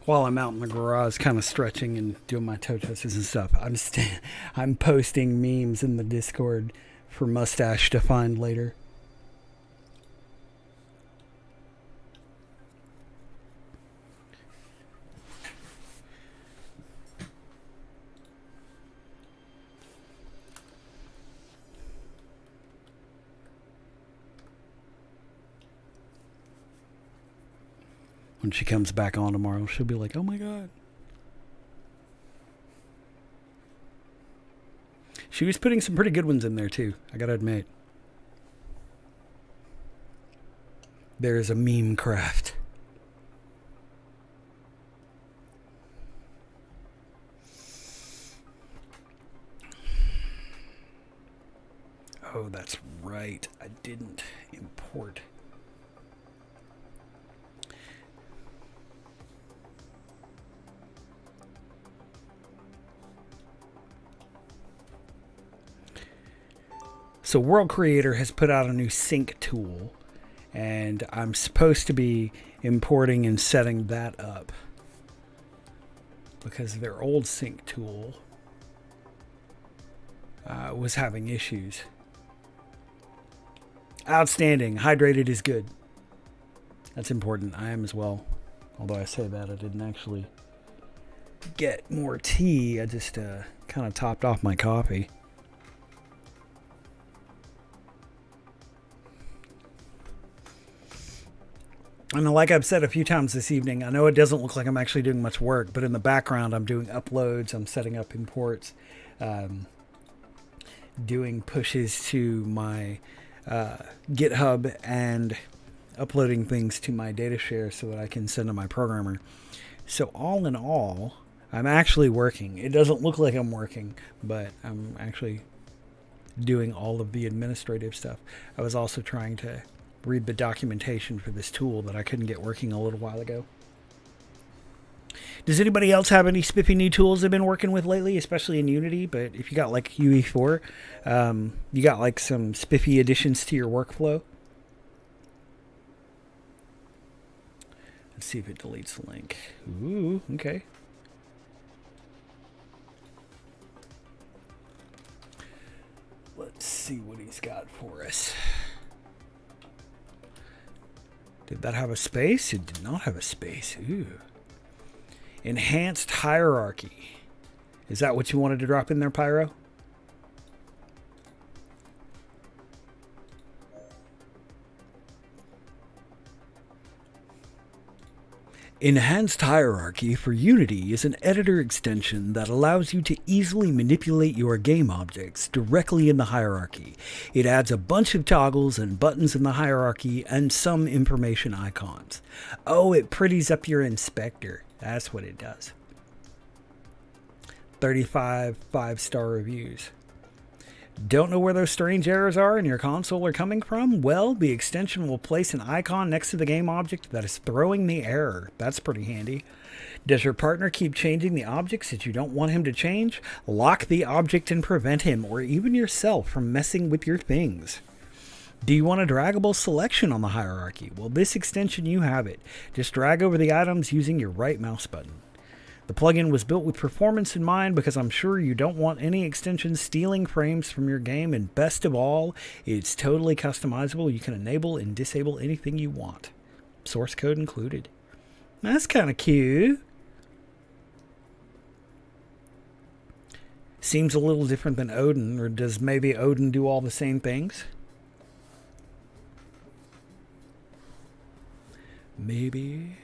While I'm out in the garage, kind of stretching and doing my toe touches and stuff, I'm posting memes in the Discord for Mustache to find later. When she comes back on tomorrow, she'll be like, oh my God. She was putting some pretty good ones in there too, I gotta admit. There's a meme craft. Oh, that's right. I didn't import. So World Creator has put out a new sync tool, and I'm supposed to be importing and setting that up because their old sync tool was having issues. Outstanding. Hydrated is good. That's important. I am as well. Although I say that, I didn't actually get more tea. I just kind of topped off my coffee. And like I've said a few times this evening, I know it doesn't look like I'm actually doing much work, but in the background I'm doing uploads, I'm setting up imports, doing pushes to my GitHub, and uploading things to my data share so that I can send to my programmer. So all in all, I'm actually working. It doesn't look like I'm working, but I'm actually doing all of the administrative stuff. I was also trying to read the documentation for this tool that I couldn't get working a little while ago. Does anybody else have any spiffy new tools they've been working with lately, especially in Unity? But if you got like UE4, you got like some spiffy additions to your workflow? Let's see if it deletes the link. Ooh, okay. Let's see what he's got for us. Did that have a space? It did not have a space. Ooh. Enhanced hierarchy. Is that what you wanted to drop in there, Pyro? Enhanced Hierarchy for Unity is an editor extension that allows you to easily manipulate your game objects directly in the hierarchy. It adds a bunch of toggles and buttons in the hierarchy and some information icons. Oh, it pretties up your inspector. That's what it does. 35 5-star reviews. Don't know where those strange errors are in your console are coming from? Well, the extension will place an icon next to the game object that is throwing the error. That's pretty handy. Does your partner keep changing the objects that you don't want him to change? Lock the object and prevent him, or even yourself, from messing with your things. Do you want a draggable selection on the hierarchy? Well, this extension, you have it. Just drag over the items using your right mouse button. The plugin was built with performance in mind because I'm sure you don't want any extensions stealing frames from your game, and best of all, it's totally customizable. You can enable and disable anything you want. Source code included. That's kind of cute. Seems a little different than Odin, or does maybe Odin do all the same things? Maybe.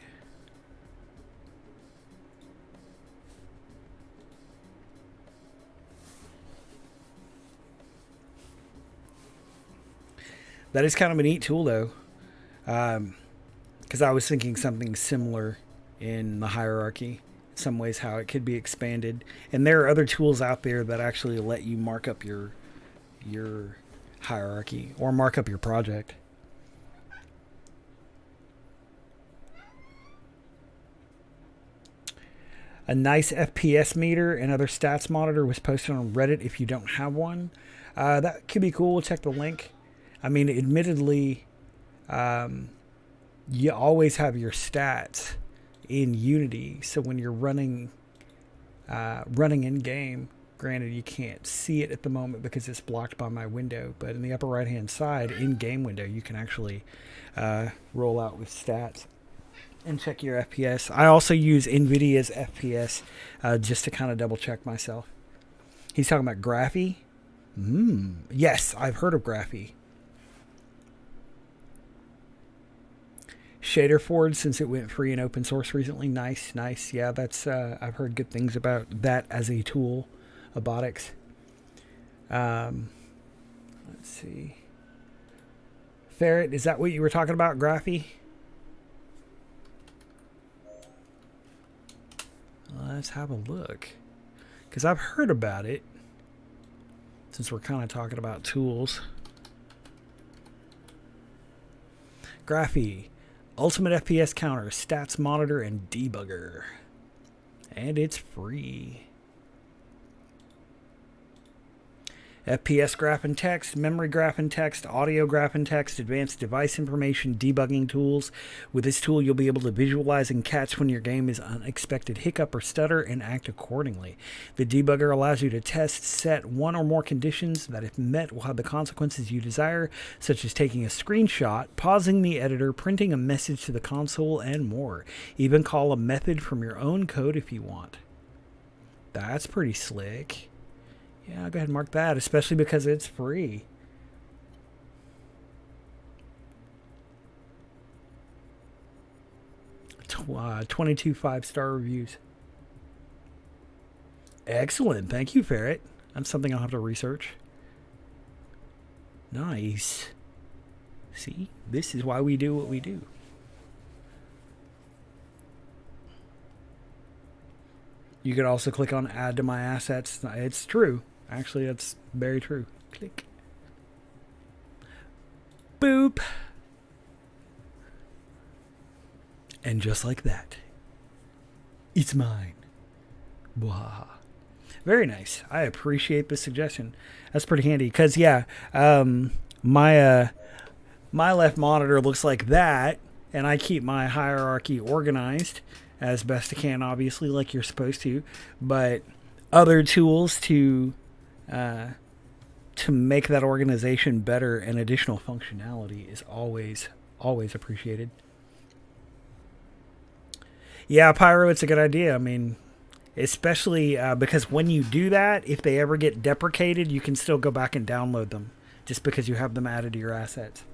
That is kind of a neat tool, though, because I was thinking something similar in the hierarchy, in some ways how it could be expanded. And there are other tools out there that actually let you mark up your hierarchy or mark up your project. A nice FPS meter and other stats monitor was posted on Reddit if you don't have one. That could be cool. Check the link. I mean, admittedly, you always have your stats in Unity. So when you're running in game, granted you can't see it at the moment because it's blocked by my window, but in the upper right hand side in game window you can actually roll out with stats and check your FPS. I also use NVIDIA's FPS just to kind of double check myself. He's talking about Graphy. Yes, I've heard of Graphy. Shader Forge, since it went free and open source recently. Nice. Yeah, that's I've heard good things about that as a tool, Abotics. Let's see. Ferret, is that what you were talking about, Graphy? Let's have a look, because I've heard about it, since we're kind of talking about tools. Graphy, Ultimate FPS Counter, Stats Monitor, and Debugger. And it's free. FPS graph and text, memory graph and text, audio graph and text, advanced device information debugging tools. With this tool, you'll be able to visualize and catch when your game is unexpected hiccup or stutter and act accordingly. The debugger allows you to test, set one or more conditions that, if met, will have the consequences you desire, such as taking a screenshot, pausing the editor, printing a message to the console, and more. Even call a method from your own code if you want. That's pretty slick. Yeah, I'll go ahead and mark that, especially because it's free. 22 5-star reviews. Excellent. Thank you, Ferret. That's something I'll have to research. Nice. See, this is why we do what we do. You could also click on add to my assets. It's true. Actually, that's very true. Click. Boop. And just like that, it's mine. Wow. Very nice. I appreciate the suggestion. That's pretty handy. Because, yeah, my left monitor looks like that. And I keep my hierarchy organized as best I can, obviously, like you're supposed to. But other tools to make that organization better and additional functionality is always appreciated. Yeah, Pyro, it's a good idea. I mean, especially because when you do that, if they ever get deprecated, you can still go back and download them just because you have them added to your assets.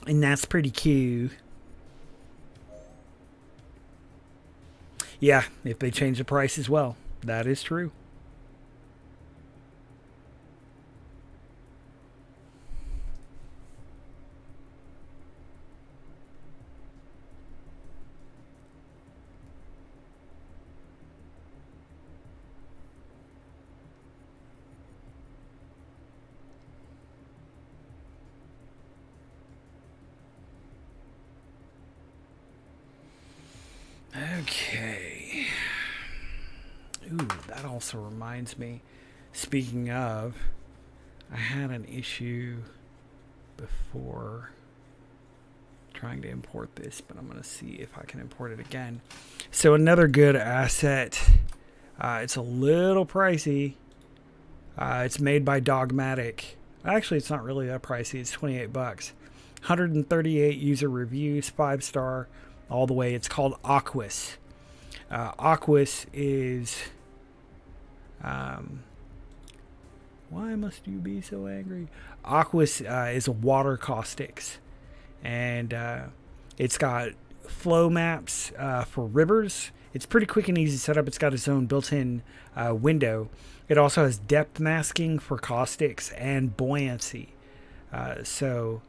And that's pretty cool. Yeah, if they change the price as well. That is true. Okay. Ooh, that also reminds me. Speaking of, I had an issue before trying to import this, but I'm going to see if I can import it again. So another good asset. It's a little pricey. It's made by Dogmatic. Actually, it's not really that pricey. It's $28. 138 user reviews, 5-star. All the way. It's called Aquas. Aquas is... why must you be so angry? Aquas is a water caustics. And it's got flow maps for rivers. It's pretty quick and easy to set up. It's got its own built-in window. It also has depth masking for caustics and buoyancy. So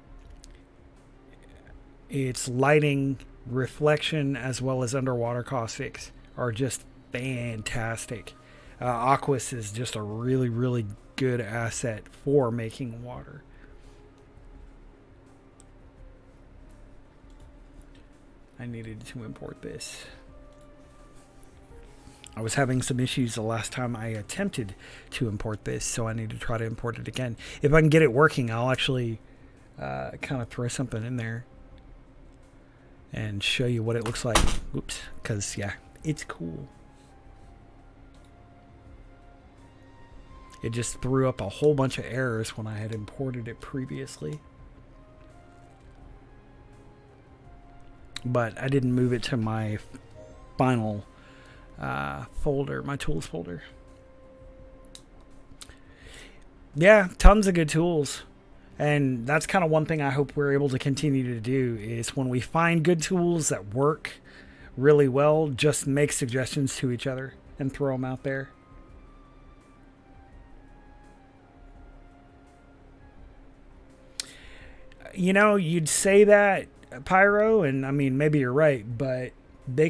its lighting, reflection, as well as underwater caustics are just fantastic. Aquas is just a really, really good asset for making water. I needed to import this. I was having some issues the last time I attempted to import this, so I need to try to import it again. If I can get it working, I'll actually kind of throw something in there and show you what it looks like. Oops, because yeah, it's cool. It just threw up a whole bunch of errors when I had imported it previously. But I didn't move it to my final folder, my tools folder. Yeah, tons of good tools. And that's kind of one thing I hope we're able to continue to do is when we find good tools that work really well, just make suggestions to each other and throw them out there. You know, you'd say that, Pyro, and I mean, maybe you're right, but they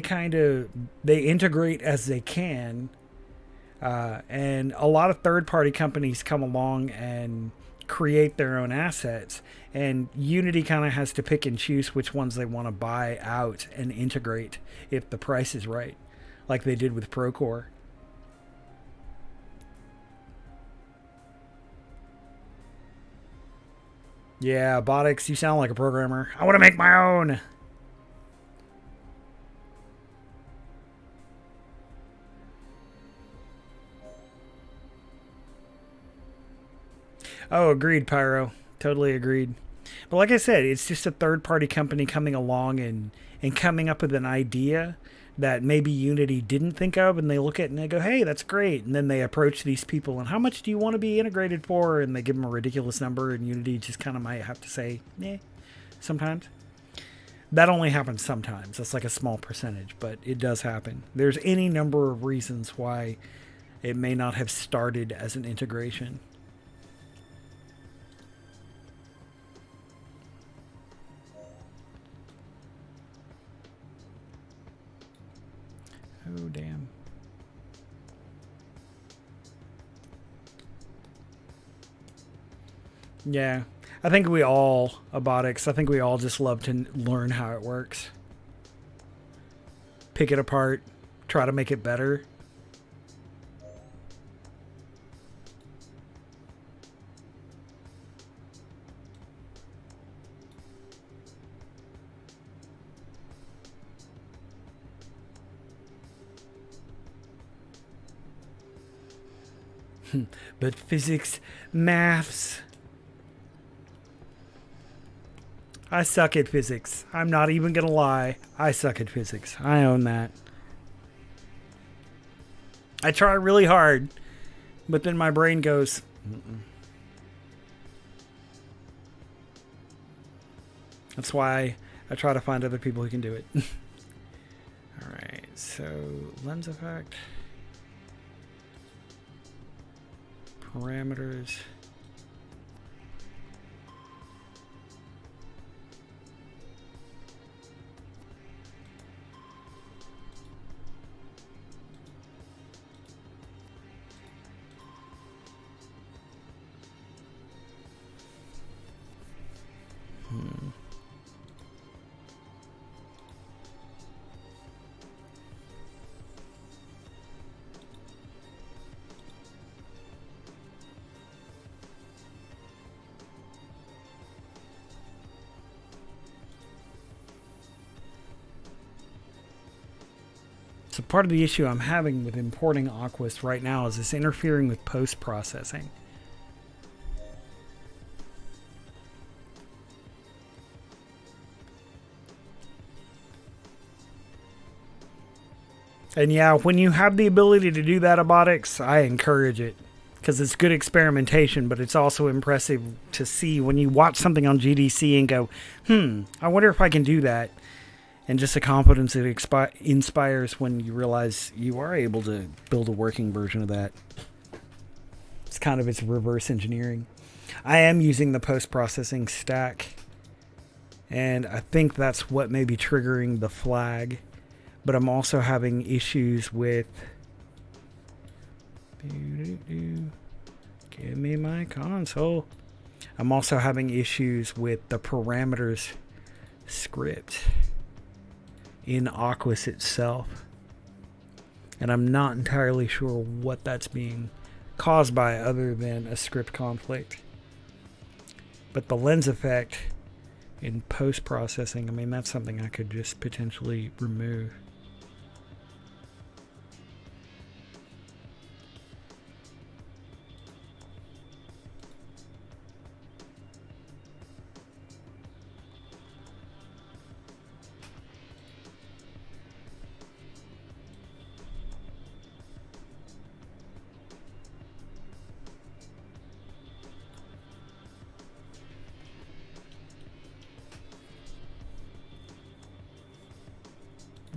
integrate as they can. And a lot of third-party companies come along and create their own assets, and Unity kind of has to pick and choose which ones they want to buy out and integrate if the price is right, like they did with Procore. Yeah, Botix, you sound like a programmer. I want to make my own. Oh, agreed, Pyro. Totally agreed. But like I said, it's just a third-party company coming along and coming up with an idea that maybe Unity didn't think of, and they look at it and they go, hey, that's great. And then they approach these people, and how much do you want to be integrated for? And they give them a ridiculous number, and Unity just kind of might have to say, yeah, sometimes. That only happens sometimes. That's like a small percentage, but it does happen. There's any number of reasons why it may not have started as an integration. Oh, damn. Yeah. I think we all, Abotics, I think we all just love to learn how it works. Pick it apart. Try to make it better. But physics, maths. I suck at physics. I'm not even going to lie. I suck at physics. I own that. I try really hard, but then my brain goes, mm-mm. That's why I try to find other people who can do it. All right, so lens effect. Parameters. So part of the issue I'm having with importing Aquist right now is it's interfering with post-processing. And yeah, when you have the ability to do that, Abotics, I encourage it. Because it's good experimentation, but it's also impressive to see when you watch something on GDC and go, I wonder if I can do that. And just the confidence it inspires when you realize you are able to build a working version of that. It's kind of its reverse engineering. I am using the post-processing stack. And I think that's what may be triggering the flag. But I'm also having issues with... Give me my console. I'm also having issues with the parameters script in Aquis itself. And I'm not entirely sure what that's being caused by other than a script conflict. But the lens effect in post-processing, I mean, that's something I could just potentially remove.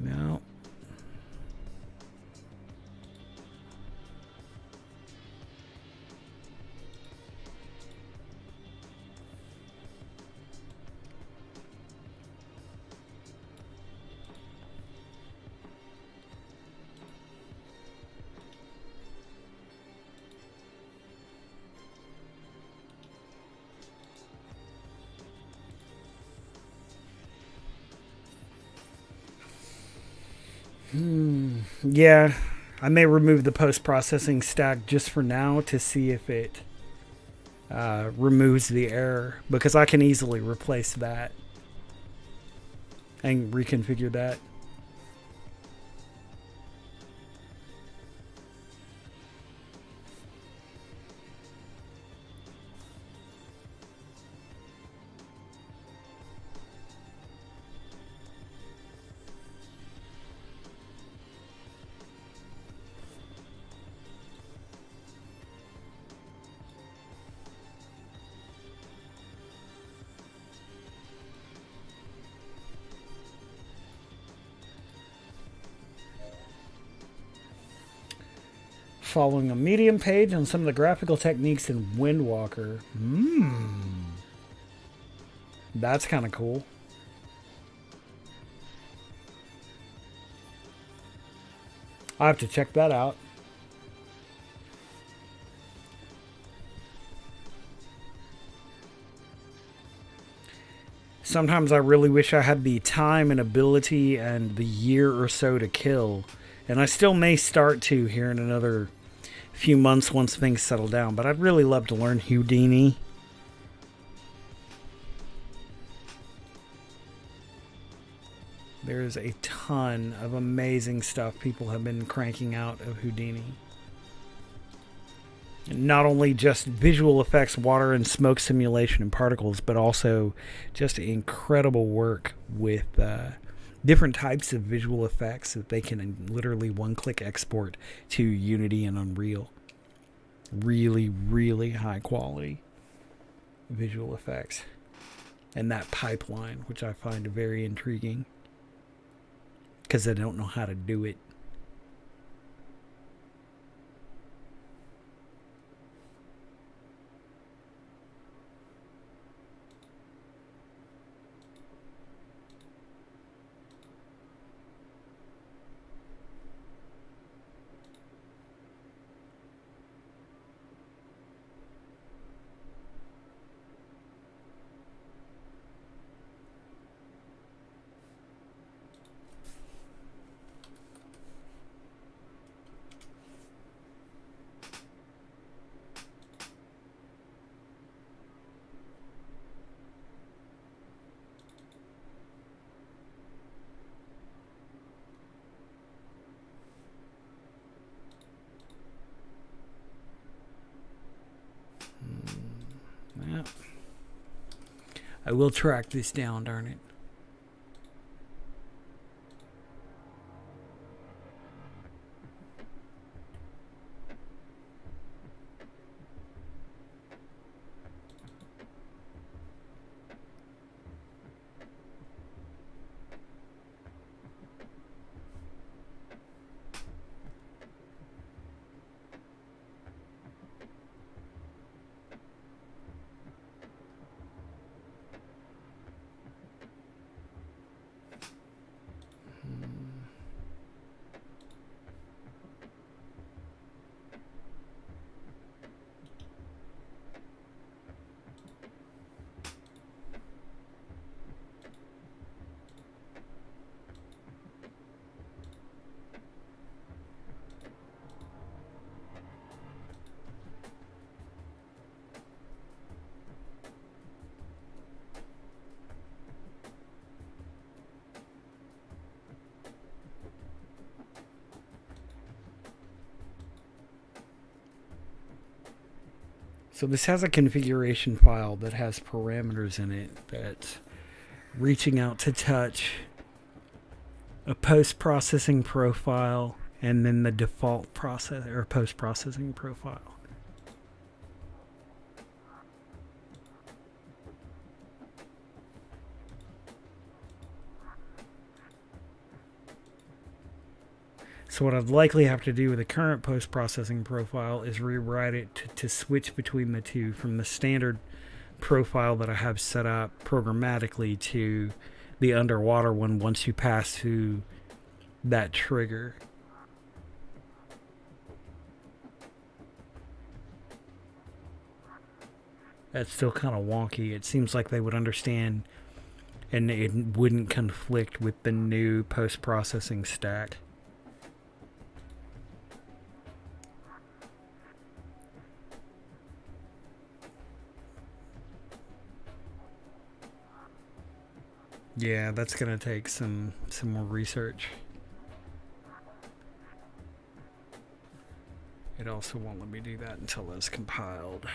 No. Yeah, I may remove the post-processing stack just for now to see if it removes the error, because I can easily replace that and reconfigure that. Following a Medium page on some of the graphical techniques in Windwalker. That's kind of cool. I have to check that out. Sometimes I really wish I had the time and ability and the year or so to kill. And I still may start to here in another few months once things settle down. But I'd really love to learn Houdini. There's a ton of amazing stuff people have been cranking out of Houdini. Not only just visual effects, water and smoke simulation and particles, but also just incredible work with different types of visual effects that they can literally one-click export to Unity and Unreal. Really, really high quality visual effects. And that pipeline, which I find very intriguing, because I don't know how to do it. Yeah. I will track this down, darn it. So this has a configuration file that has parameters in it that's reaching out to touch, a post-processing profile, and then the default process or post-processing profile. So what I'd likely have to do with the current post-processing profile is rewrite it to switch between the two from the standard profile that I have set up programmatically to the underwater one once you pass through that trigger. That's still kind of wonky. It seems like they would understand and it wouldn't conflict with the new post-processing stack. Yeah, that's going to take some more research. It also won't let me do that until that's compiled.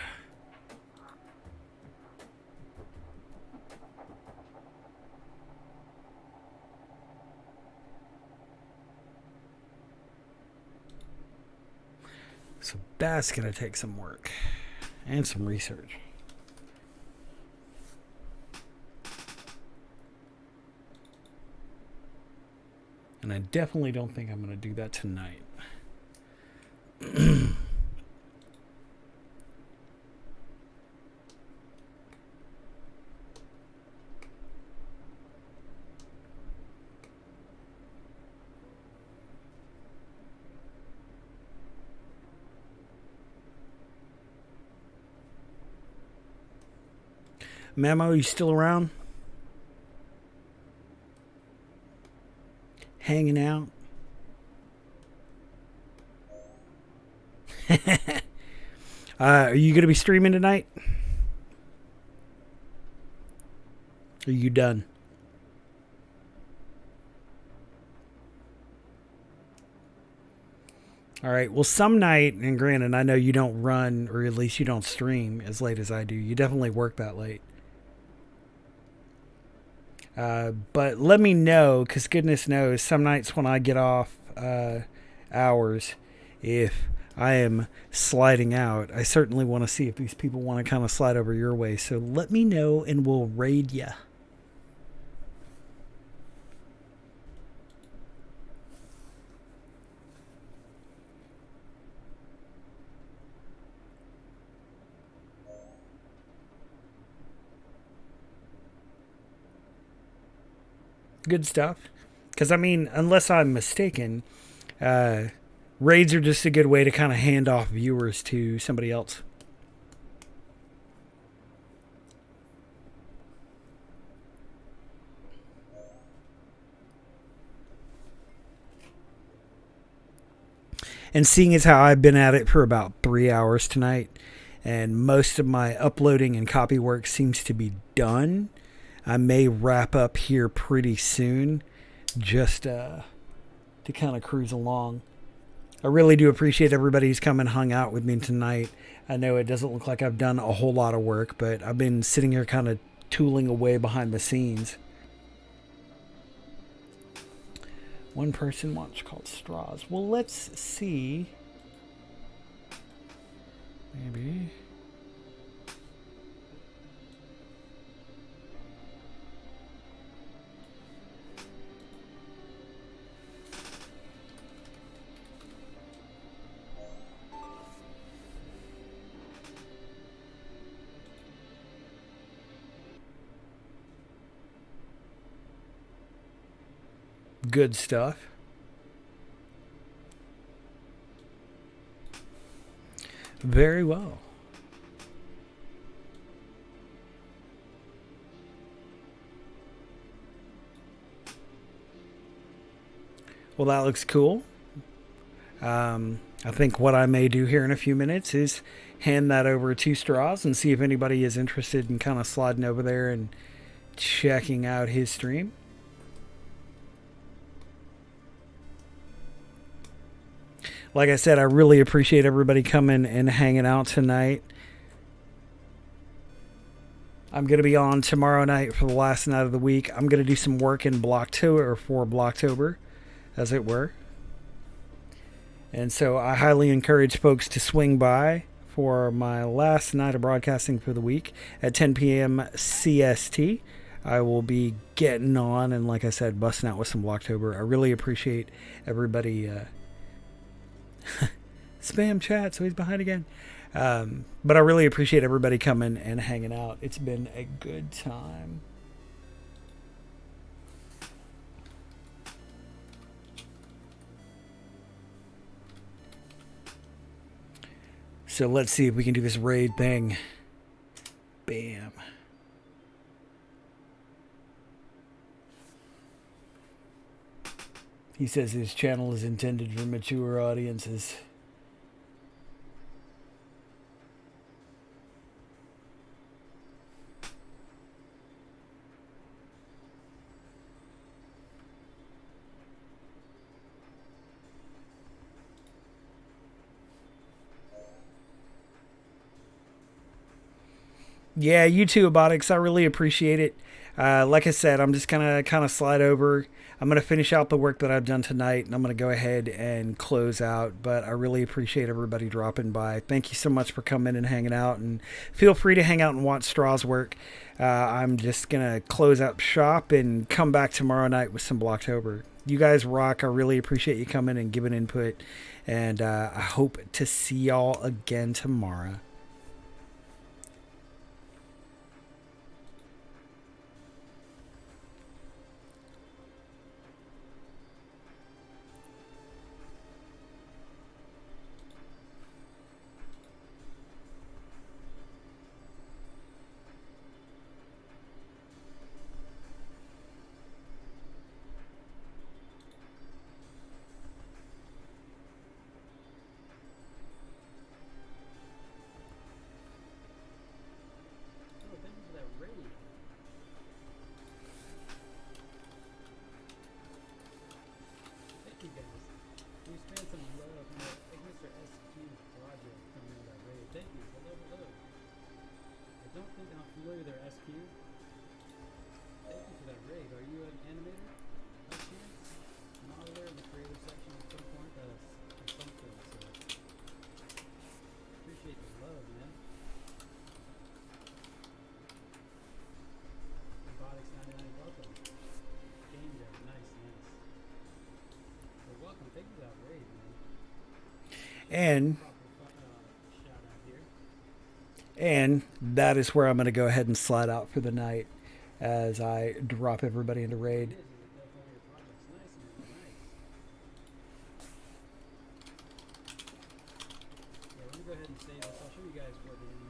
So that's going to take some work and some research. And I definitely don't think I'm going to do that tonight. Memo, you still around? Hanging out? Are you going to be streaming tonight? Are you done? All right. Well, some night, and granted, I know you don't run, or at least you don't stream as late as I do. You definitely work that late. But let me know, because goodness knows, some nights when I get off hours, if I am sliding out, I certainly want to see if these people want to kind of slide over your way. So let me know, and we'll raid ya. Good stuff. Because, I mean, unless I'm mistaken, raids are just a good way to kind of hand off viewers to somebody else. And seeing as how I've been at it for about 3 hours tonight, and most of my uploading and copy work seems to be done, I may wrap up here pretty soon, just to kind of cruise along. I really do appreciate everybody who's come and hung out with me tonight. I know it doesn't look like I've done a whole lot of work, but I've been sitting here kind of tooling away behind the scenes. One person watch called Straws. Well, let's see. Maybe. Good stuff. Very well. Well, that looks cool. I think what I may do here in a few minutes is hand that over to Straws and see if anybody is interested in kind of sliding over there and checking out his stream. Like I said, I really appreciate everybody coming and hanging out tonight. I'm going to be on tomorrow night for the last night of the week. I'm going to do some work in Blocktober, or for Blocktober, as it were. And so I highly encourage folks to swing by for my last night of broadcasting for the week at 10 p.m. CST. I will be getting on and, like I said, busting out with some Blocktober. I really appreciate everybody. Spam chat, so he's behind again. But I really appreciate everybody coming and hanging out. It's been a good time. So let's see if we can do this raid thing. Bam. He says his channel is intended for mature audiences. Yeah, you too, Abotics. I really appreciate it. Like I said, I'm just gonna kind of slide over. I'm gonna finish out the work that I've done tonight, and I'm gonna go ahead and close out. But I really appreciate everybody dropping by. Thank you so much for coming and hanging out, and feel free to hang out and watch Straw's work. I'm just gonna close out shop and come back tomorrow night with some Blocktober. You guys rock. I really appreciate you coming and giving input, and I hope to see y'all again tomorrow. And that is where I'm going to go ahead and slide out for the night as I drop everybody into raid. Let me go ahead and save this. I'll show you guys what it is.